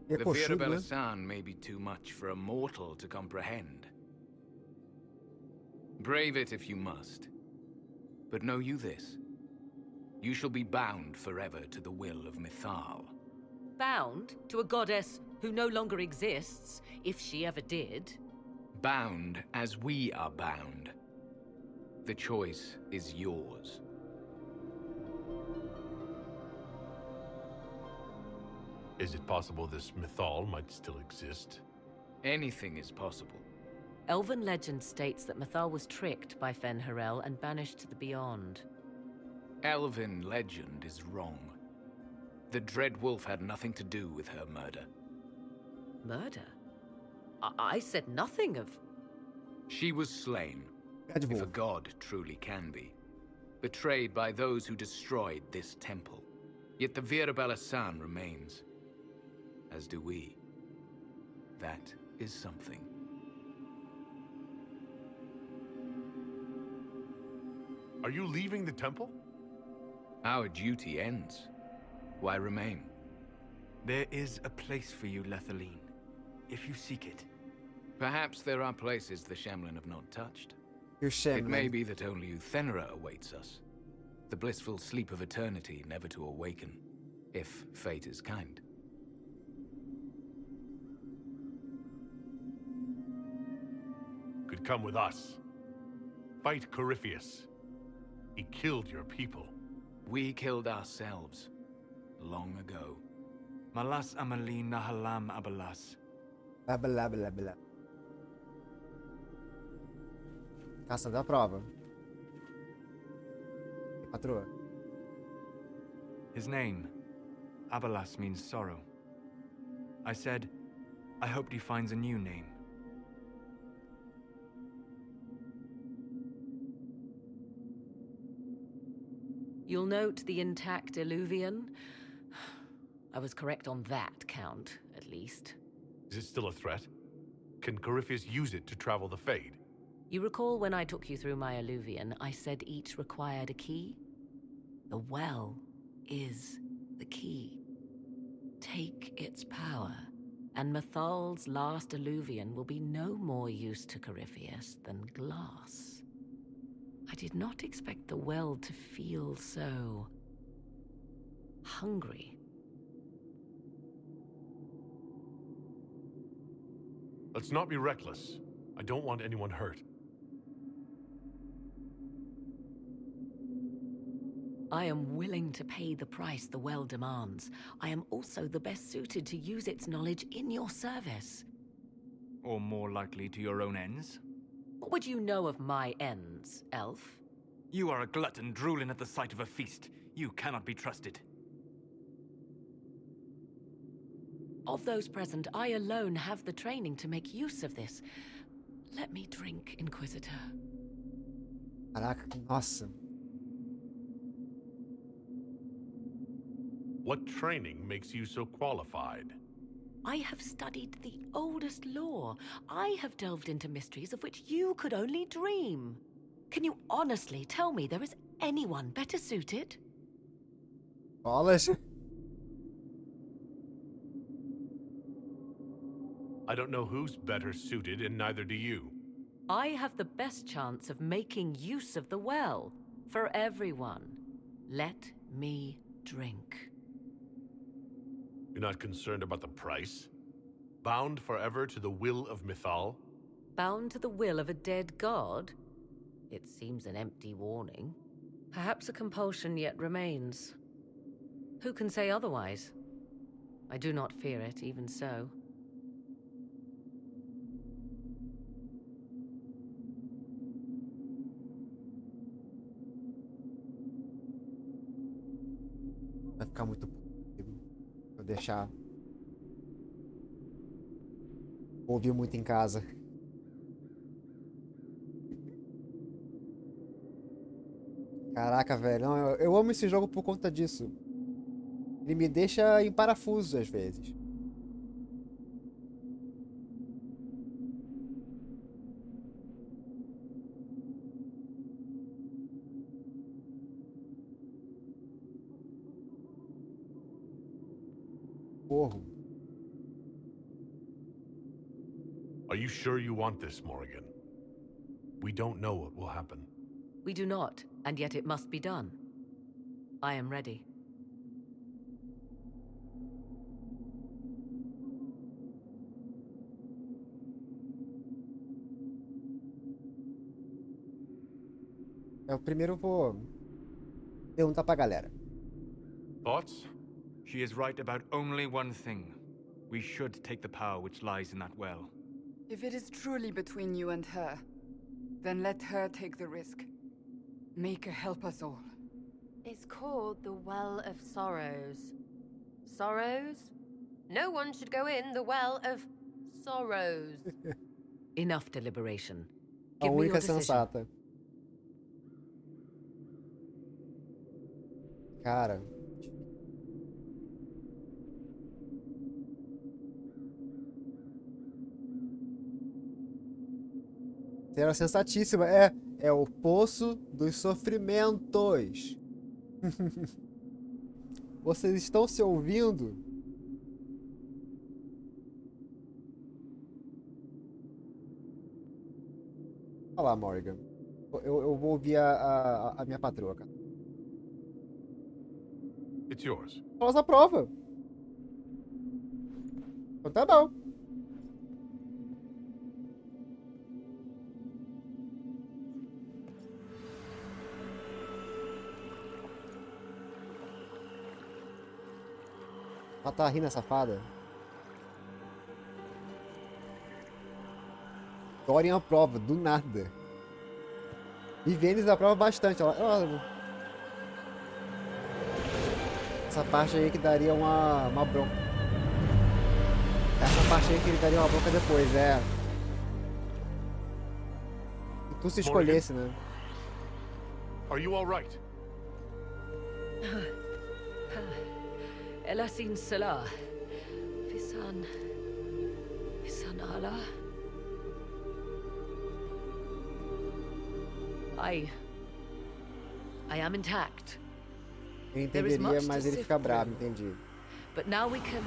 Speaker 18: The Vira Belasan may be too much for a mortal to comprehend. Brave it if you must. But know you this. You shall be bound forever to the will of Mithal.
Speaker 9: Bound to a goddess who no longer exists, if she ever did.
Speaker 18: Bound as we are bound. The choice is yours.
Speaker 5: Is it possible this Mithal might still exist?
Speaker 18: Anything is possible.
Speaker 9: Elven legend states that Mithal was tricked by Fen-Harel and banished to the Beyond.
Speaker 18: Elven legend is wrong. The Dread Wolf had nothing to do with her murder.
Speaker 9: Murder? I said nothing of...
Speaker 18: She was slain, if a god truly can be. Betrayed by those who destroyed this temple. Yet the Vira Belasan remains. As do we. That is something.
Speaker 5: Are you leaving the temple?
Speaker 18: Our duty ends. Why remain?
Speaker 17: There is a place for you, Lethaline, if you seek it.
Speaker 18: Perhaps there are places the Shemlin have not touched.
Speaker 1: You're Shemlin.
Speaker 18: It may be that only Uthenera awaits us. The blissful sleep of eternity, never to awaken, if fate is kind.
Speaker 5: Could come with us. Fight Corypheus. He killed your people.
Speaker 18: We killed ourselves. Long ago.
Speaker 17: Malas amalin nahalam abalas.
Speaker 1: Blablabla. Caça da prova. Patroa.
Speaker 17: His name, Abalas, means sorrow. I said, I hoped he finds a new name.
Speaker 9: You'll note the intact Illuvian. I was correct on that count, at least.
Speaker 5: Is it still a threat? Can Corypheus use it to travel the Fade?
Speaker 9: You recall when I took you through my Illuvian, I said each required a key? The well is the key. Take its power, and Mithal's last Illuvian will be no more use to Corypheus than glass. I did not expect the well to feel so... hungry.
Speaker 5: Let's not be reckless. I don't want anyone hurt.
Speaker 9: I am willing to pay the price the well demands. I am also the best suited to use its knowledge in your service.
Speaker 17: Or more likely to your own ends?
Speaker 9: What would you know of my ends, elf?
Speaker 17: You are a glutton drooling at the sight of a feast. You cannot be trusted.
Speaker 9: Of those present, I alone have the training to make use of this. Let me drink, Inquisitor.
Speaker 1: Caraca, nossa.
Speaker 5: What training makes you so qualified?
Speaker 9: I have studied the oldest lore. I have delved into mysteries of which you could only dream. Can you honestly tell me there is anyone better suited?
Speaker 1: Wallace.
Speaker 5: I don't know who's better suited, and neither do you.
Speaker 9: I have the best chance of making use of the well. For everyone. Let me drink.
Speaker 5: You're not concerned about the price? Bound forever to the will of Mythal?
Speaker 9: Bound to the will of a dead god? It seems an empty warning. Perhaps a compulsion yet remains. Who can say otherwise? I do not fear it, even so.
Speaker 1: Vai ficar muito... Vou deixar... Ouvi muito em casa. Caraca, velho. Não, eu amo esse jogo por conta disso. Ele me deixa em parafuso às vezes. Porra.
Speaker 5: Are you sure you want this, Morrigan? We don't know what will happen.
Speaker 9: We do not, and yet it must be done. I am ready.
Speaker 1: Eu primeiro vou perguntar pra galera.
Speaker 5: Thoughts?
Speaker 3: She is right about only one thing. We should take the power which lies in that well.
Speaker 12: If it is truly between you and her, then let her take the risk. Make her help us all.
Speaker 13: It's called the Well of Sorrows. Sorrows? No one should go in the Well of Sorrows.
Speaker 9: Enough deliberation.
Speaker 1: A
Speaker 9: Give me your
Speaker 1: única
Speaker 9: decision.
Speaker 1: sensata. Cara. Era sensatíssima. É o poço dos sofrimentos. Vocês estão se ouvindo? Olha lá, Morrigan. Eu vou ouvir a minha patroa, cara.
Speaker 5: It's yours.
Speaker 1: Faz a prova. Então tá bom. Ela tá rindo, safada. Dorian aprova, do nada. E Vênus aprova bastante. Essa parte aí que daria uma bronca. Essa parte aí que ele daria uma bronca depois, é. Se tu se escolhesse, né?
Speaker 5: Are you all right?
Speaker 9: Elasin Salah. Fisan Allah. I am intact.
Speaker 1: Eu entenderia, mas ele fica bravo, entendi.
Speaker 9: But now we can...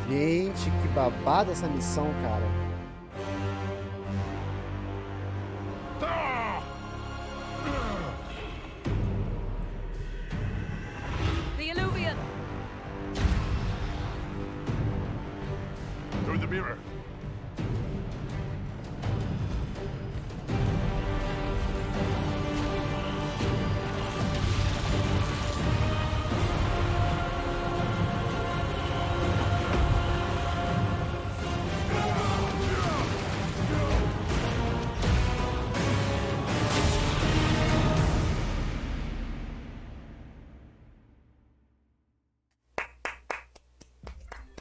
Speaker 1: Gente, que babada essa missão, cara.
Speaker 9: The Illuvian!
Speaker 5: Through the mirror.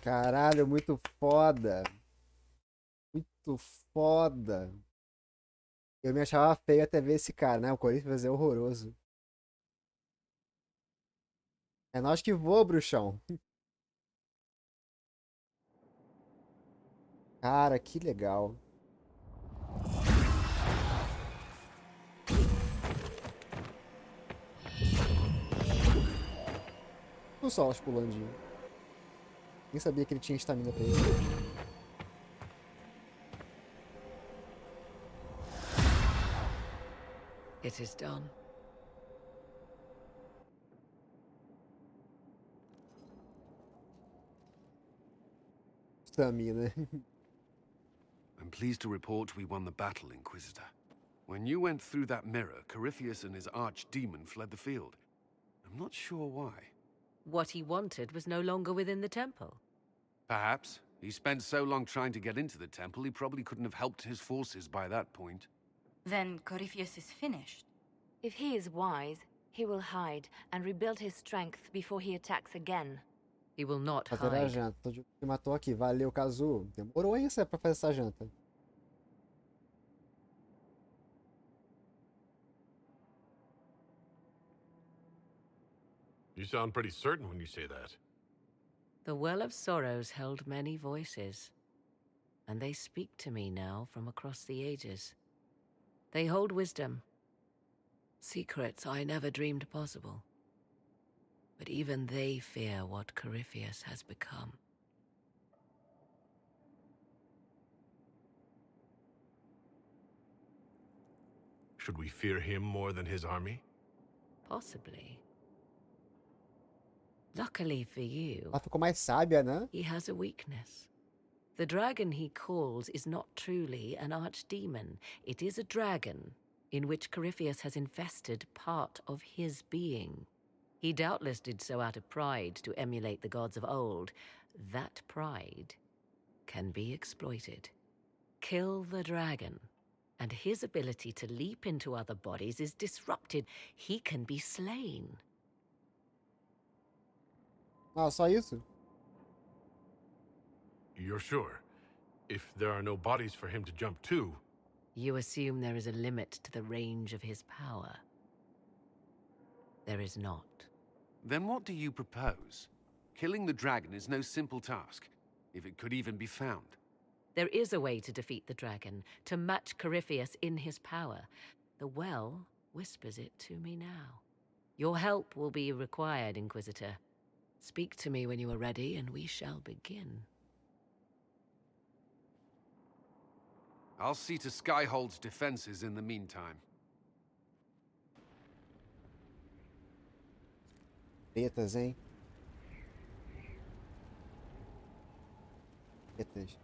Speaker 1: Caralho, muito foda. Muito foda. Eu me achava feio até ver esse cara, né? O Corinthians é horroroso. É nós que voa, bruxão. Cara, que legal. 5 só os pulandinhos. Nem sabia que ele tinha estamina pra isso.
Speaker 9: It is done.
Speaker 1: Estamina.
Speaker 19: I'm pleased to report we won the battle, Inquisitor. When you went through that mirror, Corypheus and his archdemon fled the field. I'm not sure why.
Speaker 9: What he wanted was no longer within the temple.
Speaker 19: Perhaps. He spent so long trying to get into the temple, he probably couldn't have helped his forces by that point.
Speaker 6: Then Corypheus is finished.
Speaker 7: If he is wise, he will hide and rebuild his strength before he attacks again.
Speaker 9: He will not
Speaker 1: Fazer a
Speaker 9: hide.
Speaker 1: janta. Todo mundo que matou aqui. Valeu, Kazu. Demorou, hein, pra fazer essa janta.
Speaker 5: You sound pretty certain when you say that.
Speaker 9: The Well of Sorrows held many voices, and they speak to me now from across the ages. They hold wisdom, secrets I never dreamed possible. But even they fear what Corypheus has become.
Speaker 5: Should we fear him more than his army?
Speaker 9: Possibly. Luckily for you,
Speaker 1: Ela ficou mais sábia, né?
Speaker 9: he has a weakness. The dragon he calls is not truly an archdemon. It is a dragon in which Corypheus has infested part of his being. He doubtless did so out of pride to emulate the gods of old. That pride can be exploited. Kill the dragon, and his ability to leap into other bodies is disrupted. He can be slain.
Speaker 1: Ah, só isso?
Speaker 5: You're sure? If there are no bodies for him to jump to...
Speaker 9: You assume there is a limit to the range of his power. There is not.
Speaker 19: Then what do you propose? Killing the dragon is no simple task, if it could even be found.
Speaker 9: There is a way to defeat the dragon, to match Corypheus in his power. The well whispers it to me now. Your help will be required, Inquisitor. Speak to me when you are ready, and we shall begin.
Speaker 19: I'll see to Skyhold's defenses in the meantime.
Speaker 1: Tretas, hein? Tretas.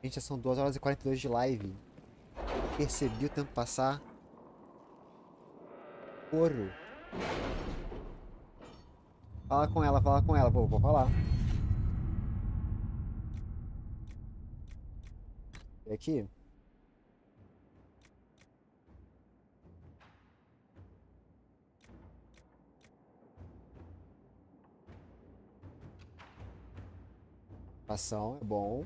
Speaker 1: Gente, já são 2 horas e 42 de live. Percebi o tempo passar. Corro. Fala com ela, fala com ela. Vou falar. E aqui? Ação é bom.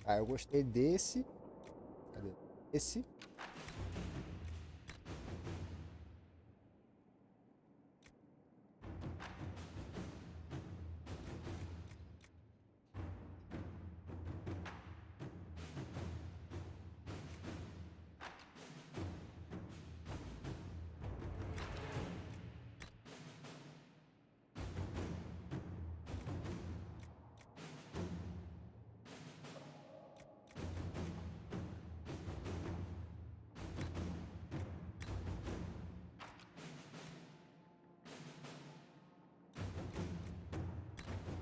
Speaker 1: Ah, eu gostei desse. Cadê? Esse.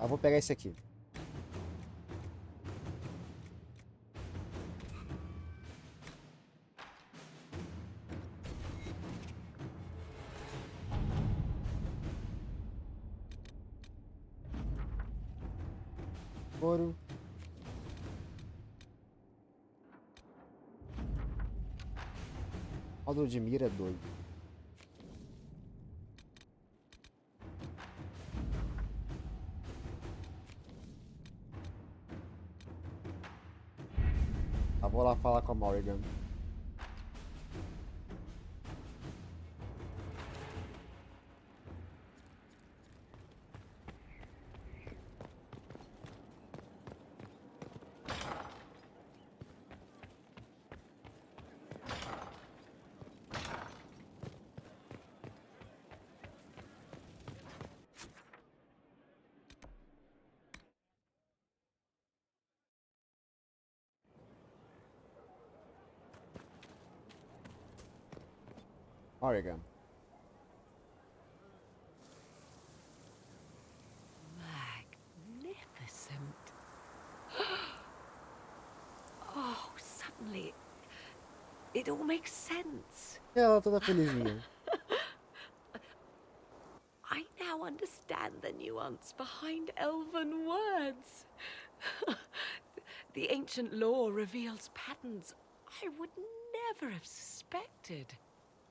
Speaker 1: Ah, vou pegar esse aqui. Ouro. Módulo de mira é doido. Vou lá falar com a Morrigan. Morrigan.
Speaker 9: Magnificent. Oh, suddenly it all makes sense.
Speaker 1: E ela toda felizinha.
Speaker 9: I now understand the nuance behind elven words. The ancient lore reveals patterns I would never have suspected.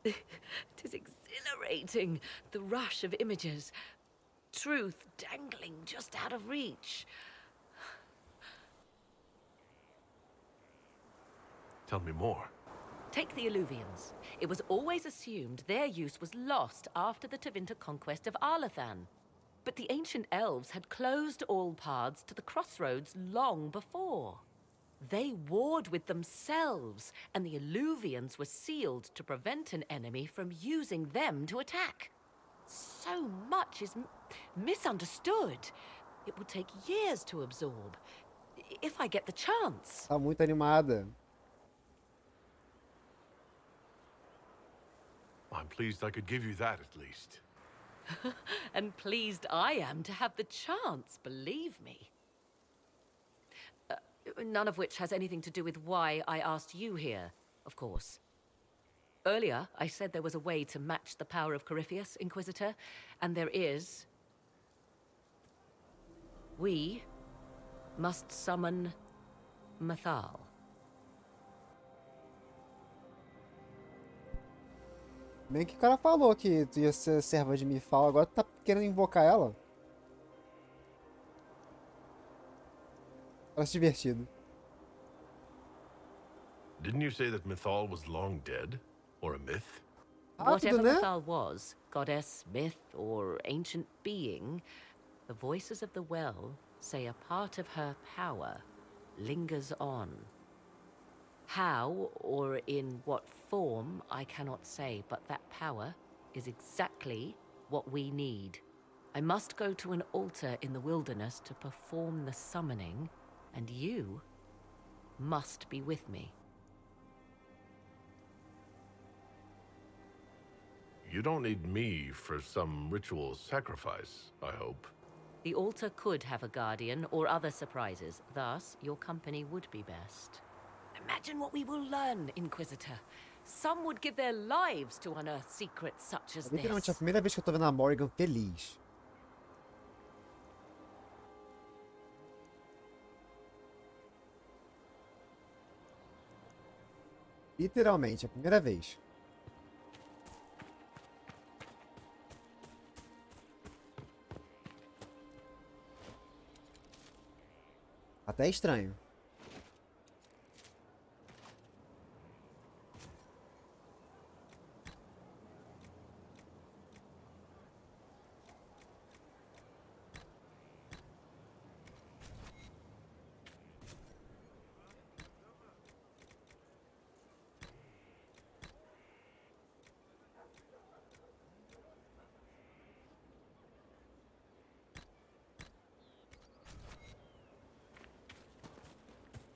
Speaker 9: It is exhilarating, the rush of images, truth dangling just out of reach.
Speaker 5: Tell me more.
Speaker 9: Take the Illuvians. It was always assumed their use was lost after the Tevinter conquest of Arlathan. But the ancient elves had closed all paths to the crossroads long before. They warred with themselves, and the Illuvians were sealed to prevent an enemy from using them to attack. So much is misunderstood. It would take years to absorb, if I get the chance.
Speaker 1: Tá muito animada.
Speaker 5: I'm pleased I could give you that at least.
Speaker 9: And pleased I am to have the chance, believe me. None of which has anything to do with why I asked you here, of course. Earlier, I said there was a way to match the power of Corypheus, Inquisitor, and there is. We must summon Mithal.
Speaker 1: Bem que o cara falou que tu ia ser serva de Mithal, agora tu tá querendo invocar ela? Parece divertido.
Speaker 5: Didn't you say that Mithal was long dead? Or a myth?
Speaker 9: Whatever Mithal was, goddess, myth, or ancient being, the voices of the well say a part of her power lingers on. How, or in what form, I cannot say, but that power is exactly what we need. I must go to an altar in the wilderness to perform the summoning, and you must be with me.
Speaker 5: You don't need me for some ritual sacrifice, I hope.
Speaker 9: The altar could have a guardian or other surprises, thus your company would be best. Imagine what we will learn, Inquisitor. Some would give their lives to unearth secrets such as this.
Speaker 1: Literalmente a primeira vez que eu tô vendo a Morrigan feliz. Literalmente, a primeira vez. Até estranho.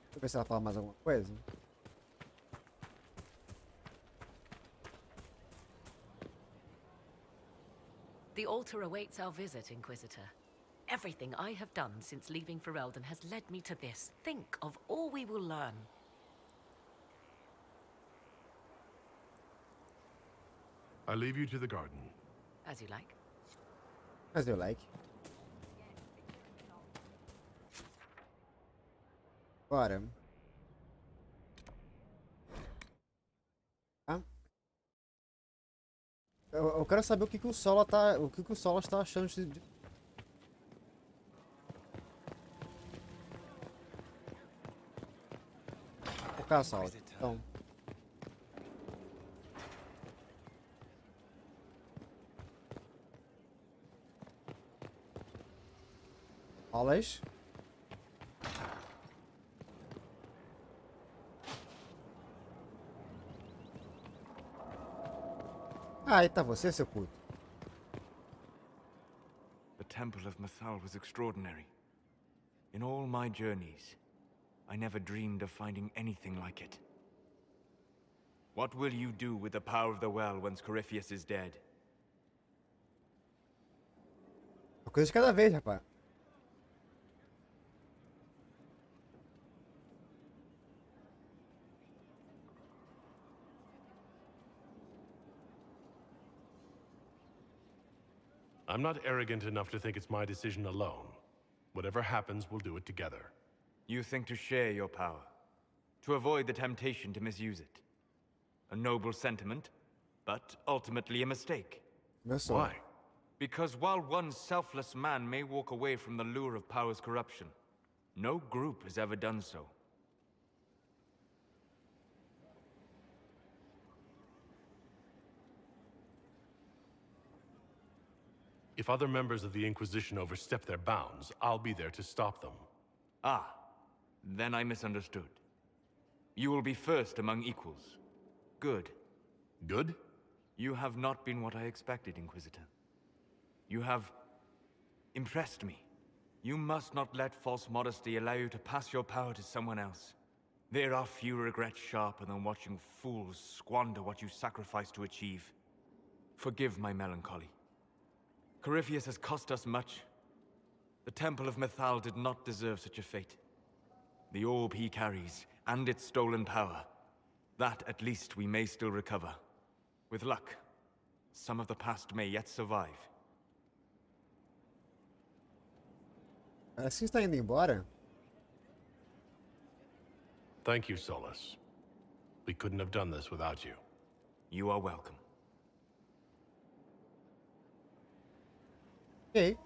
Speaker 1: Deixa eu ver se ela fala mais alguma coisa.
Speaker 9: The altar awaits our visit, Inquisitor. Everything I have done since leaving Ferelden has led me to this. Think of all we will learn.
Speaker 5: I leave you to the garden.
Speaker 9: As you like.
Speaker 1: As you like. Bora. Tá? Eu quero saber o que o Solo tá, o que o Solo está achando de... trocar, Sal. Então. Aulas. Ah, aí tá você, seu puto.
Speaker 3: The Temple of Mythal was extraordinary. In all my journeys, I never dreamed of finding anything like it. What will you do with the power of the well once Corypheus is dead?
Speaker 1: Uma coisa de cada vez, rapaz.
Speaker 5: I'm not arrogant enough to think it's my decision alone. Whatever happens, we'll do it together.
Speaker 3: You think to share your power, to avoid the temptation to misuse it. A noble sentiment, but ultimately a mistake.
Speaker 5: Why?
Speaker 3: Because while one selfless man may walk away from the lure of power's corruption, no group has ever done so.
Speaker 5: If other members of the Inquisition overstep their bounds, I'll be there to stop them.
Speaker 3: Ah, then I misunderstood. You will be first among equals. Good.
Speaker 5: Good?
Speaker 3: You have not been what I expected, Inquisitor. You have impressed me. You must not let false modesty allow you to pass your power to someone else. There are few regrets sharper than watching fools squander what you sacrifice to achieve. Forgive my melancholy. Corypheus has cost us much. The Temple of Mythal did not deserve such a fate. The orb he carries, and its stolen power, that at least we may still recover. With luck, some of the past may yet survive.
Speaker 1: Parece que está indo embora.
Speaker 5: Thank you, Solus. We couldn't have done this without you.
Speaker 3: You are welcome.
Speaker 1: Ok.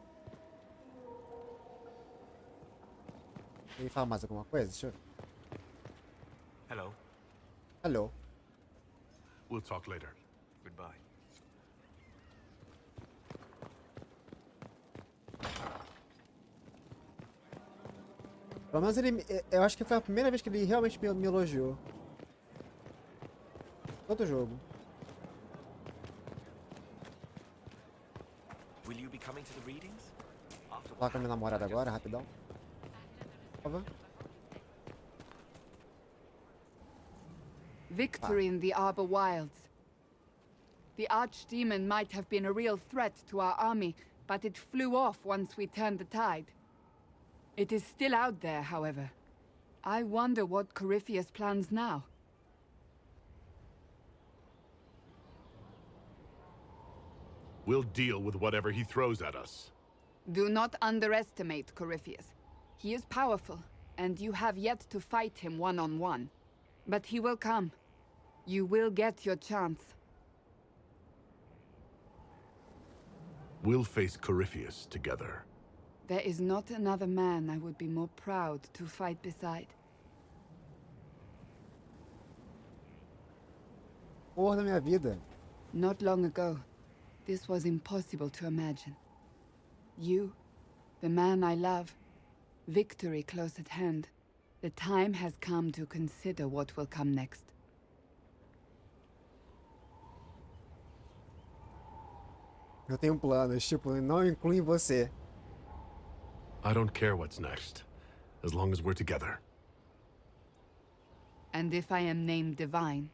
Speaker 1: Ele fala mais alguma coisa? Deixa eu...
Speaker 3: Hello.
Speaker 1: Hello.
Speaker 5: We'll talk later.
Speaker 3: Goodbye.
Speaker 1: Pelo menos ele... Eu acho que foi a primeira vez que ele realmente me elogiou. Todo jogo.
Speaker 15: Will you be coming to the readings? After
Speaker 1: Falar com a minha namorada agora, rapidão. Por favor.
Speaker 12: Victory in the Arbor Wilds. The Archdemon might have been a real threat to our army, but it flew off once we turned the tide. It is still out there, however. I wonder what Corypheus plans now.
Speaker 5: We'll deal with whatever he throws at us.
Speaker 12: Do not underestimate Corypheus. He is powerful, and you have yet to fight him one-on-one. But he will come. You will get your chance.
Speaker 5: We'll face Corypheus together.
Speaker 12: There is not another man I would be more proud to fight beside.
Speaker 1: Porra da minha vida.
Speaker 12: Not long ago, this was impossible to imagine. You, the man I love, victory close at hand. The time has come to consider what will come next.
Speaker 1: Eu tenho planos, tipo, não incluem você.
Speaker 5: I don't care what's next, as long as we're together.
Speaker 12: And if I am named Divine?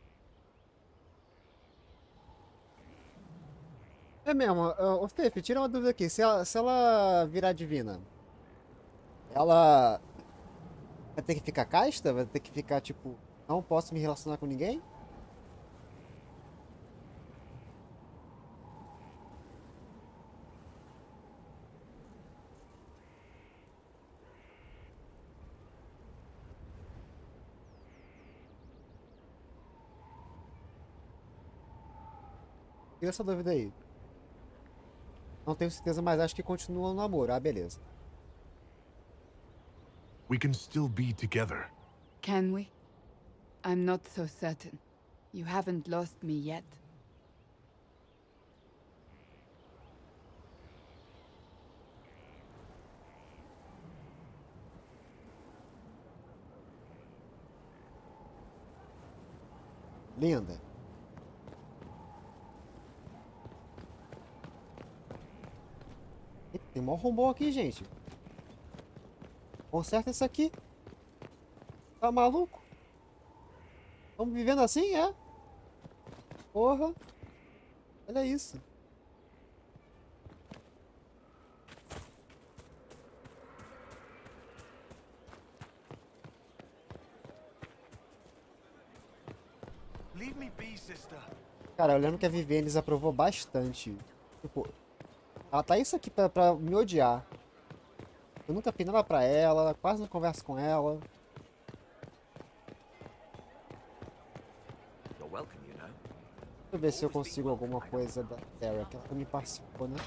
Speaker 1: É mesmo, ô Fefe, tira uma dúvida aqui. Se ela virar divina, ela vai ter que ficar casta? Vai ter que ficar, tipo, não posso me relacionar com ninguém? Tira essa dúvida aí. Não tenho certeza, mas acho que continua no namoro. Ah, beleza.
Speaker 5: We can still be together.
Speaker 12: Can we? I'm not so certain. You haven't lost me yet.
Speaker 1: Linda. Tem mó robô aqui, gente. Conserta isso aqui. Tá maluco? Estamos vivendo assim, é? Porra. Olha isso.
Speaker 15: Leave me be, sister.
Speaker 1: Cara, eu lembro que a Viviane aprovou bastante. Tipo, ela tá isso aqui pra me odiar. Eu nunca fiz nada pra ela, quase não converso com ela.
Speaker 15: You're welcome, you know.
Speaker 1: Deixa eu ver se eu consigo alguma coisa da Terra, que ela também participou, né?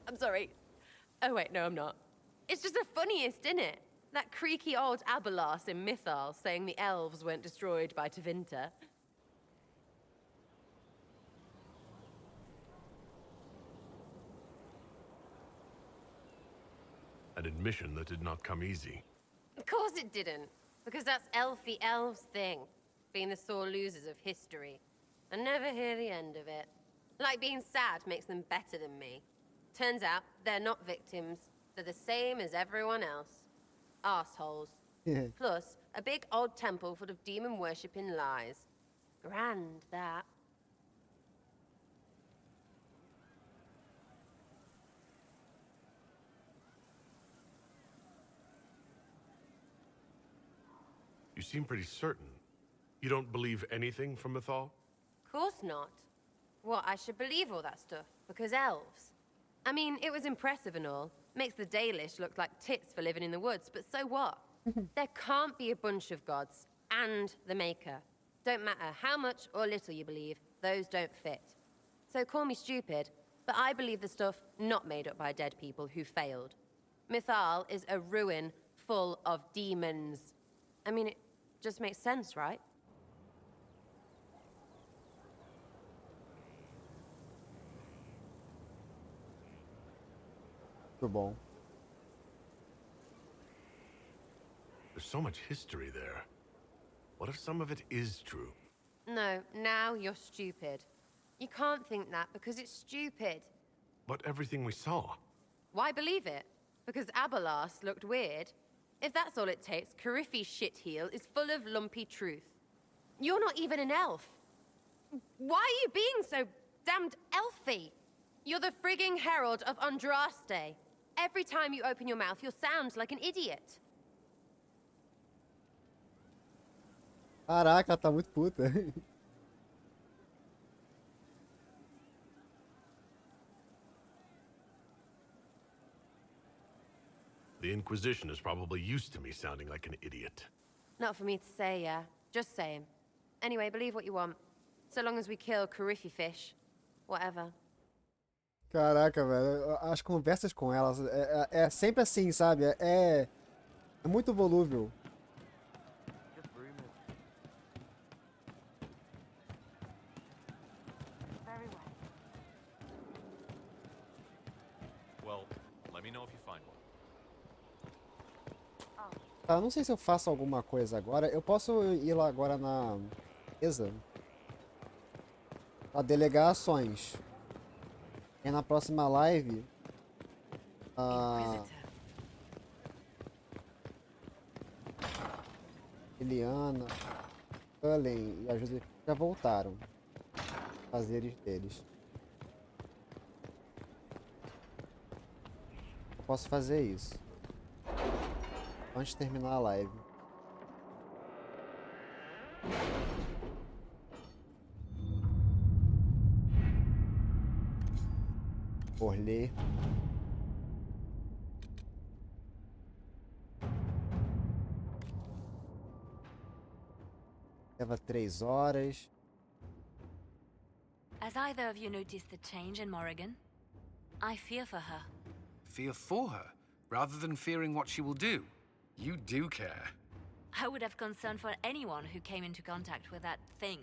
Speaker 13: I'm sorry. Oh wait, no, I'm not. It's just the funniest, isn't it? That creaky old Abelas in Mythal saying the elves weren't destroyed by Tevinter.
Speaker 5: An admission that did not come easy.
Speaker 13: Of course it didn't, because that's elfy elves thing, being the sore losers of history. I never hear the end of it. Like being sad makes them better than me. Turns out they're not victims. They're the same as everyone else. Arseholes. Plus, a big old temple full of demon-worshipping lies. Grand, that.
Speaker 5: You seem pretty certain. You don't believe anything from Mythal?
Speaker 13: Course not. What, I should believe all that stuff? Because elves? I mean, it was impressive and all. Makes the Dalish look like tits for living in the woods, but so what? There can't be a bunch of gods and the Maker. Don't matter how much or little you believe, those don't fit. So call me stupid, but I believe the stuff not made up by dead people who failed. Mythal is a ruin full of demons. I mean, it just makes sense, right?
Speaker 1: Muito bom.
Speaker 5: There's so much history there. What if some of it is true?
Speaker 13: No, now you're stupid. You can't think that because it's stupid.
Speaker 5: But everything we saw.
Speaker 13: Why believe it? Because Abelas looked weird? If that's all it takes, Cariffi's shitheel is full of lumpy truth. You're not even an elf. Why are you being so damned elfy? You're the frigging herald of Andraste. Every time you open your mouth, you'll sound like an idiot.
Speaker 1: Caraca, tá muito puta.
Speaker 5: The Inquisition is probably used to me sounding like an idiot.
Speaker 13: Not for me to say, yeah. Just saying. Anyway, believe what you want. So long as we kill Cariffi fish. Whatever.
Speaker 1: Caraca, velho. As conversas com elas é sempre assim, sabe? É muito volúvel.
Speaker 15: Well, let me know if you find one.
Speaker 1: Tá, eu não sei se eu faço alguma coisa agora. Eu posso ir lá agora na mesa pra delegar ações. E na próxima live a Eliana, Cullen e a José já voltaram. Fazeres deles. Eu posso fazer isso antes de terminar a live. Por ler. tava 3 horas.
Speaker 7: Has either of you noticed the change in Morrigan? I fear for her.
Speaker 10: Fear for her, rather than fearing what she will do. You do care.
Speaker 7: I would have concern for anyone who came into contact with that thing.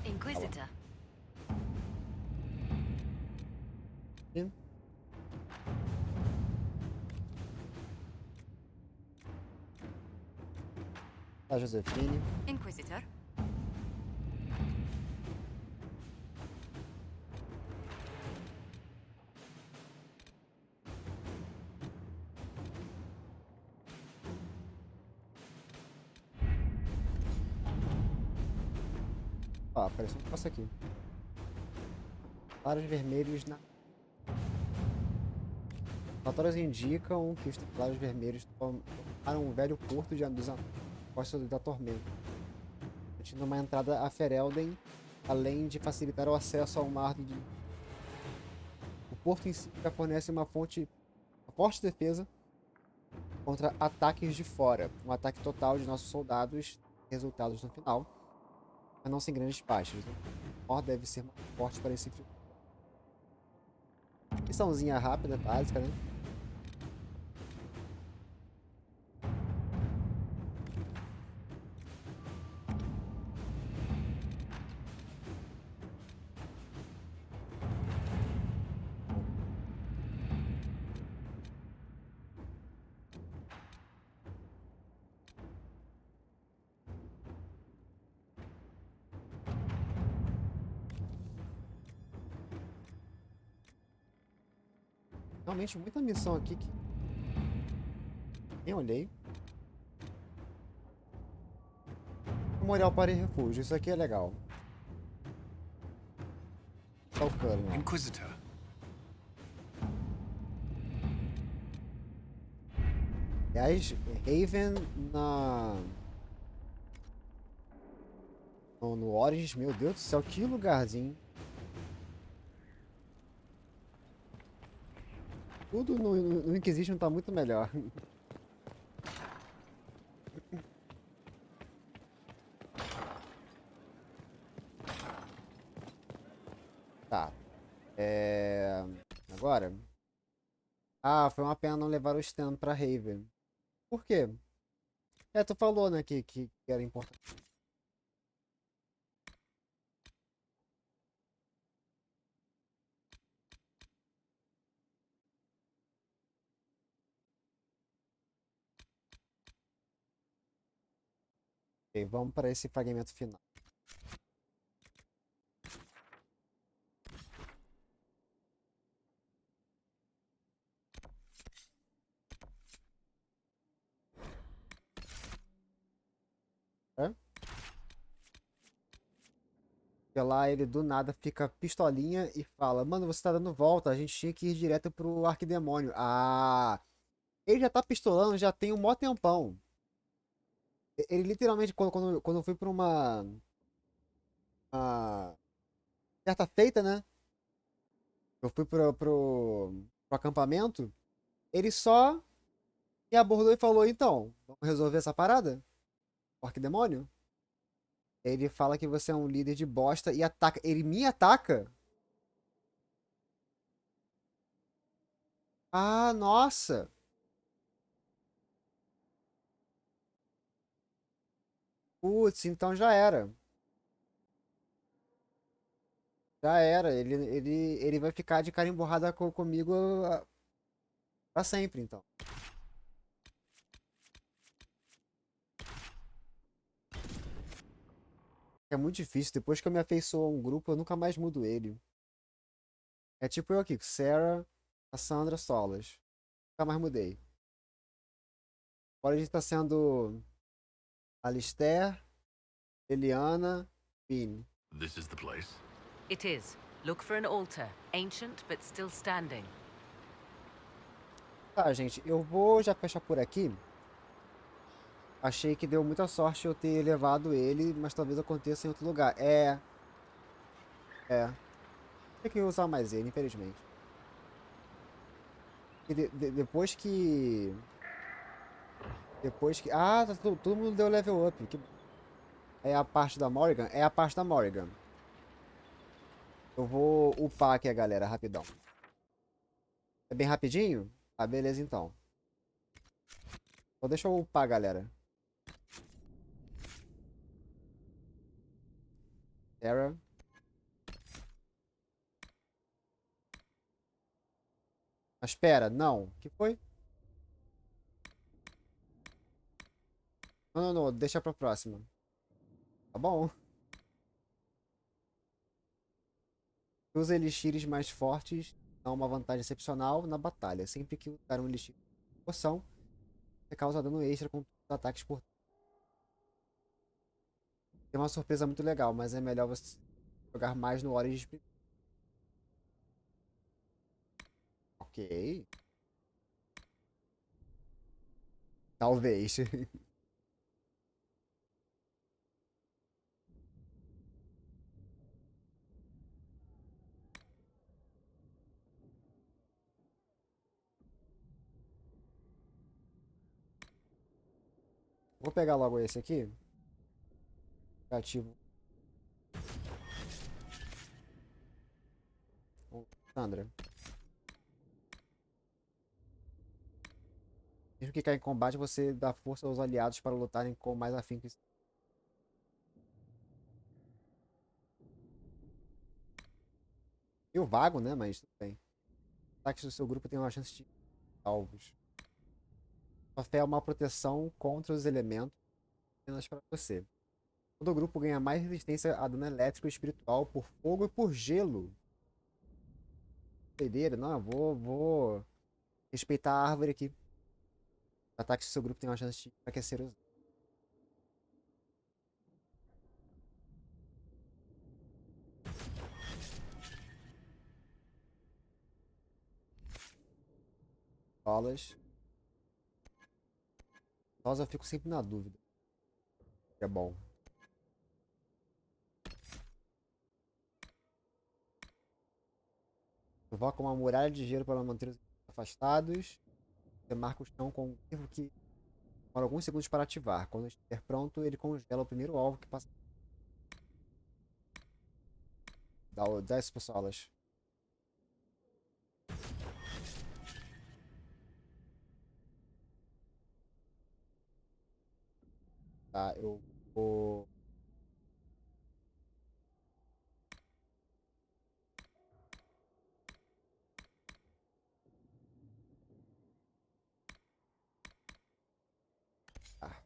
Speaker 7: Inquisitor.
Speaker 1: A Josefine.
Speaker 6: Inquisitor.
Speaker 1: Ó, apareceu um negócio aqui. Templários vermelhos na... Relatórios indicam que os Templários vermelhos tomaram um velho porto dos Apóstolos da Tormenta, permitindo uma entrada a Ferelden, além de facilitar o acesso ao mar do... O porto em si já fornece uma forte defesa contra ataques de fora. Um ataque total de nossos soldados, resultados no final, mas não sem grandes baixas. O maior deve ser mais forte para esse filme. Missãozinha rápida, básica, né? Realmente muita missão aqui que nem olhei. Memorial para e refúgio, isso aqui é legal. Calcando.
Speaker 10: Inquisitor.
Speaker 1: Aliás, Haven no Origins, meu Deus do céu, que lugarzinho. Tudo no Inquisition tá muito melhor. Tá. Agora. Ah, foi uma pena não levar o stand pra Haven. Por quê? Tu falou, né, que era importante. Ok, vamos para esse fragmento final. E lá ele do nada fica pistolinha e fala: Mano, você tá dando volta, a gente tinha que ir direto pro Arquidemônio. Ah, ele já tá pistolando, já tem um mó tempão. Ele literalmente, quando eu fui pra uma certa feita, né? Eu fui pro acampamento, ele só me abordou e falou: Então, vamos resolver essa parada? O Arquidemônio? Ele fala que você é um líder de bosta e ataca. Ele me ataca? Ah, nossa! Putz, então já era. Já era. Ele vai ficar de cara emborrada comigo pra sempre, então. É muito difícil. Depois que eu me afeiçoo a um grupo, eu nunca mais mudo ele. É tipo eu aqui, com Sarah, Cassandra, Solas. Nunca mais mudei. Agora a gente tá sendo Alistair, Eliana, Finn.
Speaker 5: This is the place.
Speaker 9: It is. Look for an altar, ancient but still standing.
Speaker 1: Tá, gente, eu vou já fechar por aqui. Achei que deu muita sorte eu ter levado ele, mas talvez aconteça em outro lugar. É. Tem que usar mais ele, infelizmente. E depois que... Ah, tá, todo mundo deu level up. É a parte da Morrigan? É a parte da Morrigan. Eu vou upar aqui a galera, rapidão. É bem rapidinho? Ah, beleza então. Então deixa eu upar, galera. Terra. Mas espera, não. O que foi? Não, deixa pra próxima. Tá bom. Os elixires mais fortes dão uma vantagem excepcional na batalha. Sempre que usar um elixir de poção, você causa dano extra com todos os ataques por... Tem uma surpresa muito legal, mas é melhor você jogar mais no Origins. Ok. Talvez. Vou pegar logo esse aqui. Ativo. Sandra. Mesmo que caia em combate, você dá força aos aliados para lutarem com mais afinco. E o vago, né? Mas tudo bem. Ataques do seu grupo tem uma chance de alvos. Sua fé é uma proteção contra os elementos apenas para você. Todo grupo ganha mais resistência a dano elétrico e espiritual por fogo e por gelo. Doideira, não, eu vou respeitar a árvore aqui. Ataques do seu grupo tem uma chance de enfraquecer os... Bolas. Nós eu fico sempre na dúvida. É bom. Invoca uma muralha de gelo para manter os afastados. Você marca o chão com um erro que demora alguns segundos para ativar. Quando estiver pronto, ele congela o primeiro alvo que passa. Dá isso, pessoas. Tá, eu vou... Tá.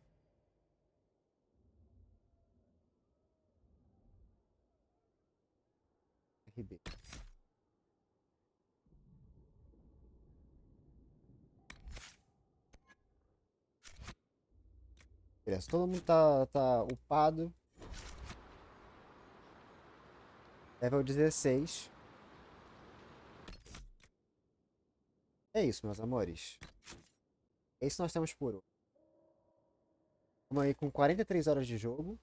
Speaker 1: RB. Beleza, todo mundo tá upado. Level 16. É isso, meus amores. É isso que nós temos por hoje. Estamos aí com 43 horas de jogo.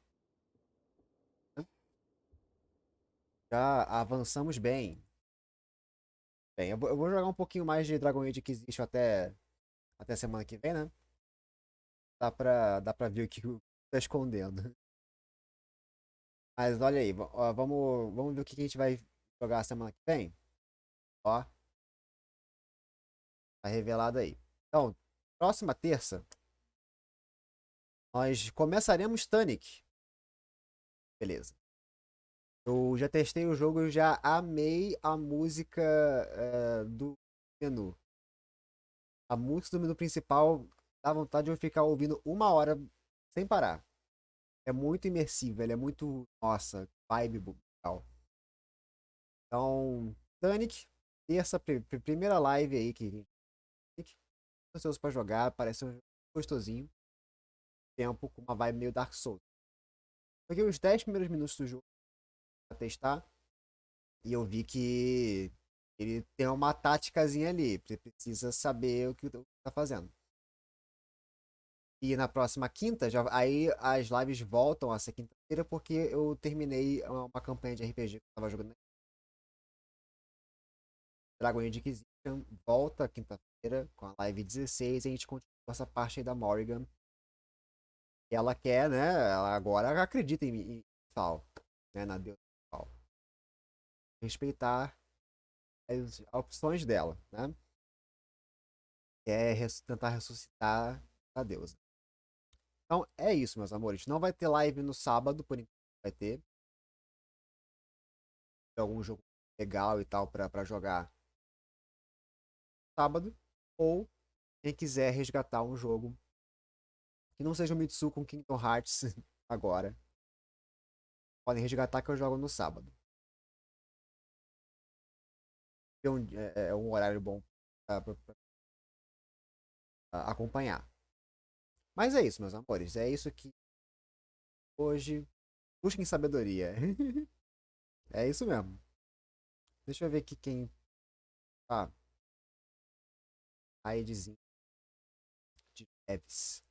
Speaker 1: Já avançamos bem. Bem, eu vou jogar um pouquinho mais de Dragon Age Inquisition até semana que vem, né? Dá pra ver o que tá escondendo. Mas olha aí, ó, vamos ver o que a gente vai jogar semana que vem. Ó, tá revelado aí. Então, próxima terça, nós começaremos Tunic. Beleza. Eu já testei o jogo, eu já amei a música do menu. A música do menu principal dá vontade de eu ficar ouvindo 1 hora sem parar. É muito imersivo, ele é muito, nossa, vibe brutal. Então, Tunic, terça, primeira live aí que ansioso pra jogar, parece um jogo gostosinho. Tempo com uma vibe meio Dark Souls. Joguei os 10 primeiros minutos do jogo pra testar e eu vi que ele tem uma táticazinha ali, você precisa saber o que tá fazendo. E na próxima quinta, aí as lives voltam a ser quinta-feira, porque eu terminei uma campanha de RPG que eu tava jogando. Dragon Age Inquisition volta quinta-feira com a live 16 e a gente continua essa parte aí da Morrigan. Ela quer, né? Ela agora acredita em Tal, né? Na deusa Tal. Respeitar as opções dela, né? Quer tentar ressuscitar a deusa. Então é isso, meus amores. Não vai ter live no sábado, por enquanto vai ter. Algum jogo legal e tal pra jogar sábado. Ou quem quiser resgatar um jogo que não seja o Mitsu com Kingdom Hearts agora, podem resgatar que eu jogo no sábado. É um horário bom pra acompanhar. Mas é isso, meus amores. É isso que hoje. Busquem sabedoria. É isso mesmo. Deixa eu ver aqui quem. Ah, a Edzinho de Neves.